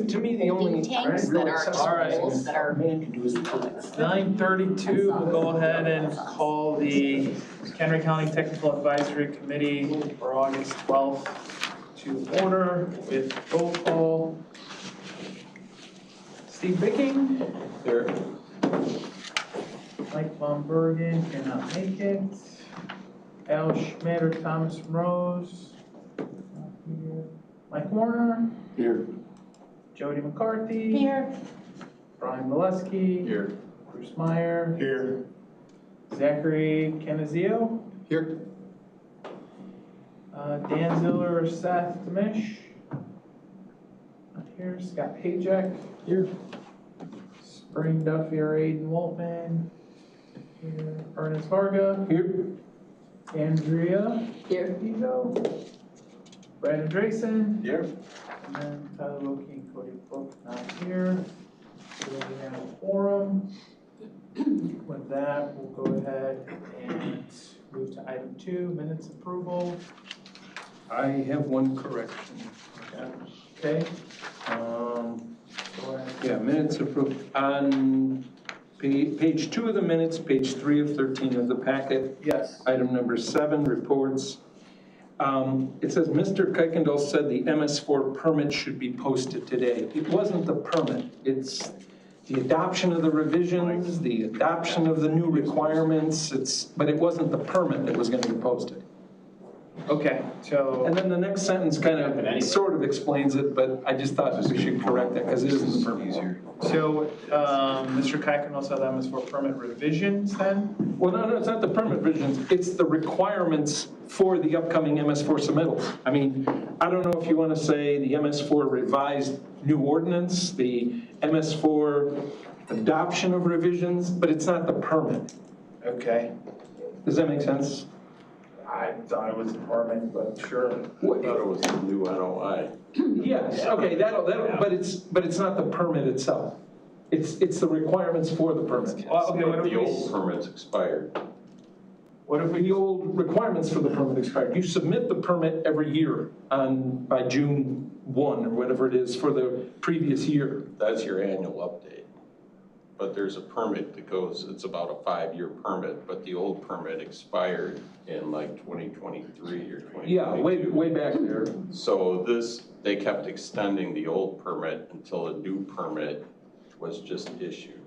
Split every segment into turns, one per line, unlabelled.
To me, the only
tanks
real
that are
accessible
tools that are.
man can do is the permits.
9:32, we'll go ahead and call the Kennery County Technical Advisory Committee for August 12th to order with roll call. Steve Bicking.
Here.
Mike Von Bergen cannot make it. Al Schmidt or Thomas Rose. Not here. Mike Warner.
Here.
Jody McCarthy.
Here.
Brian Molesky.
Here.
Bruce Meyer.
Here.
Zachary Canizio.
Here.
Dan Ziller or Seth Demish. Not here. Scott Pajek.
Here.
Spring Duffy or Aiden Waltman. Here. Ernest Varga.
Here.
Andrea.
Here.
Vigo. Brandon Drayson.
Here.
And then Tyler Wilkie and Cody Book not here. So we have a quorum. With that, we'll go ahead and move to item 2, minutes approval.
I have one correction.
Okay. Go ahead.
Yeah, minutes approved. On page 2 of the minutes, page 3 of 13 of the packet,
Yes.
item number 7, reports. It says, Mr. Kuykendall said the MS4 permit should be posted today. It wasn't the permit. It's the adoption of the revisions, the adoption of the new requirements. But it wasn't the permit that was going to be posted.
Okay, so.
And then the next sentence kind of sort of explains it, but I just thought we should correct that because it isn't the permit.
So, Mr. Kuykendall said that was for permit revisions then?
Well, no, it's not the permit revisions. It's the requirements for the upcoming MS4 submittals. I mean, I don't know if you want to say the MS4 revised new ordinance, the MS4 adoption of revisions, but it's not the permit.
Okay.
Does that make sense?
I thought it was a permit, but sure.
I thought it was a new NOI.
Yes, okay, but it's not the permit itself. It's the requirements for the permit.
Well, okay, what if
The
we,
old permit's expired.
what if
The
we,
old requirements for the permit expired. You submit the permit every year by June 1 or whatever it is for the previous year.
That's your annual update. But there's a permit that goes, it's about a 5-year permit, but the old permit expired in like 2023 or 2022.
Yeah, way back there.
So they kept extending the old permit until a new permit was just issued.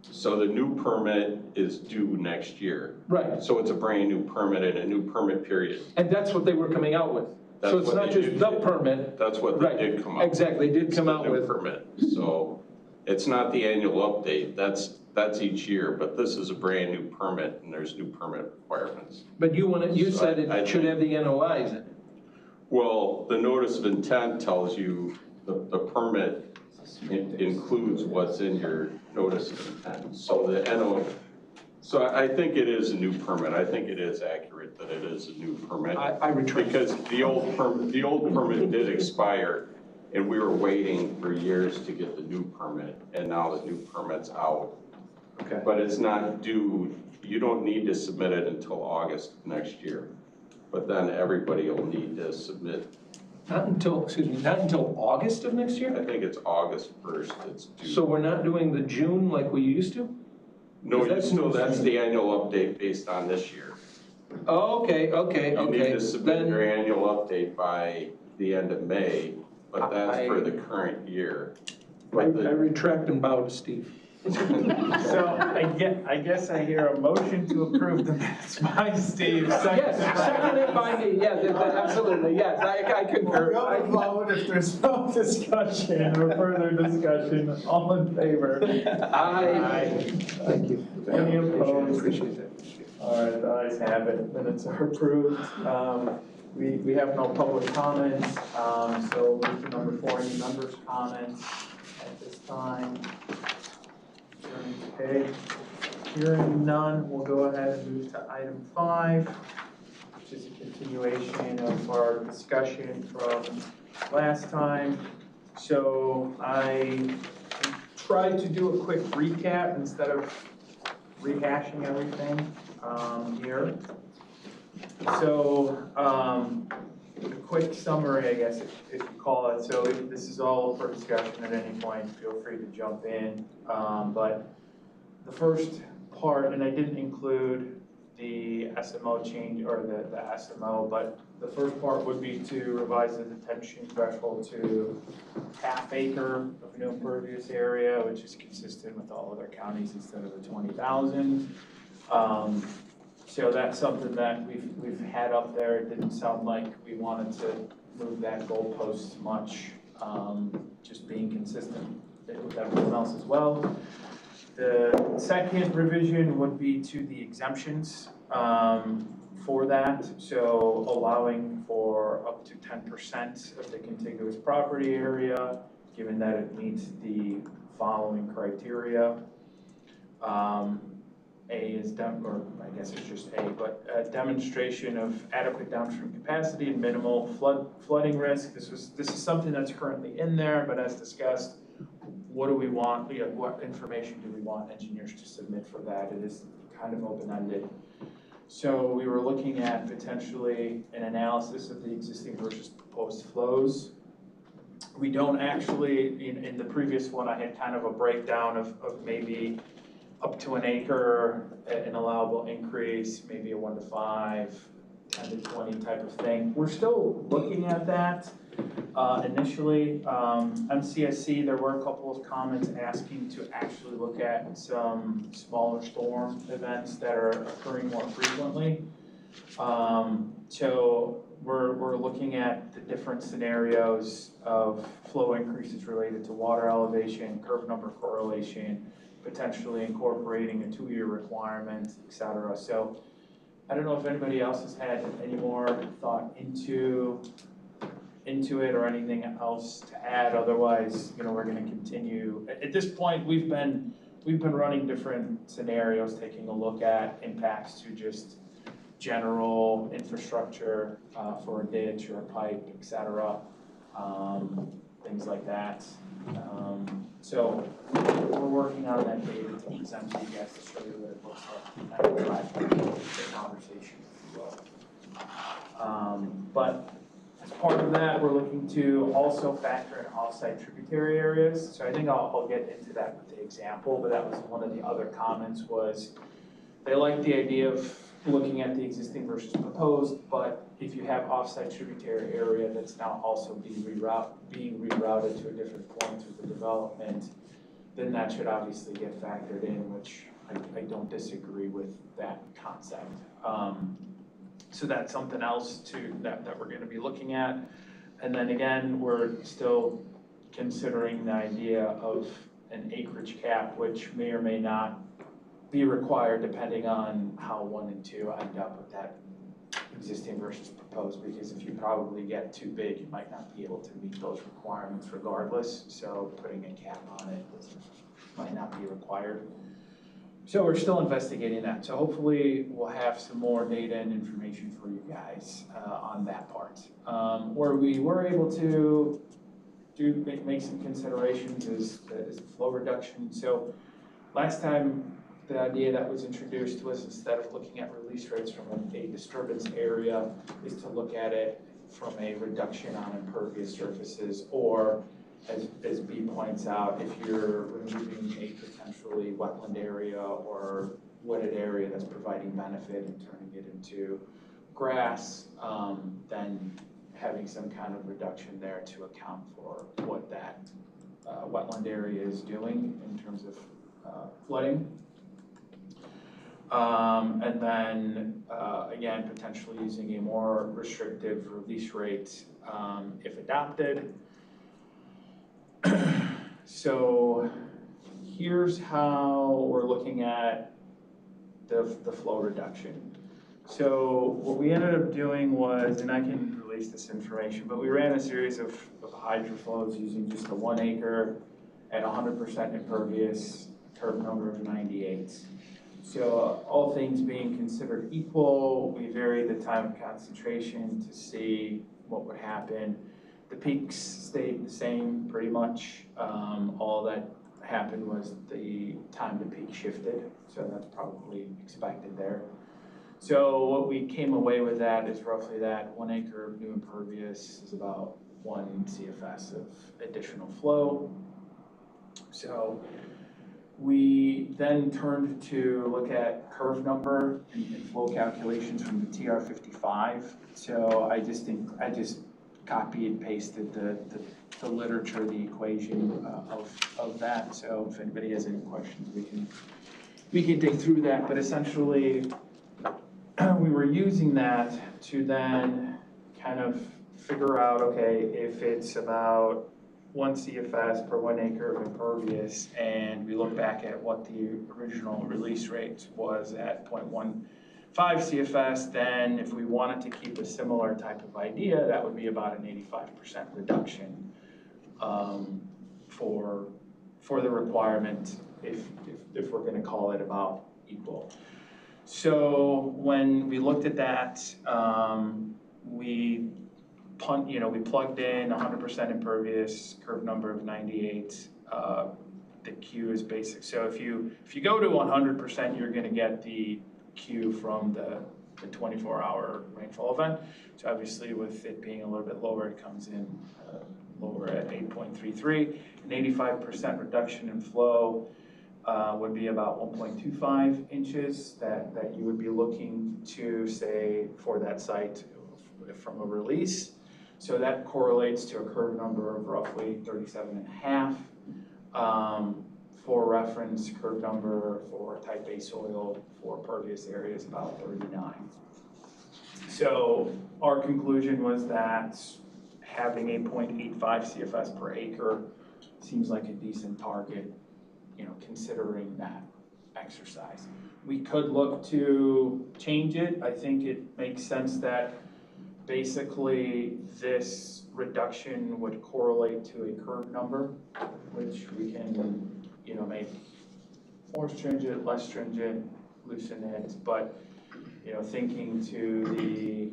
So the new permit is due next year.
Right.
So it's a brand new permit and a new permit period.
And that's what they were coming out with. So
That's
it's
what
not
they
just
did.
the permit.
That's what they
Right.
did come out with.
Exactly, they did come
The
out
new
with.
permit. So it's not the annual update, that's each year, but this is a brand new permit and there's new permit requirements.
But you
So
said
I
it should have the NOIs in it.
Well, the notice of intent tells you the permit includes what's in your notice of intent. So the so I think it is a new permit. I think it is accurate that it is a new permit.
I retract.
Because the old permit did expire. And we were waiting for years to get the new permit, and now the new permit's out.
Okay.
But it's not due, you don't need to submit it until August of next year. But then everybody will need to submit,
Not until August of next year?
I think it's August 1st it's due.
So we're not doing the June like we used to?
No,
that's
that's the annual update based on this year.
Oh, okay.
You need to submit your annual update by the end of May, but that's for the current year.
I retract and bow to Steve.
so I guess I hear a motion to approve the minutes by Steve.
Yes, seconded by me, yes, absolutely, yes, I concur.
We'll go vote if there's no discussion or further discussion. All in favor?
Aye. Thank you.
Any opposed?
Appreciate that.
All right, the ayes have it. Minutes are approved. We have no public comments, so move to number 4, any members' comments at this time? Okay, hearing none, we'll go ahead and move to item 5, which is a continuation of our discussion from last time. So I tried to do a quick recap instead of rehashing everything here. So the quick summary, I guess, if you call it. So this is all for discussion at any point. Feel free to jump in. But the first part, and I didn't include the SMO change or the SMO, but the first part would be to revise the detention threshold to half acre of new impervious area, which is consistent with all other counties instead of the 20,000. So that's something that we've had up there. It didn't sound like we wanted to move that goalpost much, just being consistent with everyone else as well. The second revision would be to the exemptions for that. So allowing for up to 10% of the contiguous property area, given that it meets the following criteria. A is or I guess it's just A, but a demonstration of adequate downstream capacity and minimal flooding risk. This is something that's currently in there, but as discussed, what do we want? What information do we want engineers to submit for that? It is kind of open-ended. So we were looking at potentially an analysis of the existing versus proposed flows. We don't actually, in the previous one, I had kind of a breakdown of maybe up to an acre, an allowable increase, maybe a 1 to 5, 10 to 20 type of thing. We're still looking at that initially. MCSC, there were a couple of comments asking to actually look at some smaller storm events that are occurring more frequently. So we're looking at the different scenarios of flow increases related to water elevation, curve number correlation, potentially incorporating a 2-year requirement, et cetera. So I don't know if anybody else has had any more thought into it or anything else to add. Otherwise, we're going to continue. At this point, we've been running different scenarios, taking a look at impacts to just general infrastructure for a ditch or a pipe, et cetera, things like that. So we're working on that data to present to you guys to show you what it looks like. That will drive the conversation as well. But as part of that, we're looking to also factor in off-site tributary areas. So I think I'll get into that with the example, but that was one of the other comments was they like the idea of looking at the existing versus proposed, but if you have off-site tributary area that's now also being rerouted to a different point through the development, then that should obviously get factored in, which I don't disagree with that concept. So that's something else that we're going to be looking at. And then again, we're still considering the idea of an acreage cap, which may or may not be required depending on how 1 and 2 end up with that existing versus proposed, because if you probably get too big, you might not be able to meet those requirements regardless. So putting a cap on it might not be required. So we're still investigating that. So hopefully we'll have some more data and information for you guys on that part. Where we were able to make some considerations is flow reduction. So last time, the idea that was introduced was instead of looking at release rates from a disturbance area, is to look at it from a reduction on impervious surfaces, or as B points out, if you're removing a potentially wetland area or wooded area that's providing benefit and turning it into grass, then having some kind of reduction there to account for what that wetland area is doing in terms of flooding. And then, again, potentially using a more restrictive release rate if adopted. So here's how we're looking at the flow reduction. So what we ended up doing was, and I can release this information, but we ran a series of hydroflows using just a 1 acre at 100% impervious, curve number of 98. So all things being considered equal, we varied the time of concentration to see what would happen. The peaks stayed the same pretty much. All that happened was the time to peak shifted, so that's probably expected there. So what we came away with that is roughly that 1 acre of new impervious is about 1 CFS of additional flow. So we then turned to look at curve number and flow calculations from the TR55. So I just copied and pasted the literature, the equation of that. So if anybody has any questions, we can dig through that. But essentially, we were using that to then kind of figure out, okay, if it's about 1 CFS per 1 acre of impervious, and we look back at what the original release rate was at 0.15 CFS, then if we wanted to keep a similar type of idea, that would be about an 85% reduction for the requirement if we're going to call it about equal. So when we looked at that, we plugged in 100% impervious, curve number of 98. The Q is basic. So if you go to 100%, you're going to get the Q from the 24-hour rainfall event. So obviously, with it being a little bit lower, it comes in lower at 8.33. An 85% reduction in flow would be about 1.25 inches that you would be looking to, say, for that site from a release. So that correlates to a curve number of roughly 37.5. For reference, curve number for type A soil for pervious area is about 39. So our conclusion was that having 8.85 CFS per acre seems like a decent target, considering that exercise. We could look to change it. I think it makes sense that basically this reduction would correlate to a curve number, which we can, make more stringent, less stringent, loosen it, but, thinking to the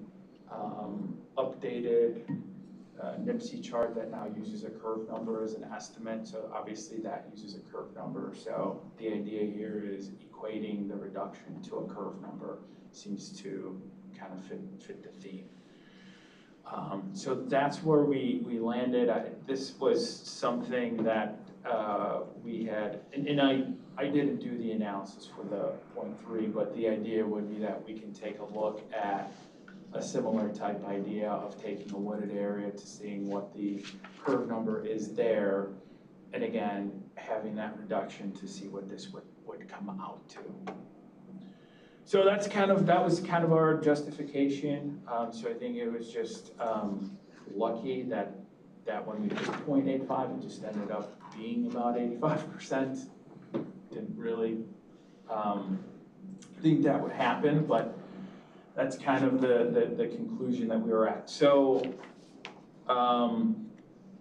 updated NIPSI chart that now uses a curve number as an estimate, so obviously that uses a curve number. So the idea here is equating the reduction to a curve number seems to kind of fit the theme. So that's where we landed. This was something that we had, and I didn't do the analysis for the 0.3, but the idea would be that we can take a look at a similar type idea of taking a wooded area to seeing what the curve number is there, and again, having that reduction to see what this would come out to. So that was kind of our justification. So I think it was just lucky that when we did 0.85, it just ended up being about 85%. Didn't really think that would happen, but that's kind of the conclusion that we were at. So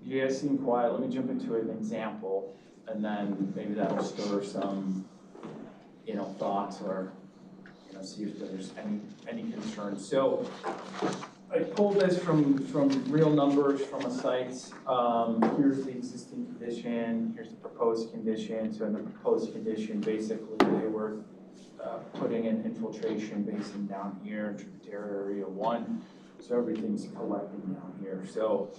you guys seem quiet. Let me jump into an example, and then maybe that'll stir some, thoughts or, see if there's any concerns. So I pulled this from real numbers from a site. Here's the existing condition. Here's the proposed condition. So in the proposed condition, basically they were putting in infiltration basin down here, tributary area 1. So everything's collecting down here. So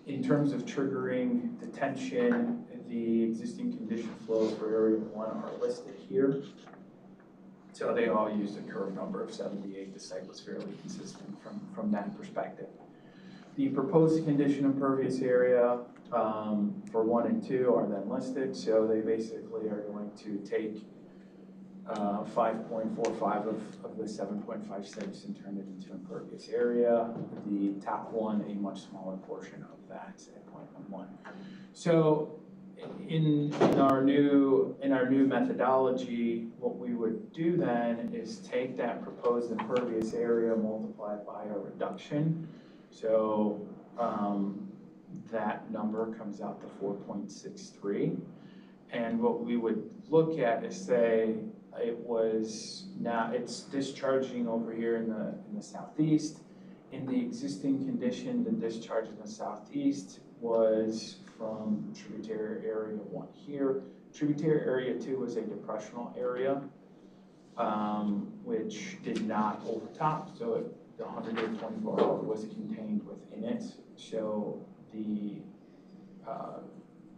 in terms of triggering detention, the existing condition flows for area 1 are listed here. So they all used a curve number of 78. The site was fairly consistent from that perspective. The proposed condition impervious area for 1 and 2 are then listed. So they basically are going to take 5.45 of the 7.56 and turn it into impervious area. The top one, a much smaller portion of that at 0.11. So in our new methodology, what we would do then is take that proposed impervious area, multiply it by a reduction. So that number comes out to 4.63. And what we would look at is say it's discharging over here in the southeast. In the existing condition, the discharge in the southeast was from tributary area 1 here. Tributary area 2 was a depressional area. which did not overtop, so the 100-day 24-hour was contained within it. So the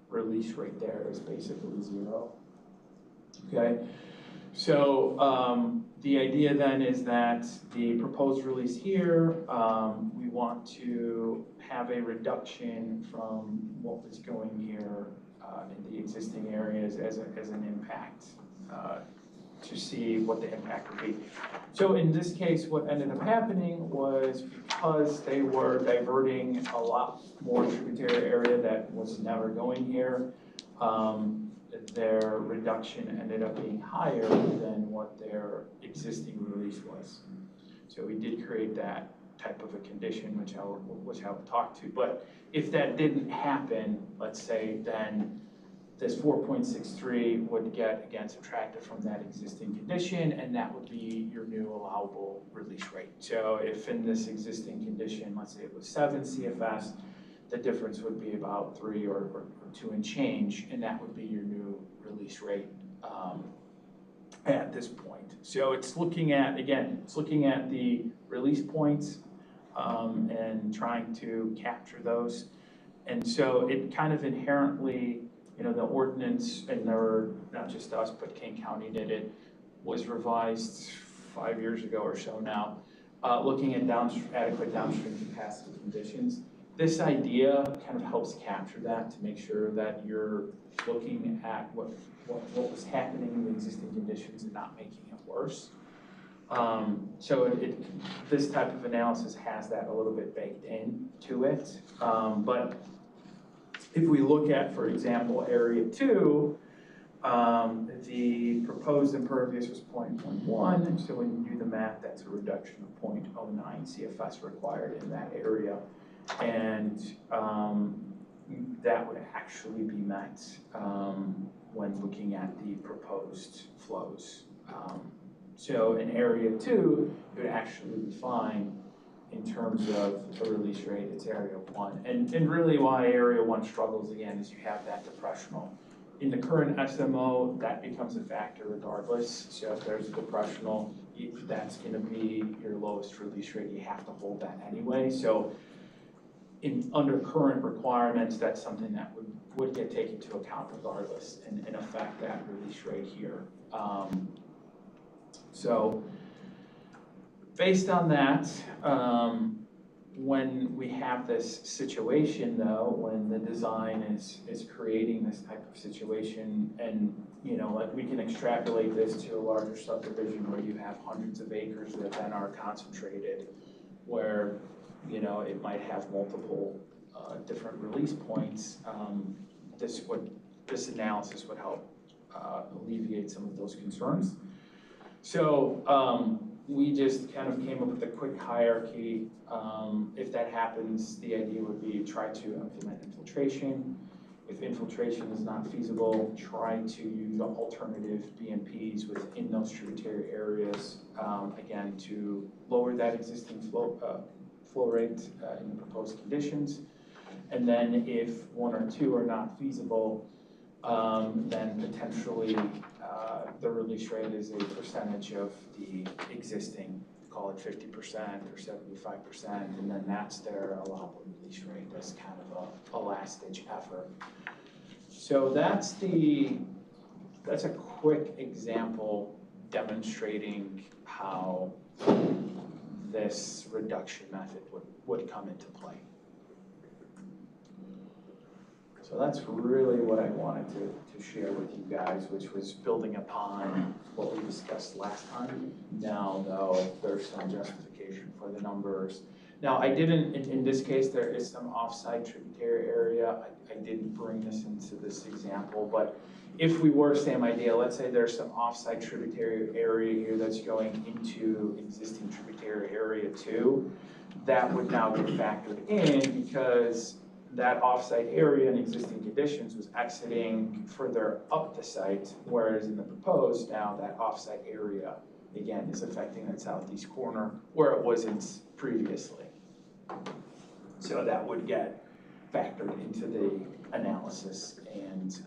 release rate there is basically 0. Okay, so the idea then is that the proposed release here, we want to have a reduction from what was going here in the existing areas as an impact to see what the impact would be. So in this case, what ended up happening was because they were diverting a lot more tributary area that was never going here, their reduction ended up being higher than what their existing release was. So we did create that type of a condition, which I'll talk to. But if that didn't happen, let's say, then this 4.63 would get, again, subtracted from that existing condition, and that would be your new allowable release rate. So if in this existing condition, let's say it was 7 CFS, the difference would be about 3 or 2 and change, and that would be your new release rate at this point. So it's looking at, again, it's looking at the release points and trying to capture those. And so it kind of inherently, you know, the ordinance, and there were not just us, but Kane County did it, was revised 5 years ago or so now, looking at adequate downstream capacity conditions. This idea kind of helps capture that to make sure that you're looking at what was happening in the existing conditions and not making it worse. So this type of analysis has that a little bit baked into it. But if we look at, for example, area 2, the proposed impervious was 0.11, so when you do the math, that's a reduction of 0.09 CFS required in that area. And that would actually be met when looking at the proposed flows. So in area 2, it would actually be fine in terms of the release rate. It's area 1. And really why area 1 struggles again is you have that depressional. In the current SMO, that becomes a factor regardless. So if there's a depressional, that's going to be your lowest release rate. You have to hold that anyway. So under current requirements, that's something that would get taken into account regardless and affect that release rate here. So based on that, when we have this situation though, when the design is creating this type of situation, and you know, like we can extrapolate this to a larger subdivision where you have hundreds of acres that then are concentrated, where you know, it might have multiple different release points. This analysis would help alleviate some of those concerns. So we just kind of came up with a quick hierarchy. If that happens, the idea would be try to implement infiltration. If infiltration is not feasible, try to use alternative BMPs within those tributary areas, again, to lower that existing flow rate in the proposed conditions. And then if 1 or 2 are not feasible, then potentially the release rate is a percentage of the existing, call it 50% or 75%, and then that's their allowable release rate as kind of a last ditch effort. So that's a quick example demonstrating how this reduction method would come into play. So that's really what I wanted to share with you guys, which was building upon what we discussed last time. Now, though, there's some justification for the numbers. Now, I didn't, in this case, there is some offsite tributary area. I didn't bring this into this example, but if we were, same idea, let's say there's some offsite tributary area here that's going into existing tributary area 2, that would now get factored in because that offsite area in existing conditions was exiting further up the site, whereas in the proposed now that offsite area, again, is affecting that southeast corner where it wasn't previously. So that would get factored into the analysis, and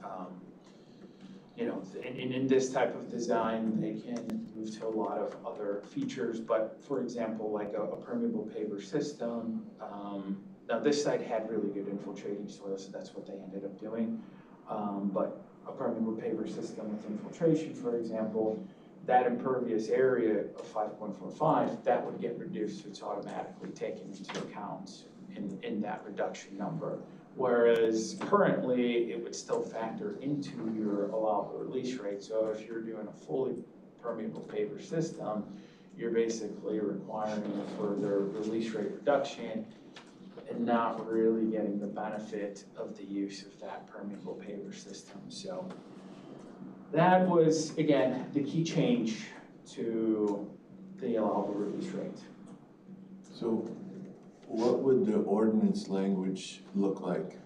you know, in this type of design, they can move to a lot of other features, but for example, like a permeable paver system, now this site had really good infiltrating soil, so that's what they ended up doing. But a permeable paver system with infiltration, for example, that impervious area of 5.45, that would get reduced, so it's automatically taken into account in that reduction number. Whereas currently, it would still factor into your allowable release rate. So if you're doing a fully permeable paver system, you're basically requiring a further release rate reduction and not really getting the benefit of the use of that permeable paver system. So that was, again, the key change to the allowable release rate.
So what would the ordinance language look like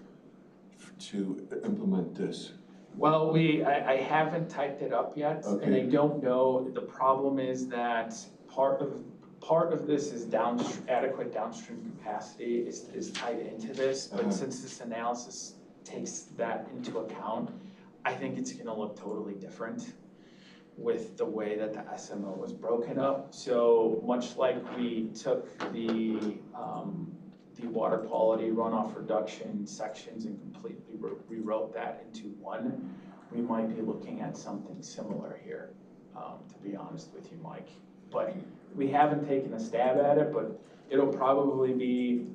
to implement this?
Well, I haven't typed it up yet, and I don't know. The problem is that part of this is adequate downstream capacity is tied into this, but since this analysis takes that into account, I think it's gonna look totally different with the way that the SMO was broken up. So much like we took the water quality runoff reduction sections and completely rewrote that into one, we might be looking at something similar here, to be honest with you, Mike. But we haven't taken a stab at it, but it'll probably be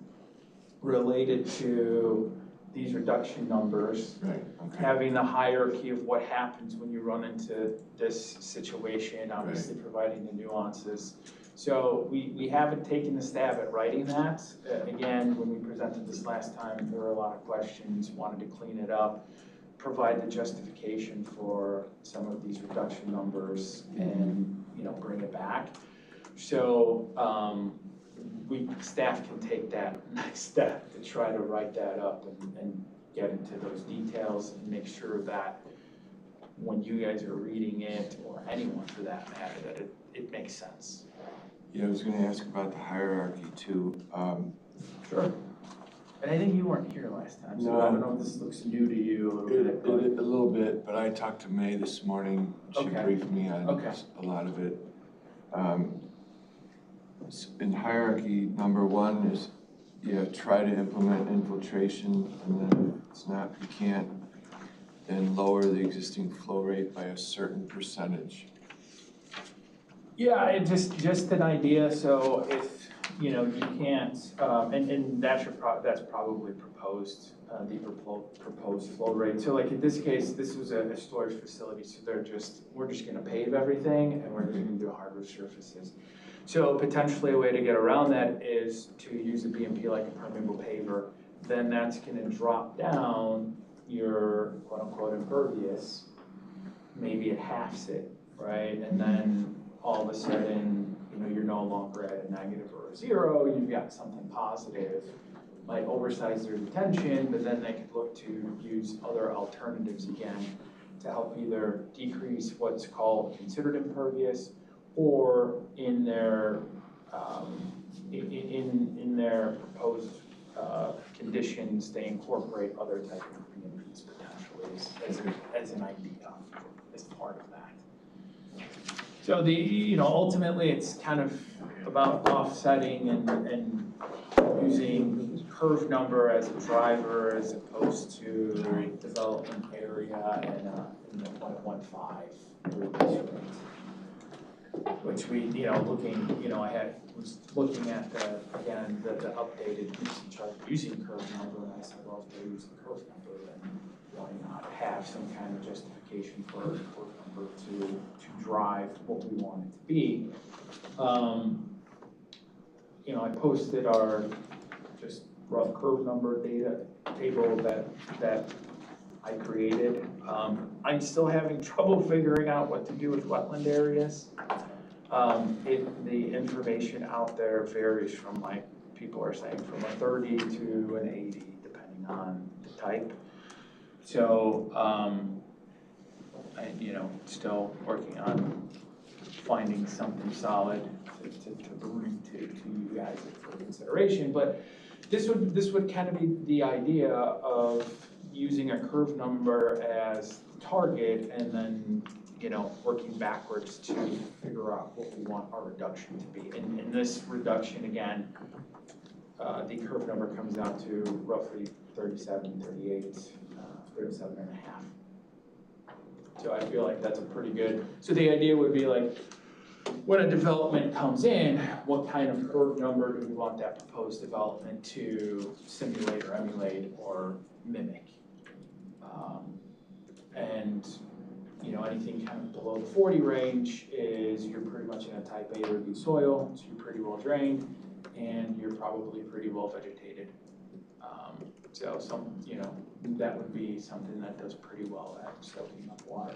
related to these reduction numbers,
Right, okay.
having the hierarchy of what happens when you run into this situation, obviously providing the nuances. So we haven't taken the stab at writing that. Again, when we presented this last time, there were a lot of questions, wanted to clean it up, provide the justification for some of these reduction numbers and, you know, bring it back. So staff can take that next step to try to write that up and get into those details and make sure that when you guys are reading it, or anyone for that matter, that it makes sense.
Yeah, I was gonna ask about the hierarchy too.
Sure. And I think you weren't here last time, so
No.
I don't know if this looks new to you a little bit. but-
A little bit, but I talked to May this morning. She
Okay.
briefed me on
Okay.
a lot of it. In hierarchy, number one is, try to implement infiltration, and then if it's not, you can't, then lower the existing flow rate by a certain percentage.
Yeah, it just an idea, so if, you know, you can't, and that's probably proposed, the proposed flow rate. So like in this case, this was a storage facility, so we're just gonna pave everything and we're just gonna do hard roof surfaces. So potentially a way to get around that is to use a BMP like a permeable paver, then that's gonna drop down your quote unquote impervious, maybe it halves it, right? And then all of a sudden, you know, you're no longer at a negative or a zero, you've got something positive. Might oversize their detention, but then they could look to use other alternatives again to help either decrease what's called considered impervious, or in their in their proposed conditions, they incorporate other type of BMPs potentially as an idea, as part of that. So ultimately it's kind of about offsetting and using curve number as a driver as opposed to development area and the 0.15 release rate. Which we, I was looking at the updated usage chart using curve number, and I said, well, if they're using curve number, then why not have some kind of justification for curve number to drive what we want it to be. I posted our just rough curve number data table that I created. I'm still having trouble figuring out what to do with wetland areas. The information out there varies from, like, people are saying from a 30 to an 80, depending on the type. So, still working on finding something solid to bring to you guys for consideration. But this would kind of be the idea of using a curve number as the target and then, working backwards to figure out what we want our reduction to be. And in this reduction, again, the curve number comes out to roughly 37, 38, 37 and a half. So I feel like that's a pretty good, so the idea would be like, when a development comes in, what kind of curve number do we want that proposed development to simulate or emulate or mimic? And anything kind of below the 40 range is you're pretty much in a type A review soil, so you're pretty well drained, and you're probably pretty well vegetated. So that would be something that does pretty well at soaking up water.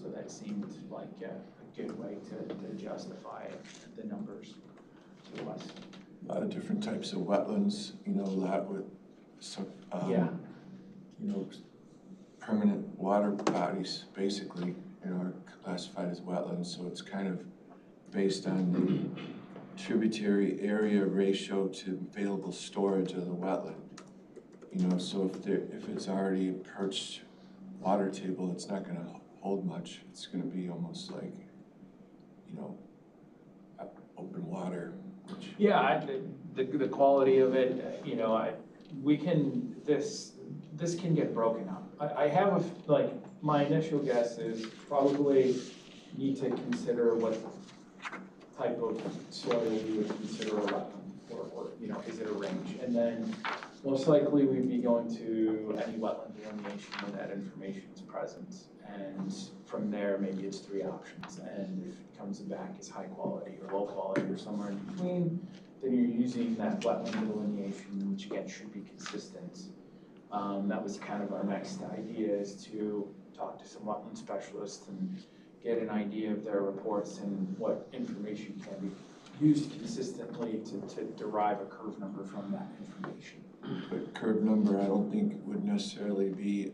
So that seemed like a good way to justify the numbers to us.
A lot of different types of wetlands, a lot with
Yeah.
Permanent water bodies, basically, are classified as wetlands, so it's kind of based on the tributary area ratio to available storage of the wetland. So if it's already a perched water table, it's not gonna hold much. It's gonna be almost like, open water, which.
Yeah, the quality of it, this can get broken up. I have my initial guess is probably need to consider what type of soil you would consider a wetland, or is it a range? And then most likely we'd be going to any wetland delineation where that information is present. And from there, maybe it's 3 options. And if it comes back as high quality or low quality or somewhere in between, then you're using that wetland delineation, which again should be consistent. That was kind of our next idea, is to talk to some wetland specialists and get an idea of their reports and what information can be used consistently to derive a curve number from that information.
But curve number, I don't think would necessarily be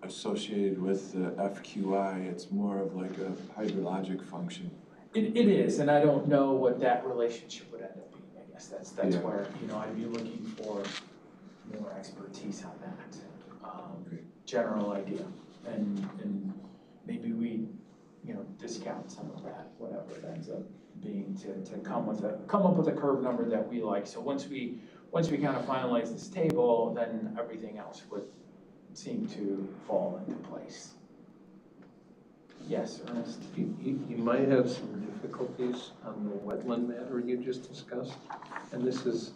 associated with the FQI. It's more of like a hydrologic function.
It is, and I don't know what that relationship would end up being. I guess that's
Yeah.
where, I'd be looking for more expertise on that.
Okay.
General idea, and maybe we, discount some of that, whatever it ends up being, to come up with a curve number that we like. So once we kind of finalize this table, then everything else would seem to fall into place. Yes, Ernest?
You might have some difficulties on the wetland matter you just discussed, and this is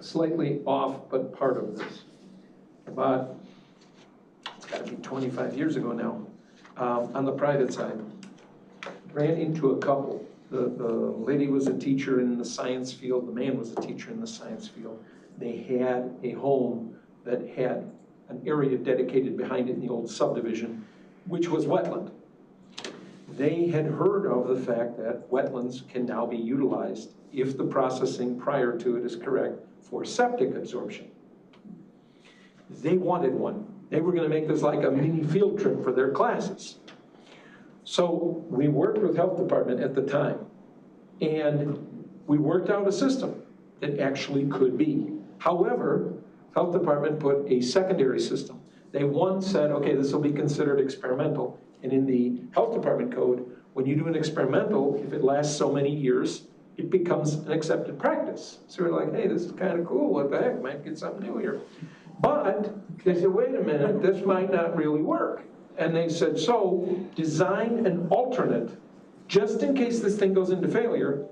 slightly off, but part of this. About, it's gotta be 25 years ago now, on the private side, ran into a couple. The lady was a teacher in the science field, the man was a teacher in the science field. They had a home that had an area dedicated behind it in the old subdivision, which was wetland. They had heard of the fact that wetlands can now be utilized, if the processing prior to it is correct, for septic absorption. They wanted one. They were gonna make this like a mini field trip for their classes. So we worked with health department at the time, and we worked out a system that actually could be. However, health department put a secondary system. They said, okay, this will be considered experimental. And in the health department code, when you do an experimental, if it lasts so many years, it becomes an accepted practice. So we're like, hey, this is kind of cool. What the heck? Might get something new here. But they said, wait a minute, this might not really work. And they said, so design an alternate just in case this thing goes into failure.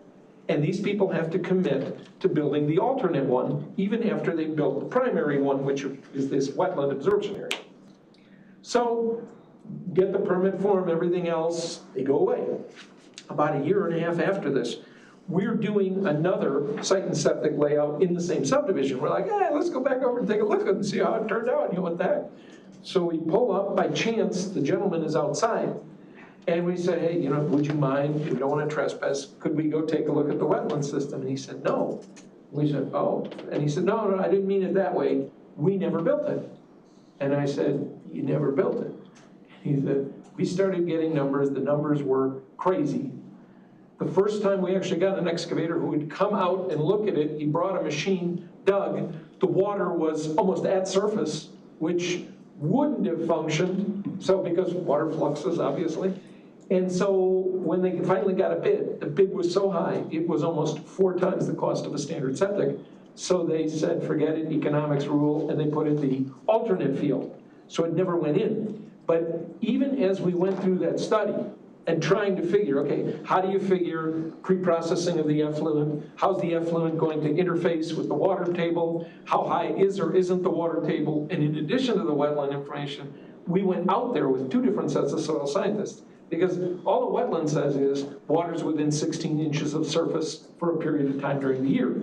And these people have to commit to building the alternate one, even after they built the primary one, which is this wetland absorption area. So get the permit form, everything else, they go away. About 1.5 years after this, we're doing another site and septic layout in the same subdivision. We're like, hey, let's go back over and take a look at it and see how it turned out. What the heck? So we pull up, by chance, the gentleman is outside. And we say, hey, would you mind, we don't want to trespass, could we go take a look at the wetland system? And he said, no. We said, oh. And he said, no, I didn't mean it that way. We never built it. And I said, you never built it? And he said, we started getting numbers. The numbers were crazy. The first time we actually got an excavator who would come out and look at it, he brought a machine, dug. The water was almost at surface. which wouldn't have functioned, so because water fluxes, obviously. And so when they finally got a bid, the bid was so high, it was almost 4 times the cost of a standard septic. So they said, forget it, economics rule, and they put in the alternate field. So it never went in. But even as we went through that study and trying to figure, okay, how do you figure pre-processing of the effluent? How's the effluent going to interface with the water table? How high is or isn't the water table? And in addition to the wetland information, we went out there with 2 different sets of soil scientists. Because all the wetland says is water's within 16 inches of surface for a period of time during the year.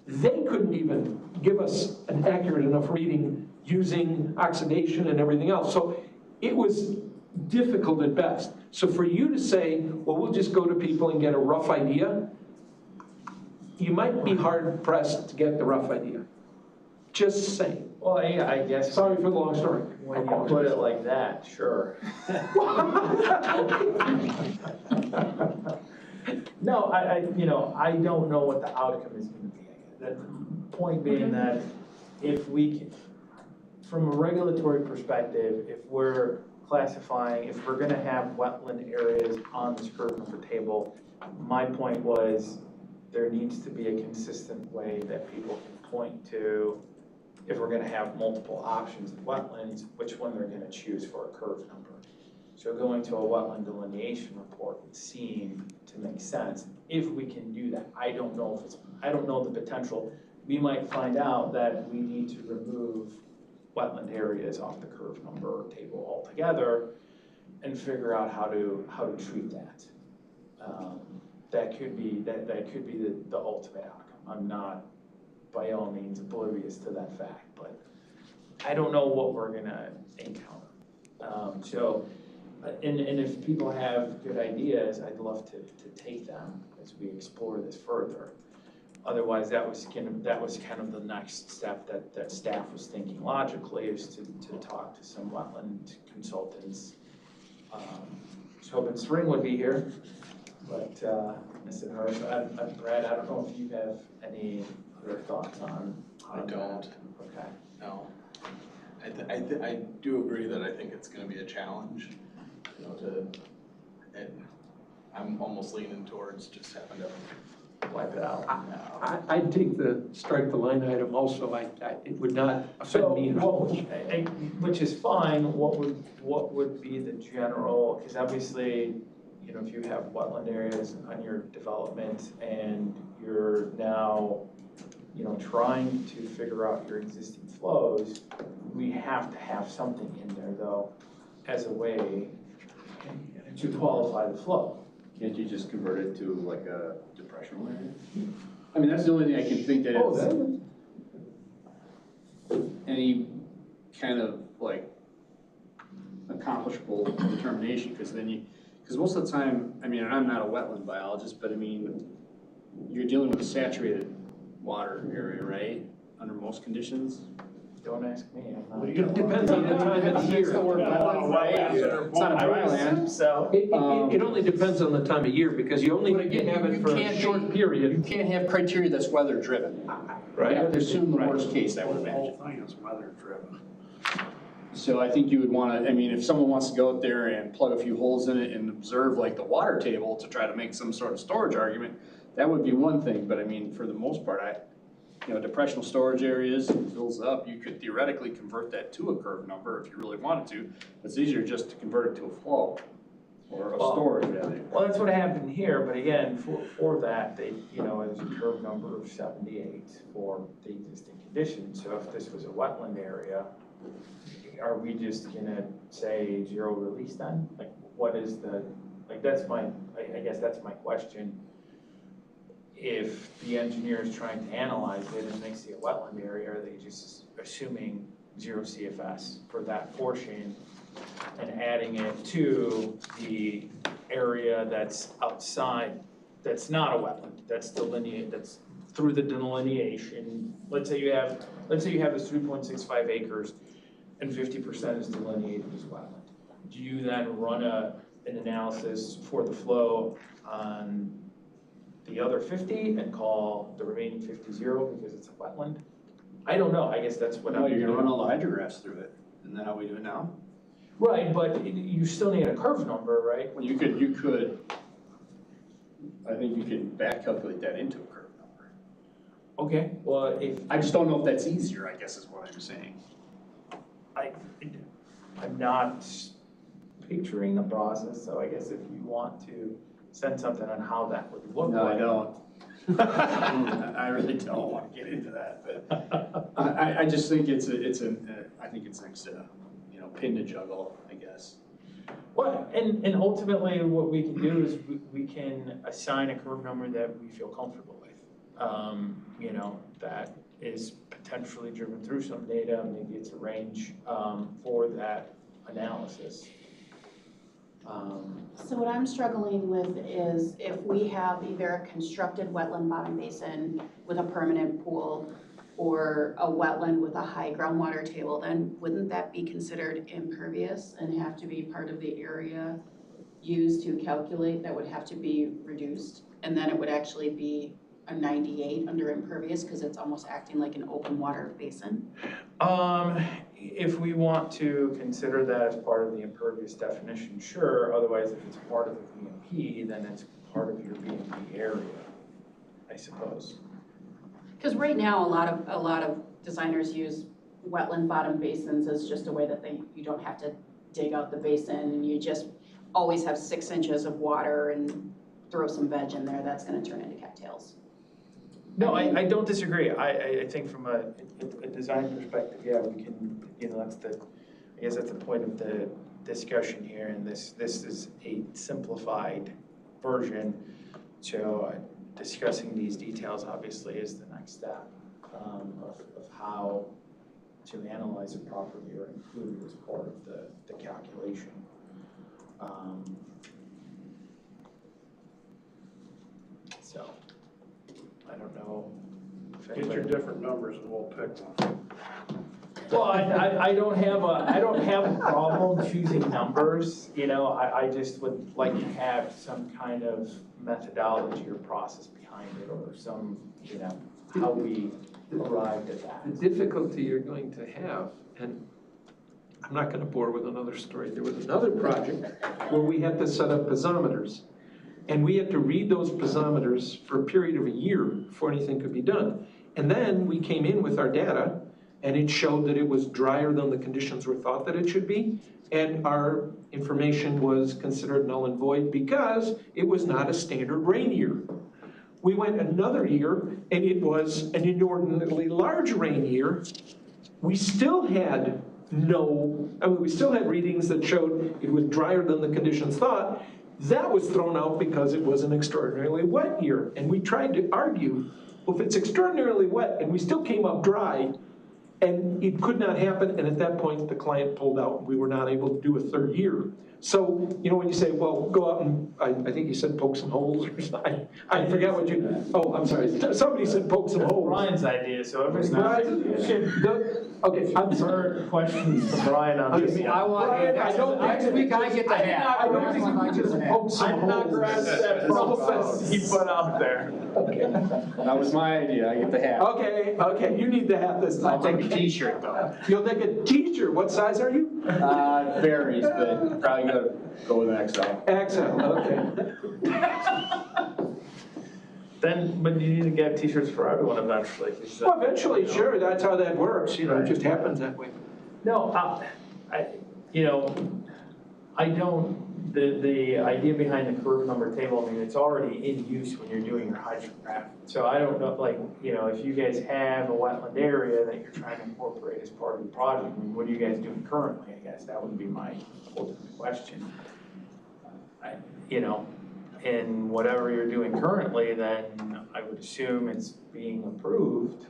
They couldn't even give us an accurate enough reading using oxidation and everything else. So it was difficult at best. So for you to say, well, we'll just go to people and get a rough idea, you might be hard pressed to get the rough idea. Just saying.
Well, I guess.
Sorry for the long story.
When you put it like that, sure. No, I don't know what the outcome is going to be. The point being that if we can, from a regulatory perspective, if we're classifying, if we're going to have wetland areas on this curve number table, my point was there needs to be a consistent way that people can point to if we're going to have multiple options of wetlands, which one they're going to choose for a curve number. So going to a wetland delineation report would seem to make sense if we can do that. I don't know the potential. We might find out that we need to remove wetland areas off the curve number table altogether and figure out how to treat that. That could be the ultimate outcome. I'm not by all means oblivious to that fact, but I don't know what we're gonna encounter. And if people have good ideas, I'd love to take them as we explore this further. Otherwise, that was kind of the next step that staff was thinking logically, is to talk to some wetland consultants. I was hoping Spring would be here, but Mr. Hurst, Brad, I don't know if you have any other thoughts on
I don't.
that. Okay.
No. I do agree that I think it's gonna be a challenge, and I'm almost leaning towards just having to
Wipe it out.
I'd take the strike the line item also. It would not offend me at all.
Which is fine. What would be the general, because obviously, if you have wetland areas on your development and you're now, trying to figure out your existing flows, we have to have something in there though, as a way to qualify the flow.
Can't you just convert it to like a depressional area? I mean, that's the only thing I can think that is any kind of like accomplishable determination, because most of the time, I mean, and I'm not a wetland biologist, but I mean, you're dealing with a saturated water area, right? Under most conditions.
Don't ask me.
It depends on the time of the year.
It's not a dry land.
So.
It only depends on the time of year, because you only can have it for a short period.
You can't have criteria that's weather driven.
Right.
You have to assume the worst case, I would
The
imagine.
whole thing is weather driven.
So I think you would want to, I mean, if someone wants to go out there and plug a few holes in it and observe like the water table to try to make some sort of storage argument, that would be one thing. But I mean, for the most part, depressional storage areas, it fills up, you could theoretically convert that to a curve number if you really wanted to. It's easier just to convert it to a flow or a storage value.
Well, that's what happened here, but again, for that, they, it was a curve number of 78 for the existing conditions. So if this was a wetland area, are we just gonna say zero release then? Like, what is the, like, that's my, I guess that's my question. If the engineer is trying to analyze it and they see a wetland area, are they just assuming zero CFS for that portion and adding it to the area that's outside, that's not a wetland, that's delineated, that's through the delineation? Let's say you have this 3.65 acres and 50% is delineated as wetland. Do you then run an analysis for the flow on the other 50 and call the remaining 50 zero because it's a wetland? I don't know, I guess that's what I'm.
No, you're gonna run all the hydrographs through it, isn't that how we do it now?
Right, but you still need a curve number, right?
Well, you could, I think you can back calculate that into a curve number.
Okay, well, if,
I just don't know if that's easier, I guess is what I'm saying.
I'm not picturing the process, so I guess if you want to send something on how that would look
No, I
like.
don't. I really don't wanna get into that, but I just think I think it's next to, pin to juggle, I guess.
Well, and ultimately, what we can do is we can assign a curve number that we feel comfortable with. That is potentially driven through some data, maybe it's a range, for that analysis.
So what I'm struggling with is if we have either a constructed wetland bottom basin with a permanent pool or a wetland with a high groundwater table, then wouldn't that be considered impervious and have to be part of the area used to calculate that would have to be reduced? And then it would actually be a 98 under impervious because it's almost acting like an open water basin?
If we want to consider that as part of the impervious definition, sure, otherwise if it's part of the BMP, then it's part of your BMP area, I suppose.
Because right now, a lot of designers use wetland bottom basins as just a way that you don't have to dig out the basin and you just always have 6 inches of water and throw some veg in there, that's gonna turn into cattails.
No, I don't disagree. I think from a design perspective, yeah, we can, I guess that's the point of the discussion here, and this is a simplified version. So discussing these details obviously is the next step of how to analyze a property or include it as part of the calculation. So, I don't know.
Get your different numbers and we'll pick one.
Well, I don't have a problem choosing numbers, I just would like to have some kind of methodology or process behind it, or some, how we arrived at that.
The difficulty you're going to have, and I'm not gonna bore with another story, there was another project where we had to set up piezometers. And we had to read those piezometers for a period of a year before anything could be done. And then we came in with our data, and it showed that it was drier than the conditions were thought that it should be. And our information was considered null and void because it was not a standard rain year. We went another year, and it was an inordinately large rain year. We still had we still had readings that showed it was drier than the conditions thought. That was thrown out because it was an extraordinarily wet year. And we tried to argue, well, if it's extraordinarily wet and we still came up dry, and it could not happen, and at that point, the client pulled out, and we were not able to do a third year. So, when you say, well, go out and, I think you said poke some holes or something. I forget what I'm sorry. Somebody said poke some holes.
Brian's idea, so everybody should
Okay, I'm sorry.
defer questions to Brian on this.
I want, next week I get the hat.
I don't think we just poke some
I did not
holes.
grasp that process he put out there.
Okay,
That was my idea, I get the hat.
okay, you need the hat this time.
I'll take a t-shirt though.
You'll take a t-shirt. What size are you?
Varies, but probably gonna go with an XL.
XL, okay.
But you need to get t-shirts for everyone eventually.
Well, eventually, sure, that's how that works, it just happens that way.
No, I don't, the idea behind the curve number table, I mean, it's already in use when you're doing your hydrograph. So I don't know, if you guys have a wetland area that you're trying to incorporate as part of the project, I mean, what are you guys doing currently, I guess? That would be my ultimate question. And whatever you're doing currently, then I would assume it's being approved.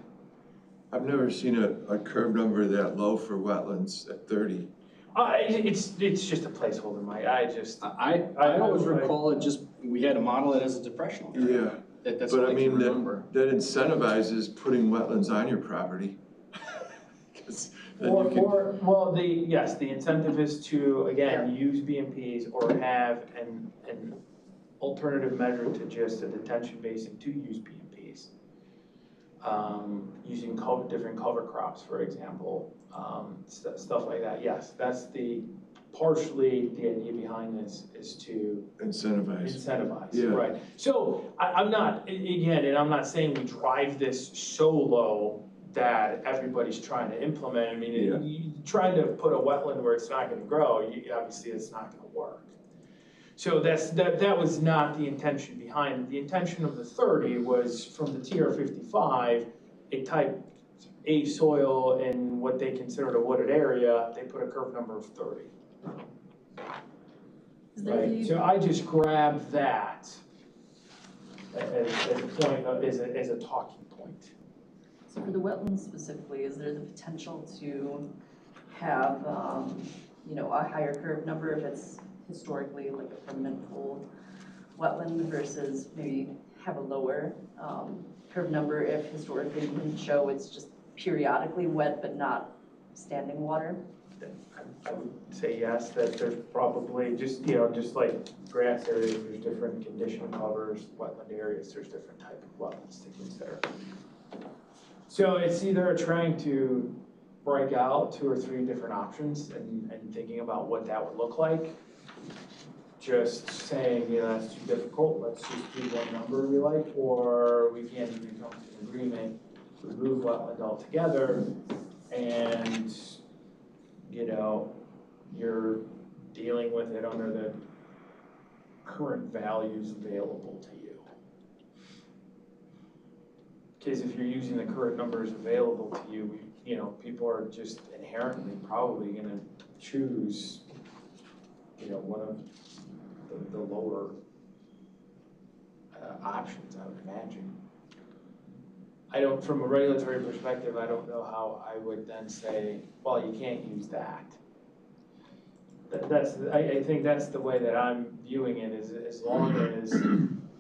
I've never seen a curve number that low for wetlands at 30.
It's just a placeholder, Mike,
I always recall it just, we had to model it as a depressional area.
Yeah,
That's
but
all
I
I can
mean,
remember.
that incentivizes putting wetlands on your property. 'Cause then you can-
the incentive is to, again, use BMPs or have an alternative measure to just a detention basin to use BMPs. using different cover crops, for example, stuff like that. Yes, that's partially the idea behind this is to incentivize,
Yeah.
right? So I'm not, again, and I'm not saying we drive this so low that everybody's trying to implement. I mean,
Yeah.
you try to put a wetland where it's not gonna grow, obviously it's not gonna work. So that was not the intention behind it. The intention of the 30 was from the TR 55, a type A soil in what they considered a wooded area, they put a curve number of 30. Right, so I just grabbed that as a point, as a talking point.
So for the wetlands specifically, is there the potential to have, a higher curve number if it's historically like a permanent pool wetland versus maybe have a lower curve number if historically you can show it's just periodically wet but not standing water?
I would say yes, that there's probably just like grass areas, there's different condition covers, wetland areas, there's different type of wetlands to consider. So it's either trying to break out 2 or 3 different options and thinking about what that would look like. Just saying, that's too difficult, let's just do one number we like, or we can even come to an agreement, remove wetland altogether, and you're dealing with it under the current values available to you. Because if you're using the current numbers available to you, people are just inherently probably gonna choose, one of the lower options, I would imagine. From a regulatory perspective, I don't know how I would then say, well, you can't use that. I think that's the way that I'm viewing it, is as long as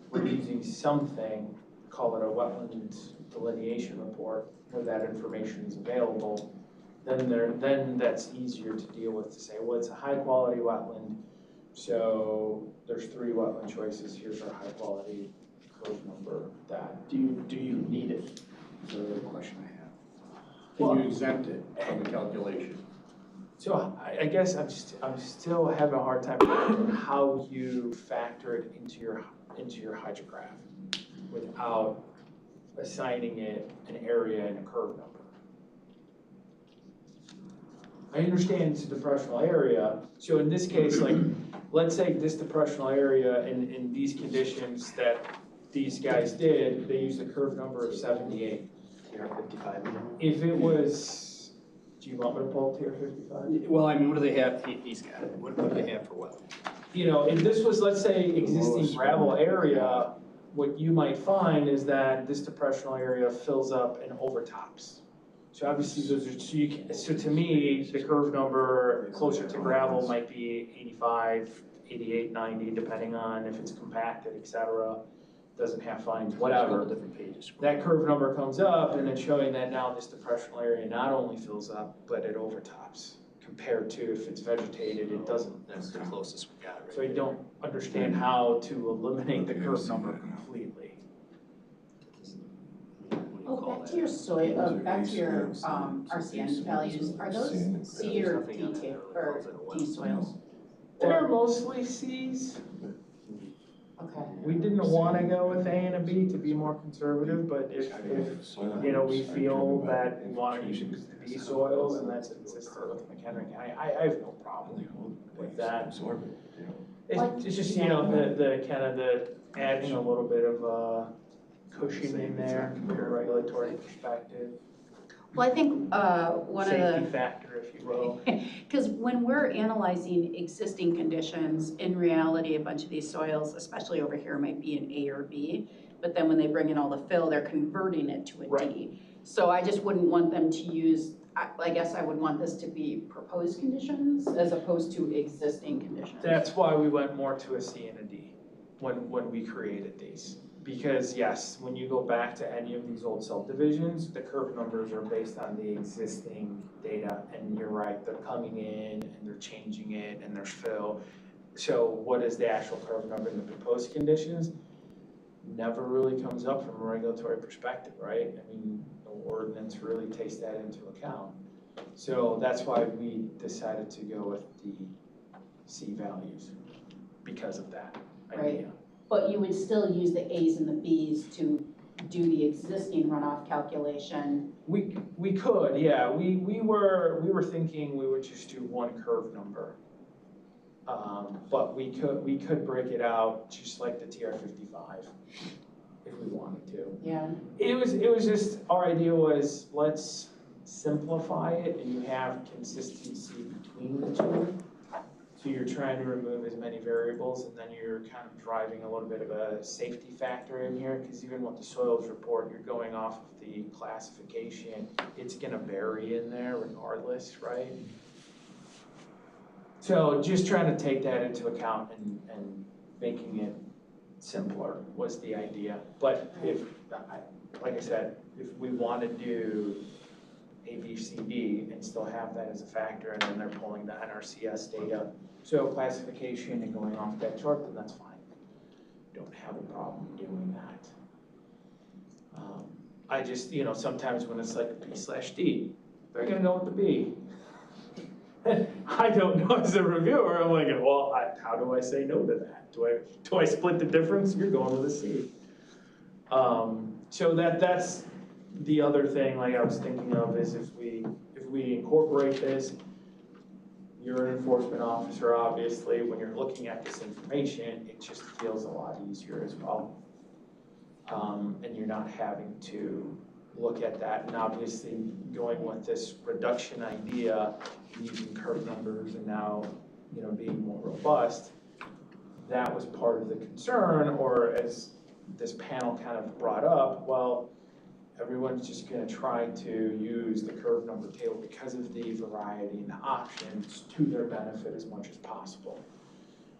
we're using something, call it a wetland delineation report, where that information is available, then that's easier to deal with, to say, well, it's a high quality wetland, so there's 3 wetland choices, here's our high quality curve number, that.
Do you need it? Is the other question I have. Can you exempt it from the calculation?
So I guess I'm still having a hard time figuring how you factor it into your hydrograph without assigning it an area and a curve number. I understand it's a depressional area, so in this case, like, let's say this depressional area in these conditions that these guys did, they used a curve number of 78.
TR 55.
If it was, do you want me to pull TR 55?
Well, I mean, what do they have? He's got it. What do they have for wetland?
If this was, let's say, existing gravel area, what you might find is that this depressional area fills up and overtops. So obviously those are, so to me, the curve number closer to gravel might be 85, 88, 90, depending on if it's compacted, et cetera, doesn't have fines, whatever.
Different pages.
That curve number comes up and it's showing that now this depressional area not only fills up, but it overtops. Compared to if it's vegetated, it doesn't.
That's the closest we got right
So I don't understand how to eliminate the curve number completely.
Back to your soil, back to your RCN values, are those C or D soils?
They're mostly Cs.
Okay.
We didn't want to go with A and a B to be more conservative, but if we feel that we want to use B soils and that's consistent with McHenry County, I have no problem with that. It's just, the kind of the adding a little bit of cushion in there from a regulatory perspective.
Well, I think one of the
Safety factor, if you will.
because when we're analyzing existing conditions, in reality, a bunch of these soils, especially over here, might be an A or B, but then when they bring in all the fill, they're converting it to a
Right.
D. So I just wouldn't want them to use, I guess I would want this to be proposed conditions as opposed to existing conditions.
That's why we went more to a C and a D when we created these. Because yes, when you go back to any of these old subdivisions, the curve numbers are based on the existing data, and you're right, they're coming in and they're changing it and there's fill. So what is the actual curve number in the proposed conditions? never really comes up from a regulatory perspective, right? I mean, no ordinance really takes that into account. So that's why we decided to go with the C values, because of that idea.
But you would still use the A's and the B's to do the existing runoff calculation.
We could, yeah, we were thinking we would just do one curve number. But we could break it out just like the TR55 if we wanted to.
Yeah.
It was just, our idea was, let's simplify it and you have consistency between the two. So you're trying to remove as many variables, and then you're kind of driving a little bit of a safety factor in here, because even with the soils report, you're going off of the classification. It's gonna vary in there regardless, right? So just trying to take that into account and making it simpler was the idea. But if, like I said, if we want to do A, B, C, D and still have that as a factor, and then they're pulling the NRCS data, so classification and going off that chart, then that's fine. Don't have a problem doing that. I just, sometimes when it's like B/D, they're gonna go with the B. I don't know as a reviewer, I'm like, well, how do I say no to that? Do I split the difference? You're going with a C. So that's the other thing, like I was thinking of, is if we incorporate this, you're an enforcement officer, obviously, when you're looking at this information, it just feels a lot easier as well. And you're not having to look at that, and obviously going with this reduction idea, using curve numbers and now, being more robust, that was part of the concern, or as this panel kind of brought up, well, everyone's just gonna try to use the curve number table because of the variety and the options to their benefit as much as possible.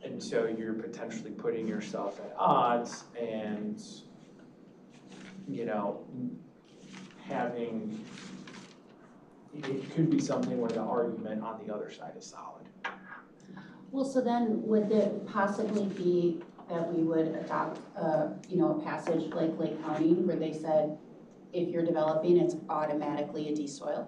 And so you're potentially putting yourself at odds and, having, it could be something where the argument on the other side is solid.
Well, so then would it possibly be that we would adopt a passage like Lake County where they said, if you're developing, it's automatically a D-soil?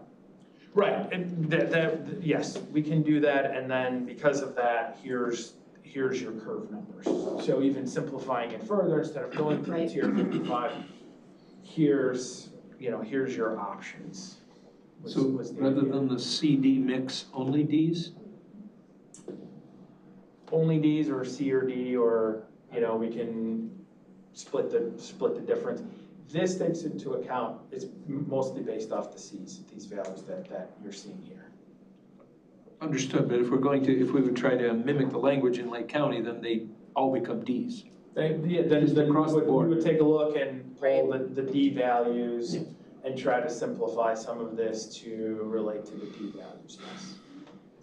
Right, and yes, we can do that, and then because of that, here's your curve numbers. So even simplifying it further, instead of going through tier 55, here's your options.
So rather than the CD mix, only Ds?
Only Ds or C or D, or, we can split the difference. This takes into account, it's mostly based off the Cs, these values that you're seeing here.
Understood, but if we would try to mimic the language in Lake County, then they all become Ds.
Then
across the board.
we would take a look and pull the D values and try to simplify some of this to relate to the P values, yes.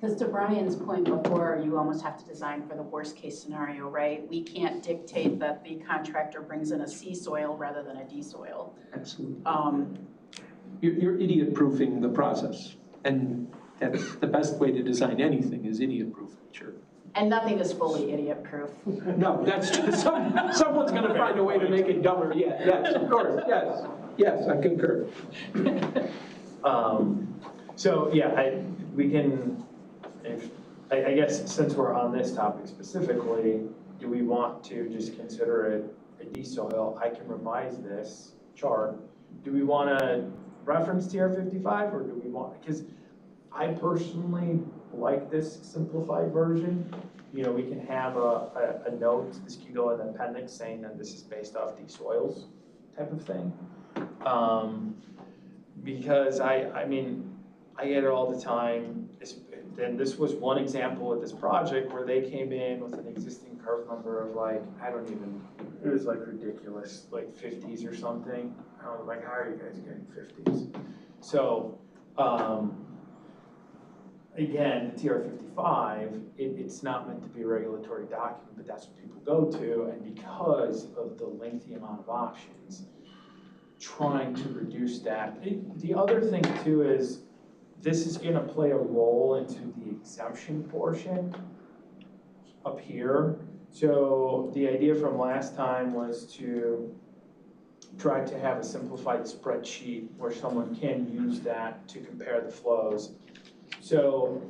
Because to Brian's point before, you almost have to design for the worst case scenario, right? We can't dictate that the contractor brings in a C soil rather than a D soil.
Absolutely. You're idiot-proofing the process, and that's the best way to design anything is idiot-proof, sure.
And nothing is fully idiot-proof.
No, that's just, someone's gonna find a way to make it dumber, yeah, yes, of course, yes, I concur.
So, yeah, we can, I guess since we're on this topic specifically, do we want to just consider it a D soil? I can revise this chart. Do we want to reference TR55, or do we want, because I personally like this simplified version. We can have a note, this can go in the appendix saying that this is based off D soils type of thing. Because I get it all the time. And this was one example with this project where they came in with an existing curve number of it was like ridiculous, like 50s or something. I was like, how are you guys getting 50s? So, again, the TR55, it's not meant to be a regulatory document, but that's what people go to, and because of the lengthy amount of options, trying to reduce that. The other thing too is, this is gonna play a role into the exemption portion up here. So the idea from last time was to try to have a simplified spreadsheet where someone can use that to compare the flows. So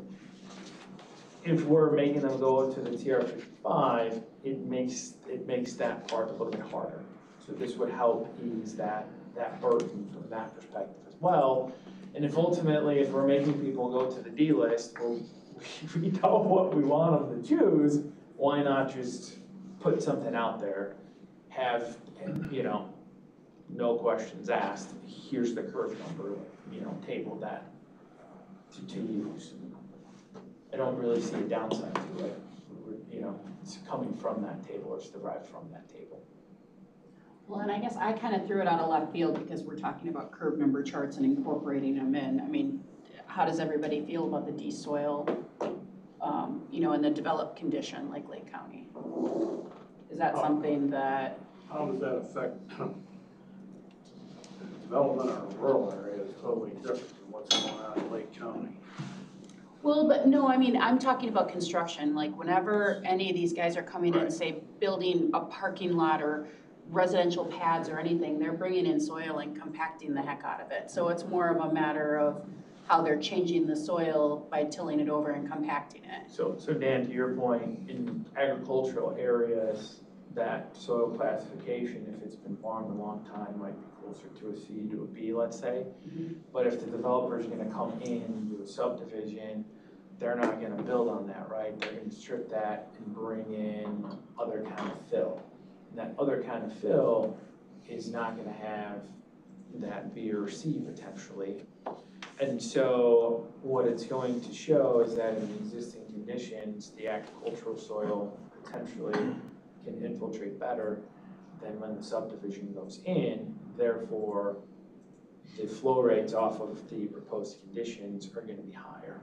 if we're making them go to the TR-55, it makes that part a little bit harder. So this would help ease that burden from that perspective as well. And if ultimately, if we're making people go to the D list, well, we know what we want them to choose, why not just put something out there, have, no questions asked, here's the curve number, table that to use. I don't really see a downside to it. It's coming from that table, or it's derived from that table.
Well, and I guess I kind of threw it out of left field because we're talking about curve number charts and incorporating them in. I mean, how does everybody feel about the D-soil, in the developed condition like Lake County? Is that something that?
How does that affect development in a rural area is totally different than what's going on in Lake County.
Well, but no, I mean, I'm talking about construction, like whenever any of these guys are coming in, say, building a parking lot or residential pads or anything, they're bringing in soil and compacting the heck out of it. So it's more of a matter of how they're changing the soil by tilling it over and compacting it.
So Dan, to your point, in agricultural areas, that soil classification, if it's been farmed a long time, might be closer to a C to a B, let's say. But if the developer's gonna come in and do a subdivision, they're not gonna build on that, right? They're gonna strip that and bring in other kind of fill. And that other kind of fill is not gonna have that B or C potentially. And so what it's going to show is that in existing conditions, the agricultural soil potentially can infiltrate better than when the subdivision goes in. Therefore, the flow rates off of the proposed conditions are gonna be higher.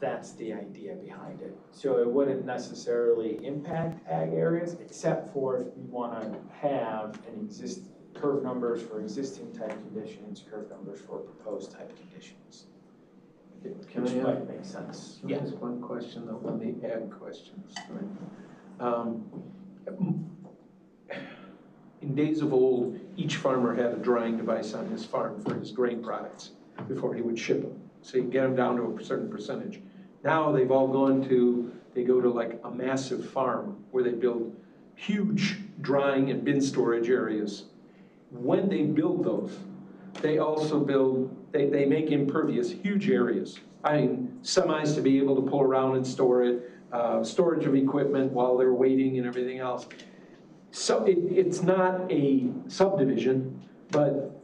That's the idea behind it. So it wouldn't necessarily impact ag areas, except for if we wanna have curve numbers for existing type conditions, curve numbers for proposed type conditions.
Can
Which
I
might make sense.
Can I ask one question though, on the ag questions? In days of old, each farmer had a drying device on his farm for his grain products before he would ship them. So you get them down to a certain percentage. Now they've all they go to like a massive farm where they build huge drying and bin storage areas. When they build those, they also they make impervious huge areas. I mean, semis to be able to pull around and store it, storage of equipment while they're waiting and everything else. So it's not a subdivision, but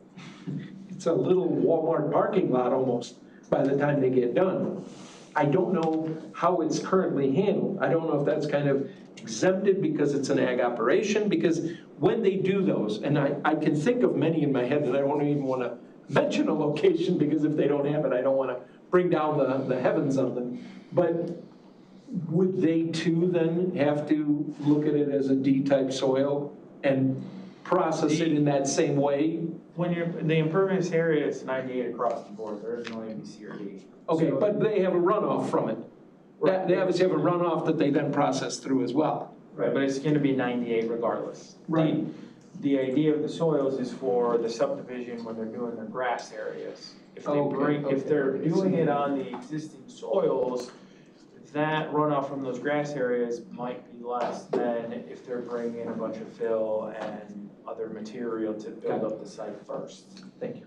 it's a little Walmart parking lot almost by the time they get done. I don't know how it's currently handled. I don't know if that's kind of exempted because it's an ag operation, because when they do those, and I can think of many in my head that I don't even want to mention a location, because if they don't have it, I don't want to bring down the heavens on them. But would they too then have to look at it as a D-type soil and process it in that same way?
When the impervious area is 98 across the board, there is no A, B, C, or D.
Okay,
So-
but they have a runoff from it.
Right.
They obviously have a runoff that they then process through as well.
Right, but it's gonna be 98 regardless.
Right.
The idea of the soils is for the subdivision when they're doing their grass areas. If they're
Okay.
doing it on the existing soils, that runoff from those grass areas might be less than if they're bringing in a bunch of fill and other material to build up the site first.
Thank you.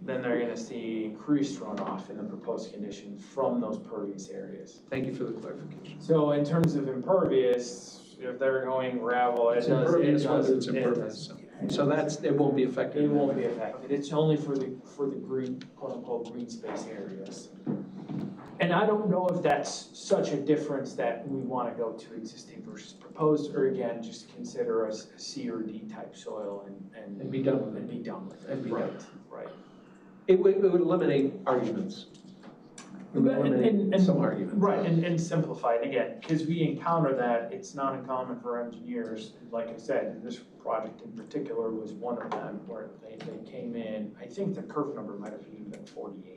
Then they're gonna see increased runoff in the proposed conditions from those pervious areas.
Thank you for the clarification.
So in terms of impervious, if they're going gravel,
It's impervious whether it's impervious. So it won't be affected.
It won't be affected. It's only for the green, quote unquote, green space areas. And I don't know if that's such a difference that we want to go to existing versus proposed, or again, just consider a C or D type soil
And be done with it.
and be done with it.
And be
Right,
done.
right.
It would eliminate arguments. It would eliminate some arguments.
Right, and simplify it again, because we encounter that, it's not uncommon for engineers, like I said, this project in particular was one of them, where they came in, I think the curve number might have even been 48.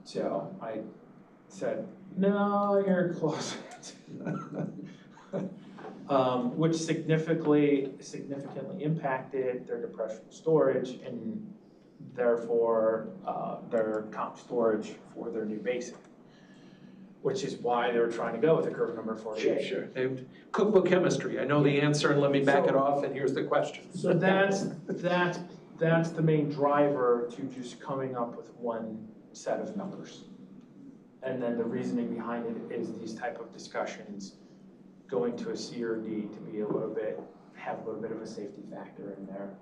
So said, no, you're close. Which significantly impacted their depression storage and therefore their comp storage for their new basin. Which is why they were trying to go with the curve number 48.
Sure. Cookbook chemistry, I know the answer and let me back it off and here's the question.
So that's the main driver to just coming up with one set of numbers. And then the reasoning behind it is these type of discussions going to a C or D to be have a little bit of a safety factor in there,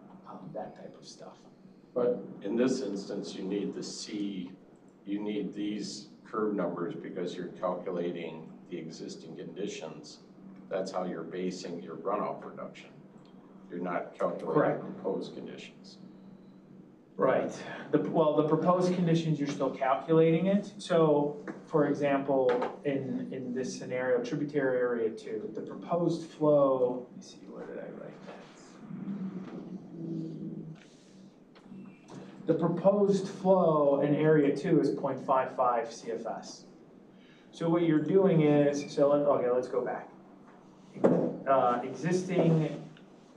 that type of stuff.
But in this instance, you need the C, you need these curve numbers because you're calculating the existing conditions. That's how you're basing your runoff reduction. You're not calculating proposed conditions.
Right. The proposed conditions, you're still calculating it. So, for example, in this scenario, tributary area 2, the proposed flow, let me see, where did I write that? The proposed flow in area 2 is 0.55 CFS. So what you're doing is, let's go back.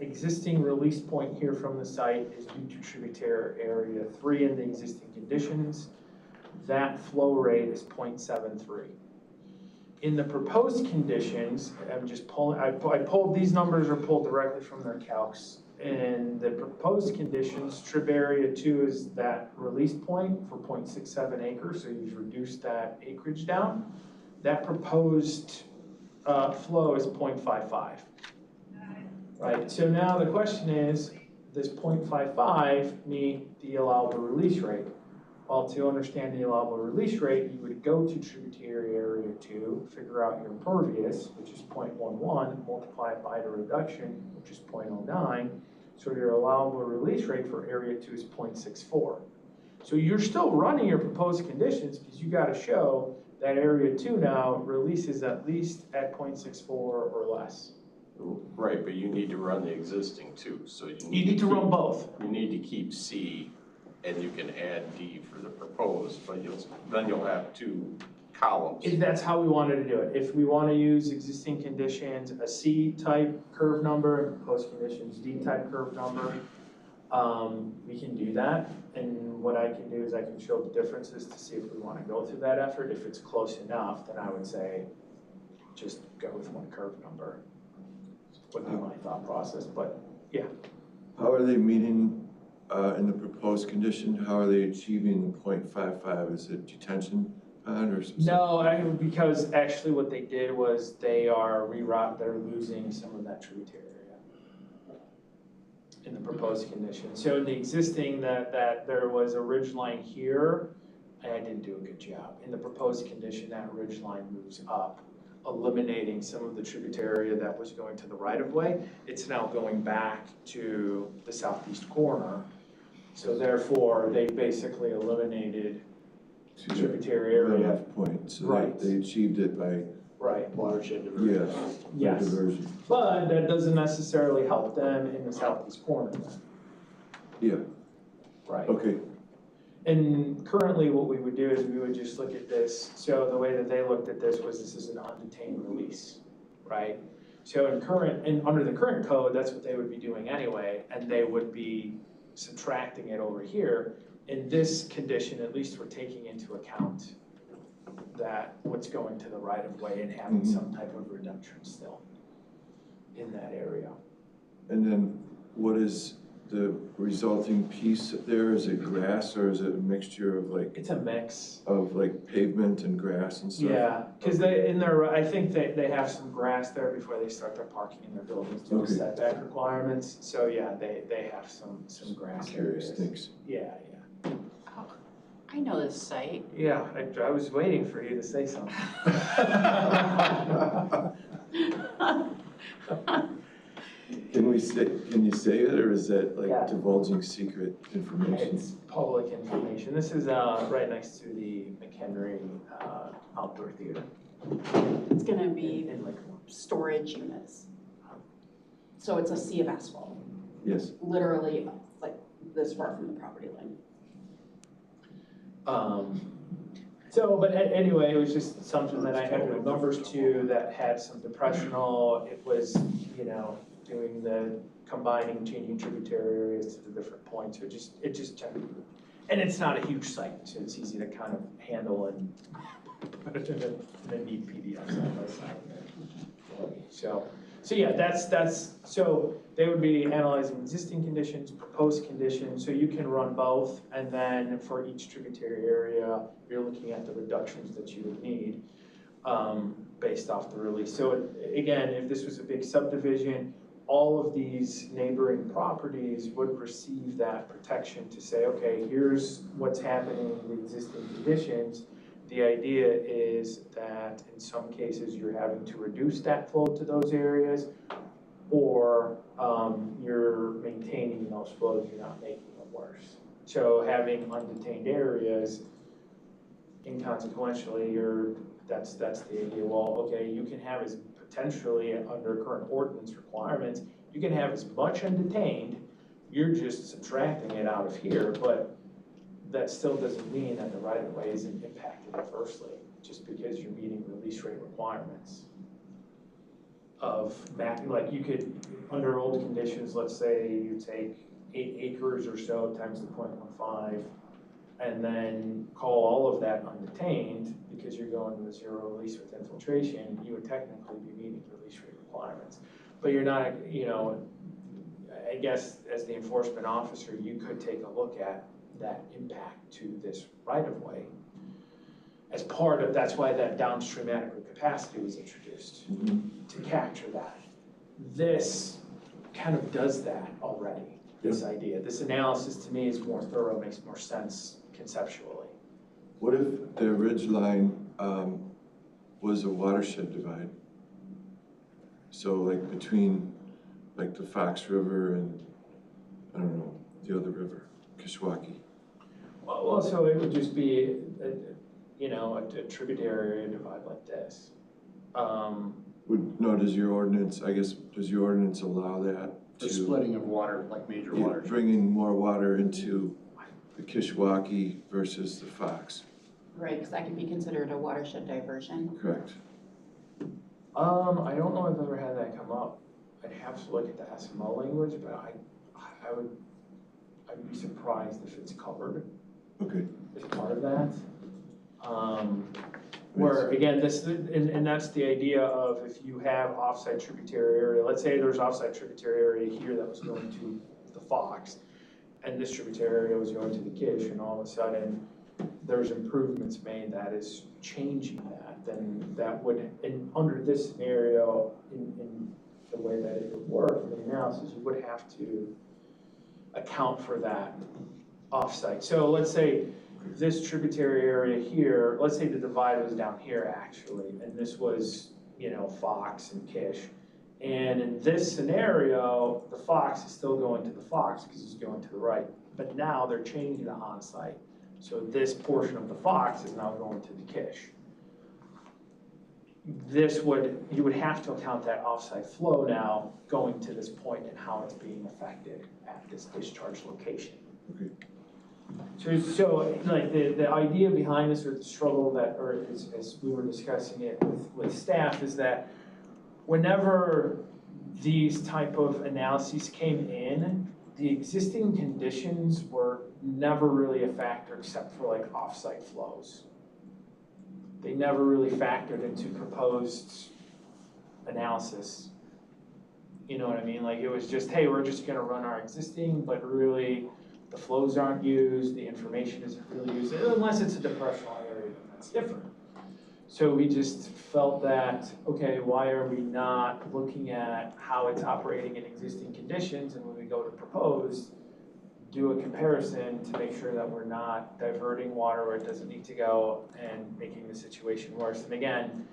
Existing release point here from the site is due to tributary area 3 in the existing conditions. That flow rate is 0.73. In the proposed conditions, I'm just pulling, I pulled these numbers are pulled directly from their calcs. In the proposed conditions, trib area 2 is that release point for 0.67 acres, so you've reduced that acreage down. That proposed flow is 0.55. Right, so now the question is, does 0.55 meet the allowable release rate? Well, to understand the allowable release rate, you would go to tributary area 2, figure out your impervious, which is 0.11, multiply it by the reduction, which is 0.09. So your allowable release rate for area 2 is 0.64. So you're still running your proposed conditions because you got to show that area 2 now releases at least at 0.64 or less.
Right, but you need to run the existing too, so you
need to run both.
You need to keep C, and you can add D for the proposed, but then you'll have 2 columns.
If that's how we wanted to do it. If we want to use existing conditions, a C-type curve number, and proposed conditions, D-type curve number, we can do that. And what I can do is I can show the differences to see if we want to go through that effort. If it's close enough, then I would say just go with one curve number. Would be my thought process, but yeah.
How are they meeting in the proposed condition? How are they achieving the 0.55? Is it detention pond or something?
No, because actually what they did was they're losing some of that tributary area in the proposed condition. So in the existing that there was a ridge line here, and I didn't do a good job. In the proposed condition, that ridge line moves up, eliminating some of the tributary area that was going to the right of way. It's now going back to the southeast corner. So therefore, they basically eliminated tributary area.
Half point, so
Right.
they achieved it by
Watershed diversion.
yes,
Yes.
diversion.
But that doesn't necessarily help them in the southeast corner.
Yeah,
Right.
okay.
And currently what we would do is we would just look at this. So the way that they looked at this was this is an undetained release, right? So under the current code, that's what they would be doing anyway, and they would be subtracting it over here. In this condition, at least we're taking into account that what's going to the right of way and having some type of reduction still in that area.
And then what is the resulting piece there? Is it grass or is it a mixture of
It's a mix.
of pavement and grass and stuff?
Yeah, because I think they have some grass there before they start their parking in their buildings due to
Okay.
setback requirements. So yeah, they have some grass
Curious,
areas.
thanks.
Yeah.
Oh, I know this site.
Yeah, I was waiting for you to say something.
Can you say it, or is that
Yeah.
divulging secret information?
It's public information. This is right next to the McHenry Outdoor Theater.
It's gonna be
in Lakewood.
storage units. So it's a sea of asphalt,
Yes,
literally like this far from the property line.
So, but anyway, it was just something that I had with numbers to that had some depressional. It was, you know, doing the combining, changing tributary areas to the different points. It just, and it's not a huge site, so it's easy to kind of handle and put it in a neat PDF side by side. So yeah, so they would be analyzing existing conditions, proposed conditions, so you can run both, and then for each tributary area, you're looking at the reductions that you would need, based off the release. So again, if this was a big subdivision, all of these neighboring properties would receive that protection to say, okay, here's what's happening in the existing conditions. The idea is that in some cases, you're having to reduce that flow to those areas, or you're maintaining those flows, you're not making them worse. So having undetained areas, inconsequentially, that's the idea. Well, okay, you can have as potentially under current ordinance requirements, you can have as much undetained, you're just subtracting it out of here, but that still doesn't mean that the right-of-way isn't impacted adversely, just because you're meeting release rate requirements of mapping. Like you could, under old conditions, let's say you take 8 acres or so times the 0.15, and then call all of that undetained because you're going to a zero release with infiltration, you would technically be meeting release rate requirements. But you're not, you know, I guess as the enforcement officer, you could take a look at that impact to this right-of-way as part of, that's why that downstream adequate capacity was introduced, to capture that. This kind of does that already, this idea. This analysis to me is more thorough, makes more sense conceptually.
What if the ridge line was a watershed divide? So like between like the Fox River and, I don't know, the other river, Kishwaukee.
Well, so it would just be, you know, a tributary area divide like this.
Does your ordinance, I guess, does your ordinance allow that
The
to?
splitting of water, like major water.
Bringing more water into the Kishwaukee versus the Fox.
Right, because that can be considered a watershed diversion.
Correct.
I don't know if I've ever had that come up. I'd have to look at the SMO language, but I'd be surprised if it's covered
Okay.
as part of that. Where again, and that's the idea of if you have offsite tributary area, let's say there's offsite tributary area here that was going to the Fox, and this tributary area was going to the Kish, and all of a sudden there's improvements made that is changing that, then that would, and under this scenario, in the way that it would work in the analysis, you would have to account for that offsite. So let's say this tributary area here, let's say the divide was down here actually, and this was, you know, Fox and Kish. And in this scenario, the Fox is still going to the Fox because it's going to the right. But now they're changing the onsite. So this portion of the Fox is now going to the Kish. You would have to account that offsite flow now going to this point and how it's being affected at this discharge location.
Okay.
So like the idea behind this, or the struggle that, or as we were discussing it with staff, is that whenever these type of analyses came in, the existing conditions were never really a factor except for like offsite flows. They never really factored into proposed analysis. You know what I mean? Like it was just, hey, we're just gonna run our existing, but really the flows aren't used, the information isn't really used, unless it's a depressional area, that's different. So we just felt that, okay, why are we not looking at how it's operating in existing conditions, and when we go to propose, do a comparison to make sure that we're not diverting water where it doesn't need to go and making the situation worse. And again,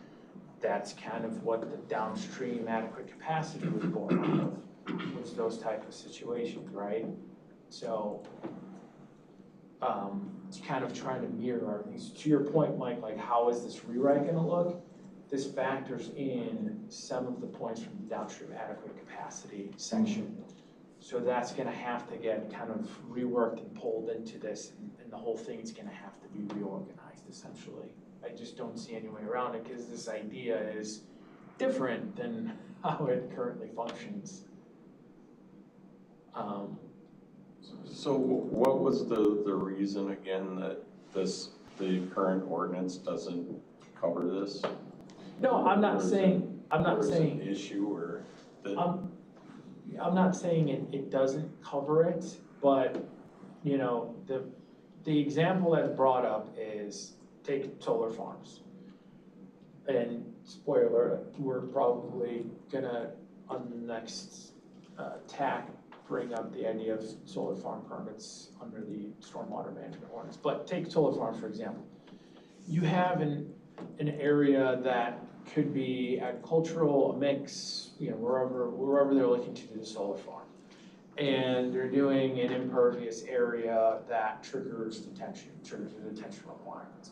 that's kind of what the downstream adequate capacity was born out of, was those type of situations, right? So it's kind of trying to mirror these. To your point, Mike, like how is this rewrite gonna look? This factors in some of the points from the downstream adequate capacity section. So that's gonna have to get kind of reworked and pulled into this, and the whole thing's gonna have to be reorganized essentially. I just don't see any way around it, because this idea is different than how it currently functions.
So what was the reason again that the current ordinance doesn't cover this?
No, I'm not
Or is
saying, I'm not
Or is it
saying,
an issue or that?
I'm not saying it doesn't cover it, but, you know, the example that's brought up is, take solar farms. And spoiler, we're probably gonna, on the next tack, bring up the idea of solar farm permits under the stormwater management ordinance. But take solar farms, for example. You have an area that could be agricultural, a mix, you know, wherever they're looking to do the solar farm. And they're doing an impervious area that triggers the detention requirements.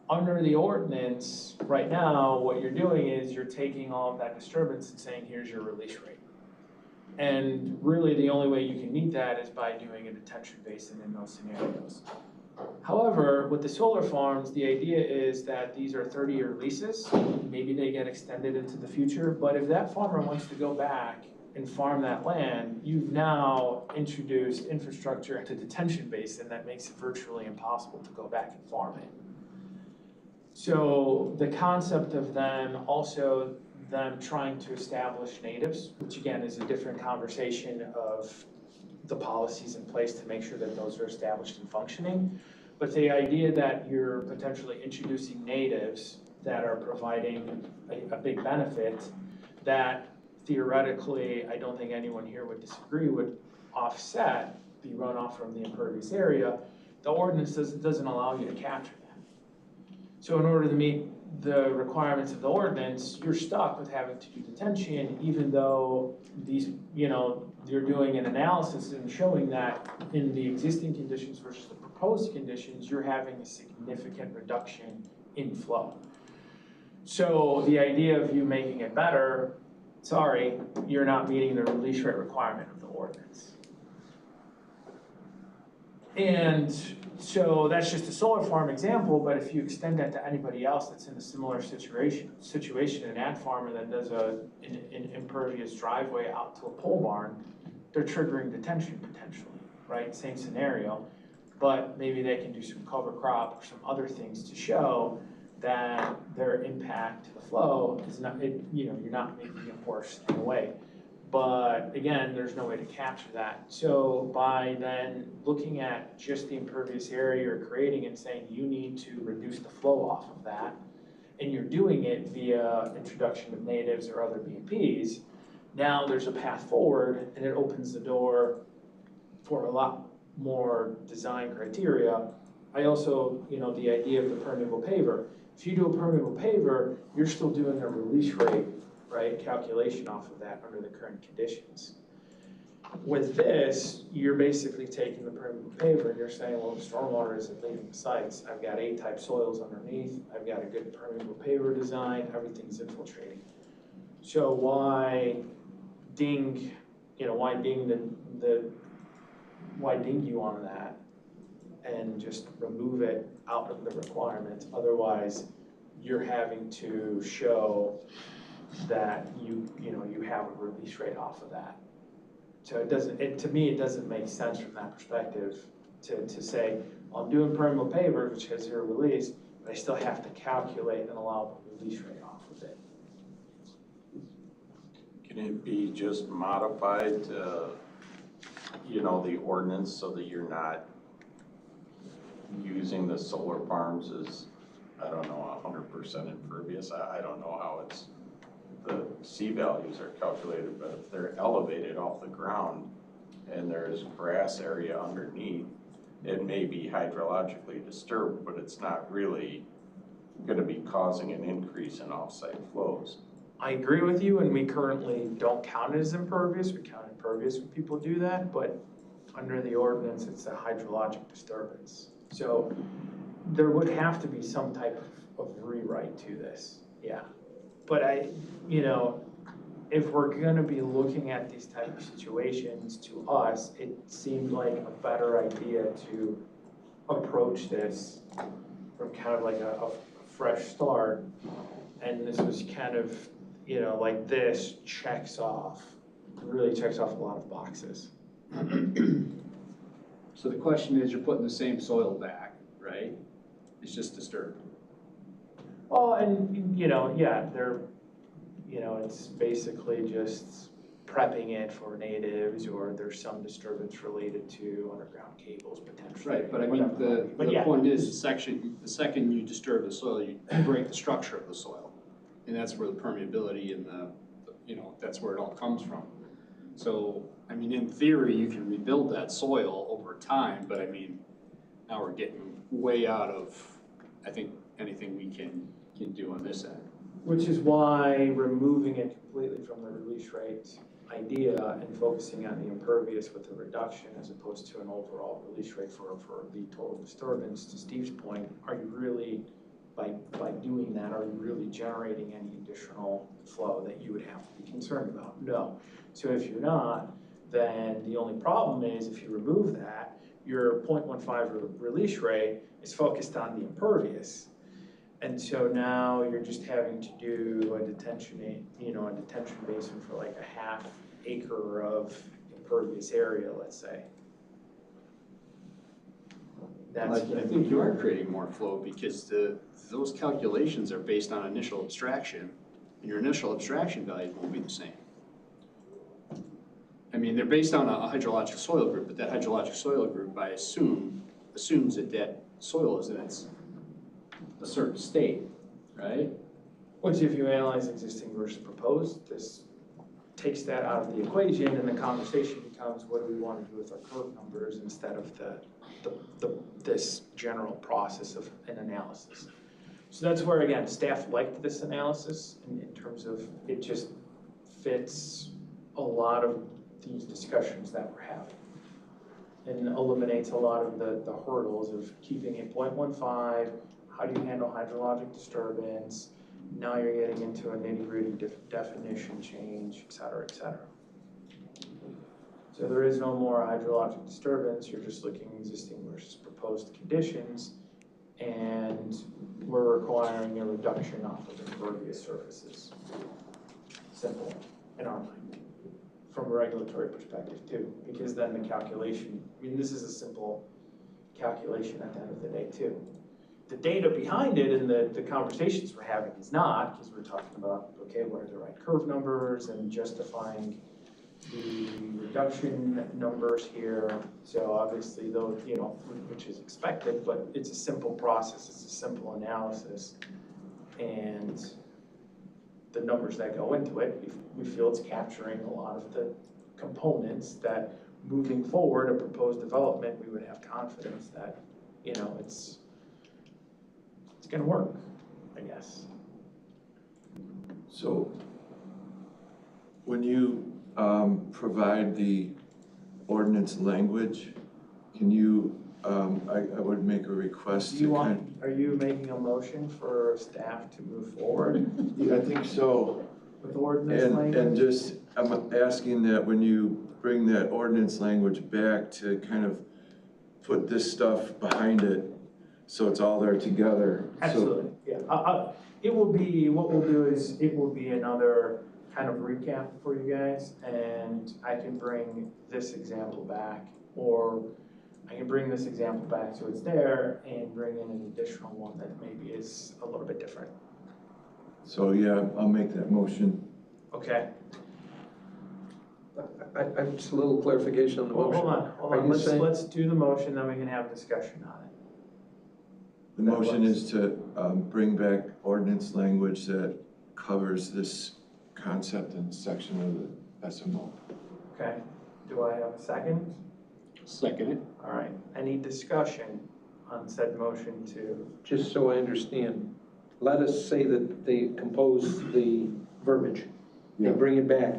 Under the ordinance, right now, what you're doing is you're taking all of that disturbance and saying, here's your release rate. And really, the only way you can meet that is by doing a detention basin in those scenarios. However, with the solar farms, the idea is that these are 30-year leases. Maybe they get extended into the future, but if that farmer wants to go back and farm that land, you've now introduced infrastructure into detention basin that makes it virtually impossible to go back and farm it. So the concept of them trying to establish natives, which again is a different conversation of the policies in place to make sure that those are established and functioning. But the idea that you're potentially introducing natives that are providing a big benefit that theoretically, I don't think anyone here would disagree, would offset the runoff from the impervious area, the ordinance doesn't allow you to capture that. So in order to meet the requirements of the ordinance, you're stuck with having to do detention, even though these, you know, you're doing an analysis and showing that in the existing conditions versus the proposed conditions, you're having a significant reduction in flow. So the idea of you making it better, sorry, you're not meeting the release rate requirement of the ordinance. And so that's just a solar farm example, but if you extend that to anybody else that's in a similar situation, an ag farmer that does an impervious driveway out to a pole barn, they're triggering detention potentially, right? Same scenario, but maybe they can do some cover crop or some other things to show that their impact to the flow is not, you're not making it worse in a way. But again, there's no way to capture that. So by then looking at just the impervious area you're creating and saying you need to reduce the flow off of that, and you're doing it via introduction of natives or other BMPs, now there's a path forward and it opens the door for a lot more design criteria. I also, the idea of the permeable paver. If you do a permeable paver, you're still doing a release rate, right, calculation off of that under the current conditions. With this, you're basically taking the permeable paver and you're saying, well, the stormwater isn't leaving the sites. I've got A-type soils underneath. I've got a good permeable paver design. Everything's infiltrating. So why ding you on that and just remove it out of the requirement? Otherwise, you're having to show that you have a release rate off of that. So to me, it doesn't make sense from that perspective to say, I'm doing permeable paver, which has zero release, but I still have to calculate an allowable release rate off of it.
Can it be just modified to, the ordinance so that you're not using the solar farms as, 100% impervious? I don't know how the C values are calculated, but if they're elevated off the ground and there's grass area underneath, it may be hydrologically disturbed, but it's not really going to be causing an increase in offsite flows.
I agree with you, and we currently don't count it as impervious. We count impervious when people do that, but under the ordinance, it's a hydrologic disturbance. So there would have to be some type of rewrite to this, yeah. But if we're gonna be looking at these type of situations, to us, it seemed like a better idea to approach this from kind of like a fresh start. And this was kind of, you know, like this really checks off a lot of boxes.
So the question is, you're putting the same soil back, right? It's just disturbed.
Oh, and, you know, yeah, it's basically just prepping it for natives, or there's some disturbance related to underground cables potentially.
Right, but I mean,
whatever. But
the
yeah,
point is, the second you disturb the soil, you break the structure of the soil. And that's where the permeability and that's where it all comes from. So, I mean, in theory, you can rebuild that soil over time, but I mean, now we're getting way out of, I think, anything we can do on this end.
which is why removing it completely from the release rate idea and focusing on the impervious with the reduction as opposed to an overall release rate for the total disturbance, to Steve's point, are you really, by doing that, are you really generating any additional flow that you would have to be concerned about? No. So if you're not, then the only problem is if you remove that, your 0.15 release rate is focused on the impervious. And so now you're just having to do a detention basin for like a half acre of impervious area, let's say.
I think you are creating more flow because those calculations are based on initial abstraction, and your initial abstraction values won't be the same. I mean, they're based on a hydrologic soil group, but that hydrologic soil group, I assumes that soil is in a certain state, right?
Which, if you analyze existing versus proposed, this takes that out of the equation, and the conversation becomes, what do we want to do with our curve numbers instead of this general process of an analysis. So that's where, again, staff liked this analysis in terms of it just fits a lot of these discussions that we're having, and eliminates a lot of the hurdles of keeping it 0.15. How do you handle hydrologic disturbance? Now you're getting into a nitty-gritty definition change, et cetera, et cetera. So there is no more hydrologic disturbance. You're just looking at existing versus proposed conditions, and we're requiring a reduction off of impervious surfaces. Simple in our mind, from a regulatory perspective too, because then the calculation, I mean, this is a simple calculation at the end of the day too. The data behind it and the conversations we're having is not, because we're talking about, okay, what are the right curve numbers and justifying the reduction numbers here. So obviously those, which is expected, but it's a simple process, it's a simple analysis. And the numbers that go into it, we feel it's capturing a lot of the components that moving forward, a proposed development, we would have confidence that, it's gonna work, I guess.
So when you provide the ordinance language, can you, I would make a request to
Are you making a motion for staff to move forward
I think so.
with ordinance language?
And just, I'm asking that when you bring that ordinance language back to kind of put this stuff behind it, so it's all there together.
Absolutely, yeah. It will be, what we'll do is, it will be another kind of recap for you guys, and I can bring this example back, or I can bring this example back so it's there, and bring in an additional one that maybe is a little bit different.
So yeah, I'll make that motion.
Okay.
I just a little clarification on the
Well,
motion.
hold
Are
on,
you
let's
saying-
do the motion, then we can have discussion on it.
The motion is to bring back ordinance language that covers this concept and section of the SMO.
Okay, do I have a second?
Second it.
All right, any discussion on said motion to,
Just so I understand, let us say that they compose the verbiage, they
Yeah.
bring it back.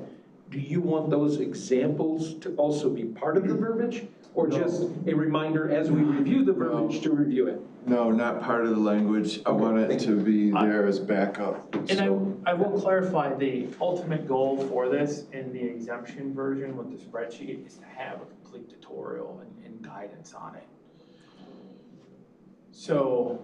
Do you want those examples to also be part of the verbiage? Or just a reminder as we review the verbiage to review it?
No, not part of the language. I
Okay,
want it
thank
to be there as backup.
and
So,
I will clarify, the ultimate goal for this in the exemption version with the spreadsheet is to have a complete tutorial and guidance on it. So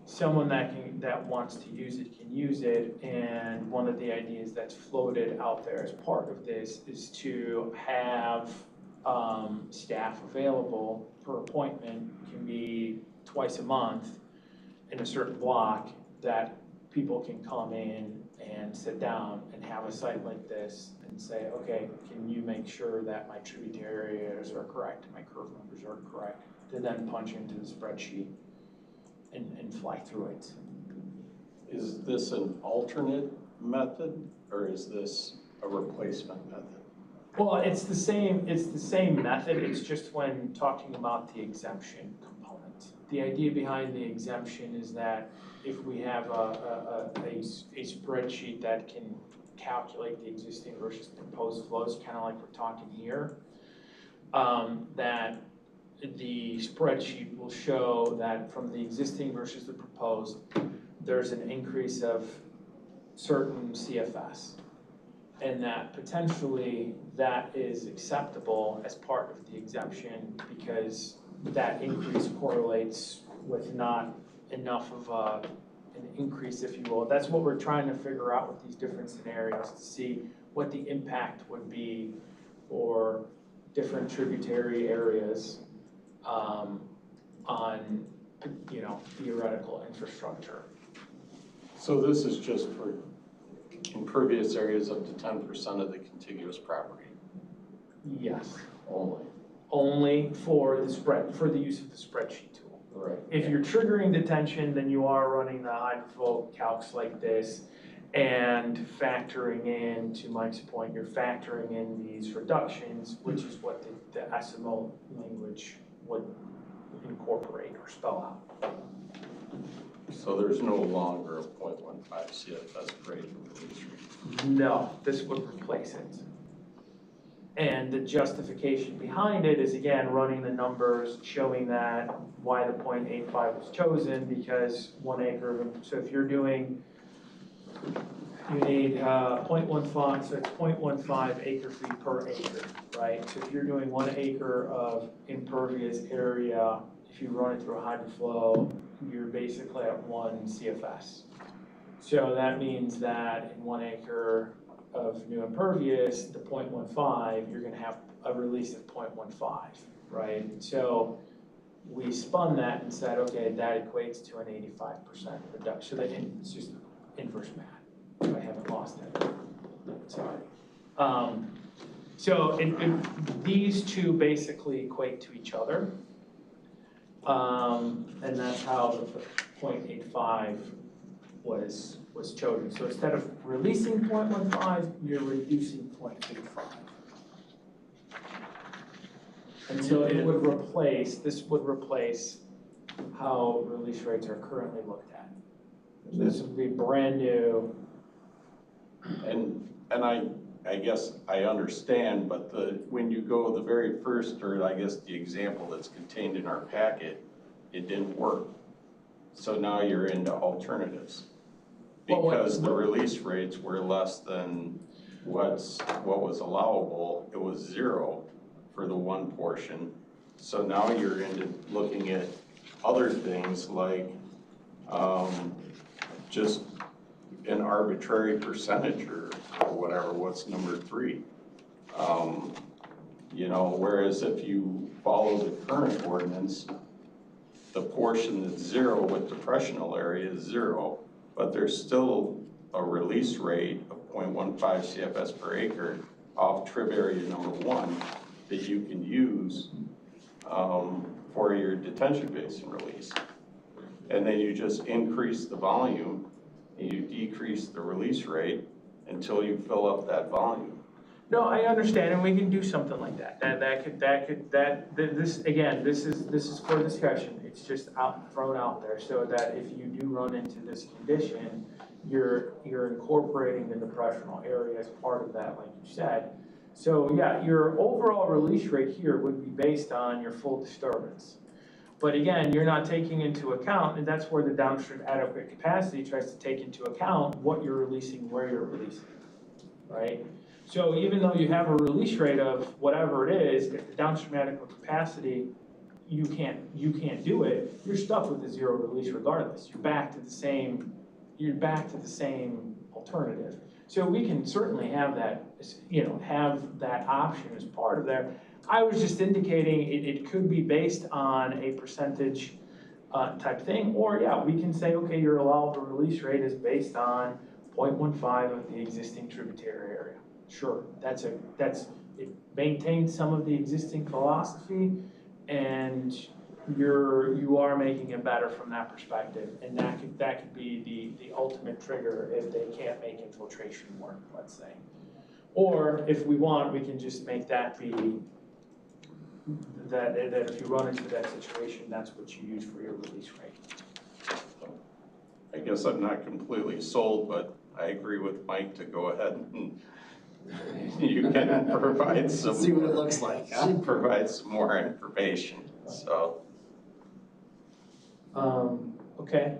someone that wants to use it can use it, and one of the ideas that's floated out there as part of this is to have staff available per appointment, can be twice a month in a certain block, that people can come in and sit down and have a site like this and say, okay, can you make sure that my tributary areas are correct, my curve numbers are correct, to then punch into the spreadsheet and fly through it.
Is this an alternate method, or is this a replacement method?
Well, it's the same method, it's just when talking about the exemption component. The idea behind the exemption is that if we have a spreadsheet that can calculate the existing versus proposed flows, kind of like we're talking here, that the spreadsheet will show that from the existing versus the proposed, there's an increase of certain CFS. And that potentially that is acceptable as part of the exemption because that increase correlates with not enough of an increase, if you will. That's what we're trying to figure out with these different scenarios to see what the impact would be for different tributary areas on, theoretical infrastructure.
So this is just for impervious areas up to 10% of the contiguous property
Yes,
only?
only for the use of the spreadsheet tool.
Right.
If you're triggering detention, then you are running the hydrophilic calcs like this and factoring in, to Mike's point, you're factoring in these reductions, which is what the SMO language would incorporate or spell out.
So there's no longer a 0.15 CFS per acre release rate?
No, this would replace it. And the justification behind it is, again, running the numbers, showing that why the 0.85 was chosen, because 1 acre, so if you're doing, you need 0.15, so it's 0.15 acre feet per acre, right? So if you're doing 1 acre of impervious area, if you run it through a hydroflow, you're basically at 1 CFS. So that means that in 1 acre of new impervious, the 0.15, you're gonna have a release of 0.15, right? So we spun that and said, okay, that equates to an 85% reduction. So it's just inverse math. I haven't lost it. Sorry. So these two basically equate to each other. And that's how the 0.85 was chosen. So instead of releasing 0.15, you're reducing 0.85. And so this would replace how release rates are currently looked at. This would be brand new.
And I guess I understand, but when you go the very first, or I guess the example that's contained in our packet, it didn't work. So now you're into alternatives. Because the release rates were less than what was allowable. It was 0 for the one portion. So now you're into looking at other things like just an arbitrary percentage or whatever, what's number 3. Whereas if you follow the current ordinance, the portion that's 0 with depressional area is 0, but there's still a release rate of 0.15 CFS per acre off trib area number 1 that you can use for your detention basin release. And then you just increase the volume and you decrease the release rate until you fill up that volume.
No, I understand, and we can do something like that. This is for discussion. It's just thrown out there so that if you do run into this condition, you're incorporating the depressional area as part of that, like you said. So yeah, your overall release rate here would be based on your full disturbance. But again, you're not taking into account, and that's where the downstream adequate capacity tries to take into account what you're releasing, where you're releasing, right? So even though you have a release rate of whatever it is, if the downstream adequate capacity, you can't do it, you're stuck with the zero release regardless. You're back to the same alternative. So we can certainly have that, have that option as part of there. I was just indicating it could be based on a percentage type thing, or yeah, we can say, okay, your allowable release rate is based on 0.15 of the existing tributary area. Sure, it maintains some of the existing philosophy, and you are making it better from that perspective, and that could be the ultimate trigger if they can't make infiltration work, let's say. Or if we want, we can just make that be that if you run into that situation, that's what you use for your release rate.
I guess I'm not completely sold, but I agree with Mike to go ahead and you can provide some.
See what it looks like, huh?
Provide some more information, so.
Okay.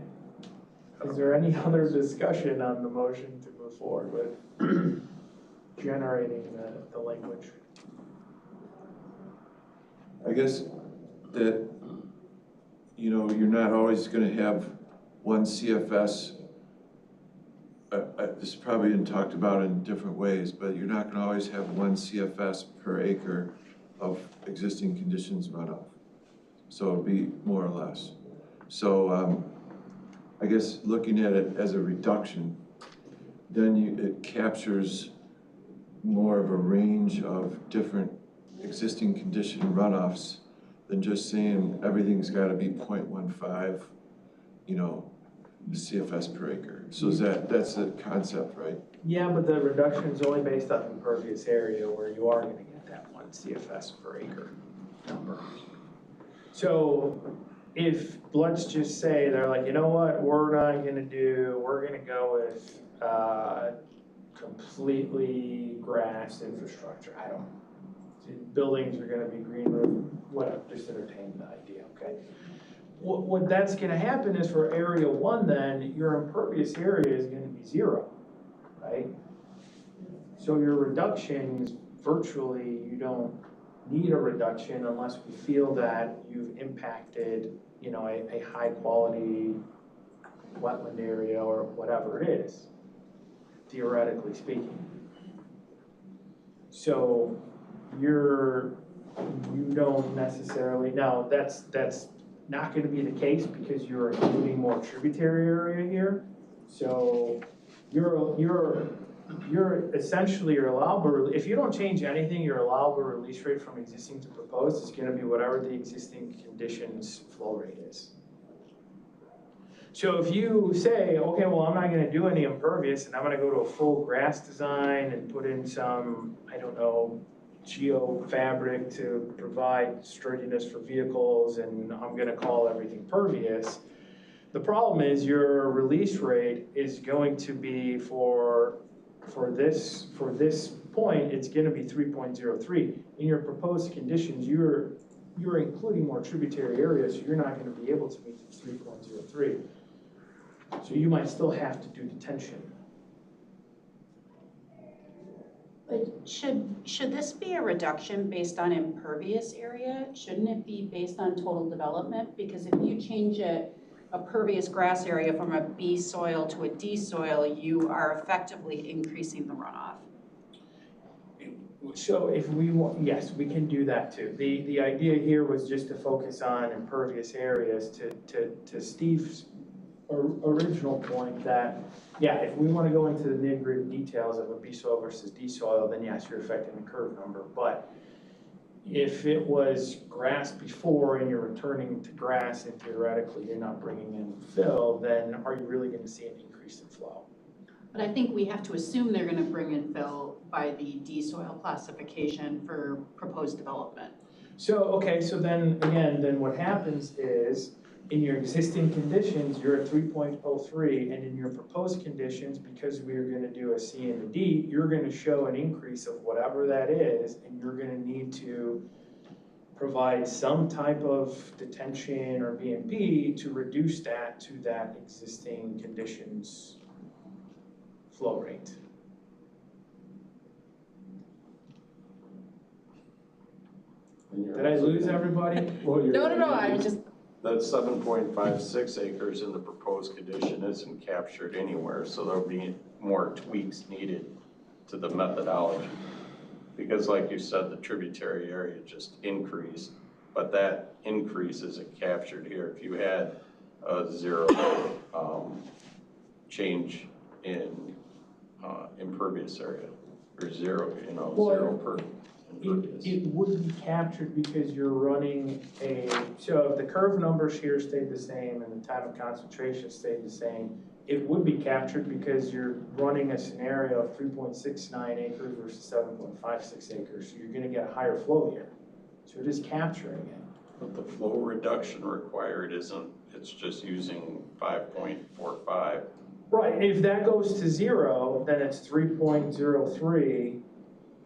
Is there any other discussion on the motion to move forward with generating the language?
I guess that, you're not always gonna have one CFS. This has probably been talked about in different ways, but you're not gonna always have one CFS per acre of existing conditions runoff. So it'd be more or less. So I guess looking at it as a reduction, then it captures more of a range of different existing condition runoffs than just saying everything's gotta be 0.15, the CFS per acre. So that's the concept, right?
Yeah, but the reduction is only based on impervious area where you are gonna get that 1 CFS per acre number. So if, let's just say they're like, you know what, we're gonna go with completely grass infrastructure. Buildings are gonna be green roof, whatever, just entertain the idea, okay? What that's gonna happen is for area 1 then, your impervious area is gonna be 0, right? So your reductions, virtually, you don't need a reduction unless we feel that you've impacted, a high quality wetland area or whatever it is, theoretically speaking. So you don't necessarily, now that's not gonna be the case because you're including more tributary area here. So you're essentially your allowable, if you don't change anything, your allowable release rate from existing to proposed is gonna be whatever the existing conditions flow rate is. So if you say, okay, well, I'm not gonna do any impervious and I'm gonna go to a full grass design and put in some, geofabric to provide sturdiness for vehicles and I'm gonna call everything pervious, the problem is your release rate is going to be for this point, it's gonna be 3.03. In your proposed conditions, you're including more tributary areas, so you're not gonna be able to meet the 3.03. So you might still have to do detention.
But should this be a reduction based on impervious area? Shouldn't it be based on total development? Because if you change a pervious grass area from a B soil to a D soil, you are effectively increasing the runoff.
So if we want, yes, we can do that too. The idea here was just to focus on impervious areas to Steve's original point that, yeah, if we want to go into the nitty-gritty details of a B soil versus D soil, then yes, you're affecting the curve number. But if it was grass before and you're returning to grass and theoretically you're not bringing in fill, then are you really going to see an increase in flow?
But I think we have to assume they're going to bring in fill by the D soil classification for proposed development.
So, okay, so then again, then what happens is in your existing conditions, you're at 3.03, and in your proposed conditions, because we're going to do a C and a D, you're going to show an increase of whatever that is, and you're going to need to provide some type of detention or BMP to reduce that to that existing conditions flow rate. Did I lose everybody?
No, I was just,
That 7.56 acres in the proposed condition isn't captured anywhere, so there'll be more tweaks needed to the methodology. Because like you said, the tributary area just increased, but that increase isn't captured here. If you had a zero change in impervious area, or zero, zero per impervious.
It would be captured because you're running so if the curve numbers here stayed the same and the time of concentration stayed the same, it would be captured because you're running a scenario of 3.69 acres versus 7.56 acres, so you're gonna get a higher flow here. So it is capturing it.
But the flow reduction required isn't, it's just using 5.45.
Right, if that goes to zero, then it's 3.03,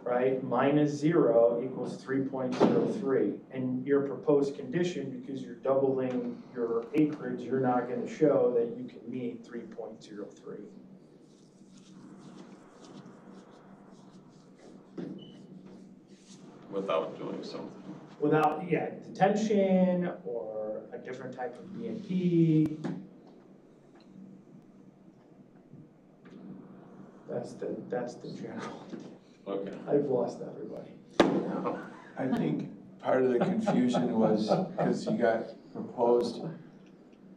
right? Minus zero equals 3.03. And your proposed condition, because you're doubling your acreage, you're not gonna show that you can meet 3.03.
Without doing something.
Without, detention or a different type of BMP. That's the general.
Okay.
I've lost everybody.
I think part of the confusion was because you got proposed,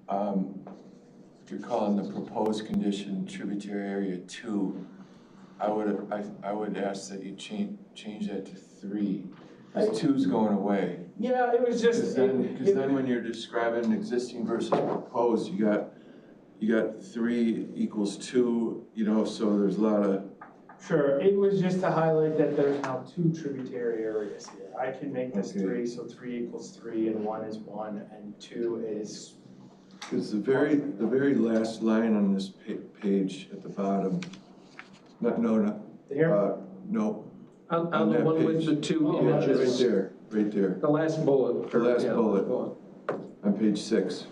you're calling the proposed condition tributary area 2. I would ask that you change that to 3, because 2's going away.
Yeah, it was just.
Because then when you're describing existing versus proposed, you got 3 equals 2, so there's a lot of.
Sure, it was just to highlight that there's now 2 tributary areas here. I can make this 3, so 3 equals 3 and 1 is 1 and 2 is.
Because the very last line on this page at the bottom,
Here?
no,
On the
that
one with
page.
the 2
Oh,
images.
right there,
The last bullet.
The last
yeah,
bullet. on page 6.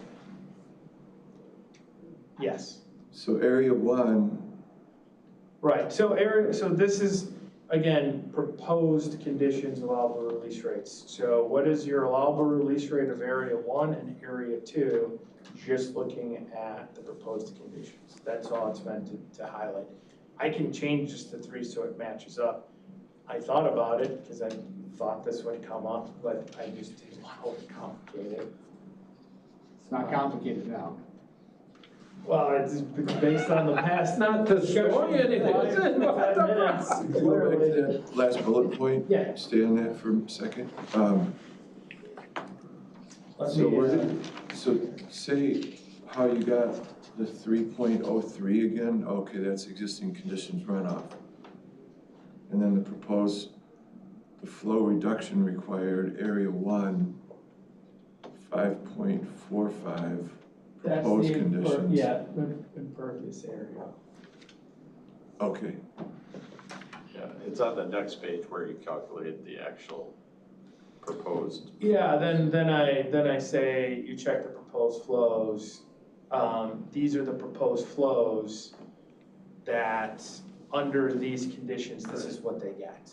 Yes.
So area 1,
Right, so this is, again, proposed conditions allowable release rates. So what is your allowable release rate of area 1 and area 2, just looking at the proposed conditions? That's all it's meant to highlight. I can change this to 3 so it matches up. I thought about it because I thought this would come up, but I just didn't want to overcomplicate it.
It's not complicated now.
Well, it's based on the past.
Not to destroy anything.
Five minutes,
go back to
clearly.
that last bullet point.
Yeah.
Stay on that for a second.
Let
So
me,
so say how you got the 3.03 again. Okay, that's existing conditions runoff. And then the flow reduction required, area 1, 5.45
that's
proposed
the,
conditions.
impervious area.
Okay,
Yeah, it's on the next page where you calculate the actual proposed.
Yeah, then I say you check the proposed flows. These are the proposed flows that under these conditions, this is what they get,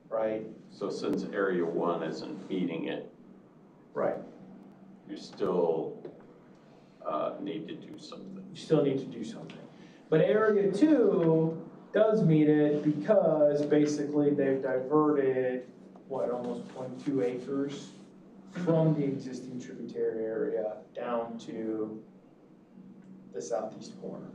right?
So since area 1 isn't meeting it,
Right.
you still need to do something.
You still need to do something. But area 2 does meet it because basically they've diverted, almost 0.2 acres from the existing tributary area down to the southeast corner.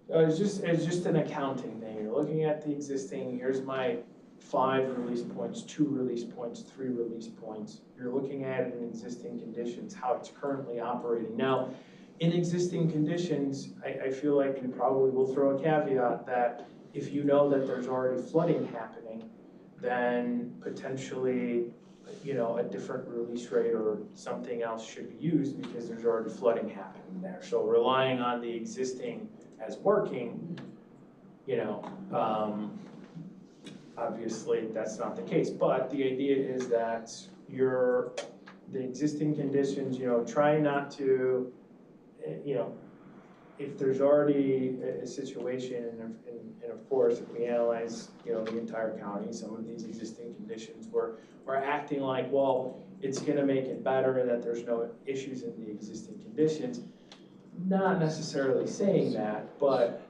So it's just an accounting thing. You're looking at the existing, here's my 5 release points, 2 release points, 3 release points. You're looking at it in existing conditions, how it's currently operating. Now, in existing conditions, I feel like you probably will throw a caveat that if you know that there's already flooding happening, then potentially, a different release rate or something else should be used because there's already flooding happening there. So relying on the existing as working, obviously that's not the case. But the idea is that the existing conditions, try not to, if there's already a situation, and of course, if we analyze, the entire county, some of these existing conditions, we're acting like, well, it's gonna make it better and that there's no issues in the existing conditions. Not necessarily saying that, but,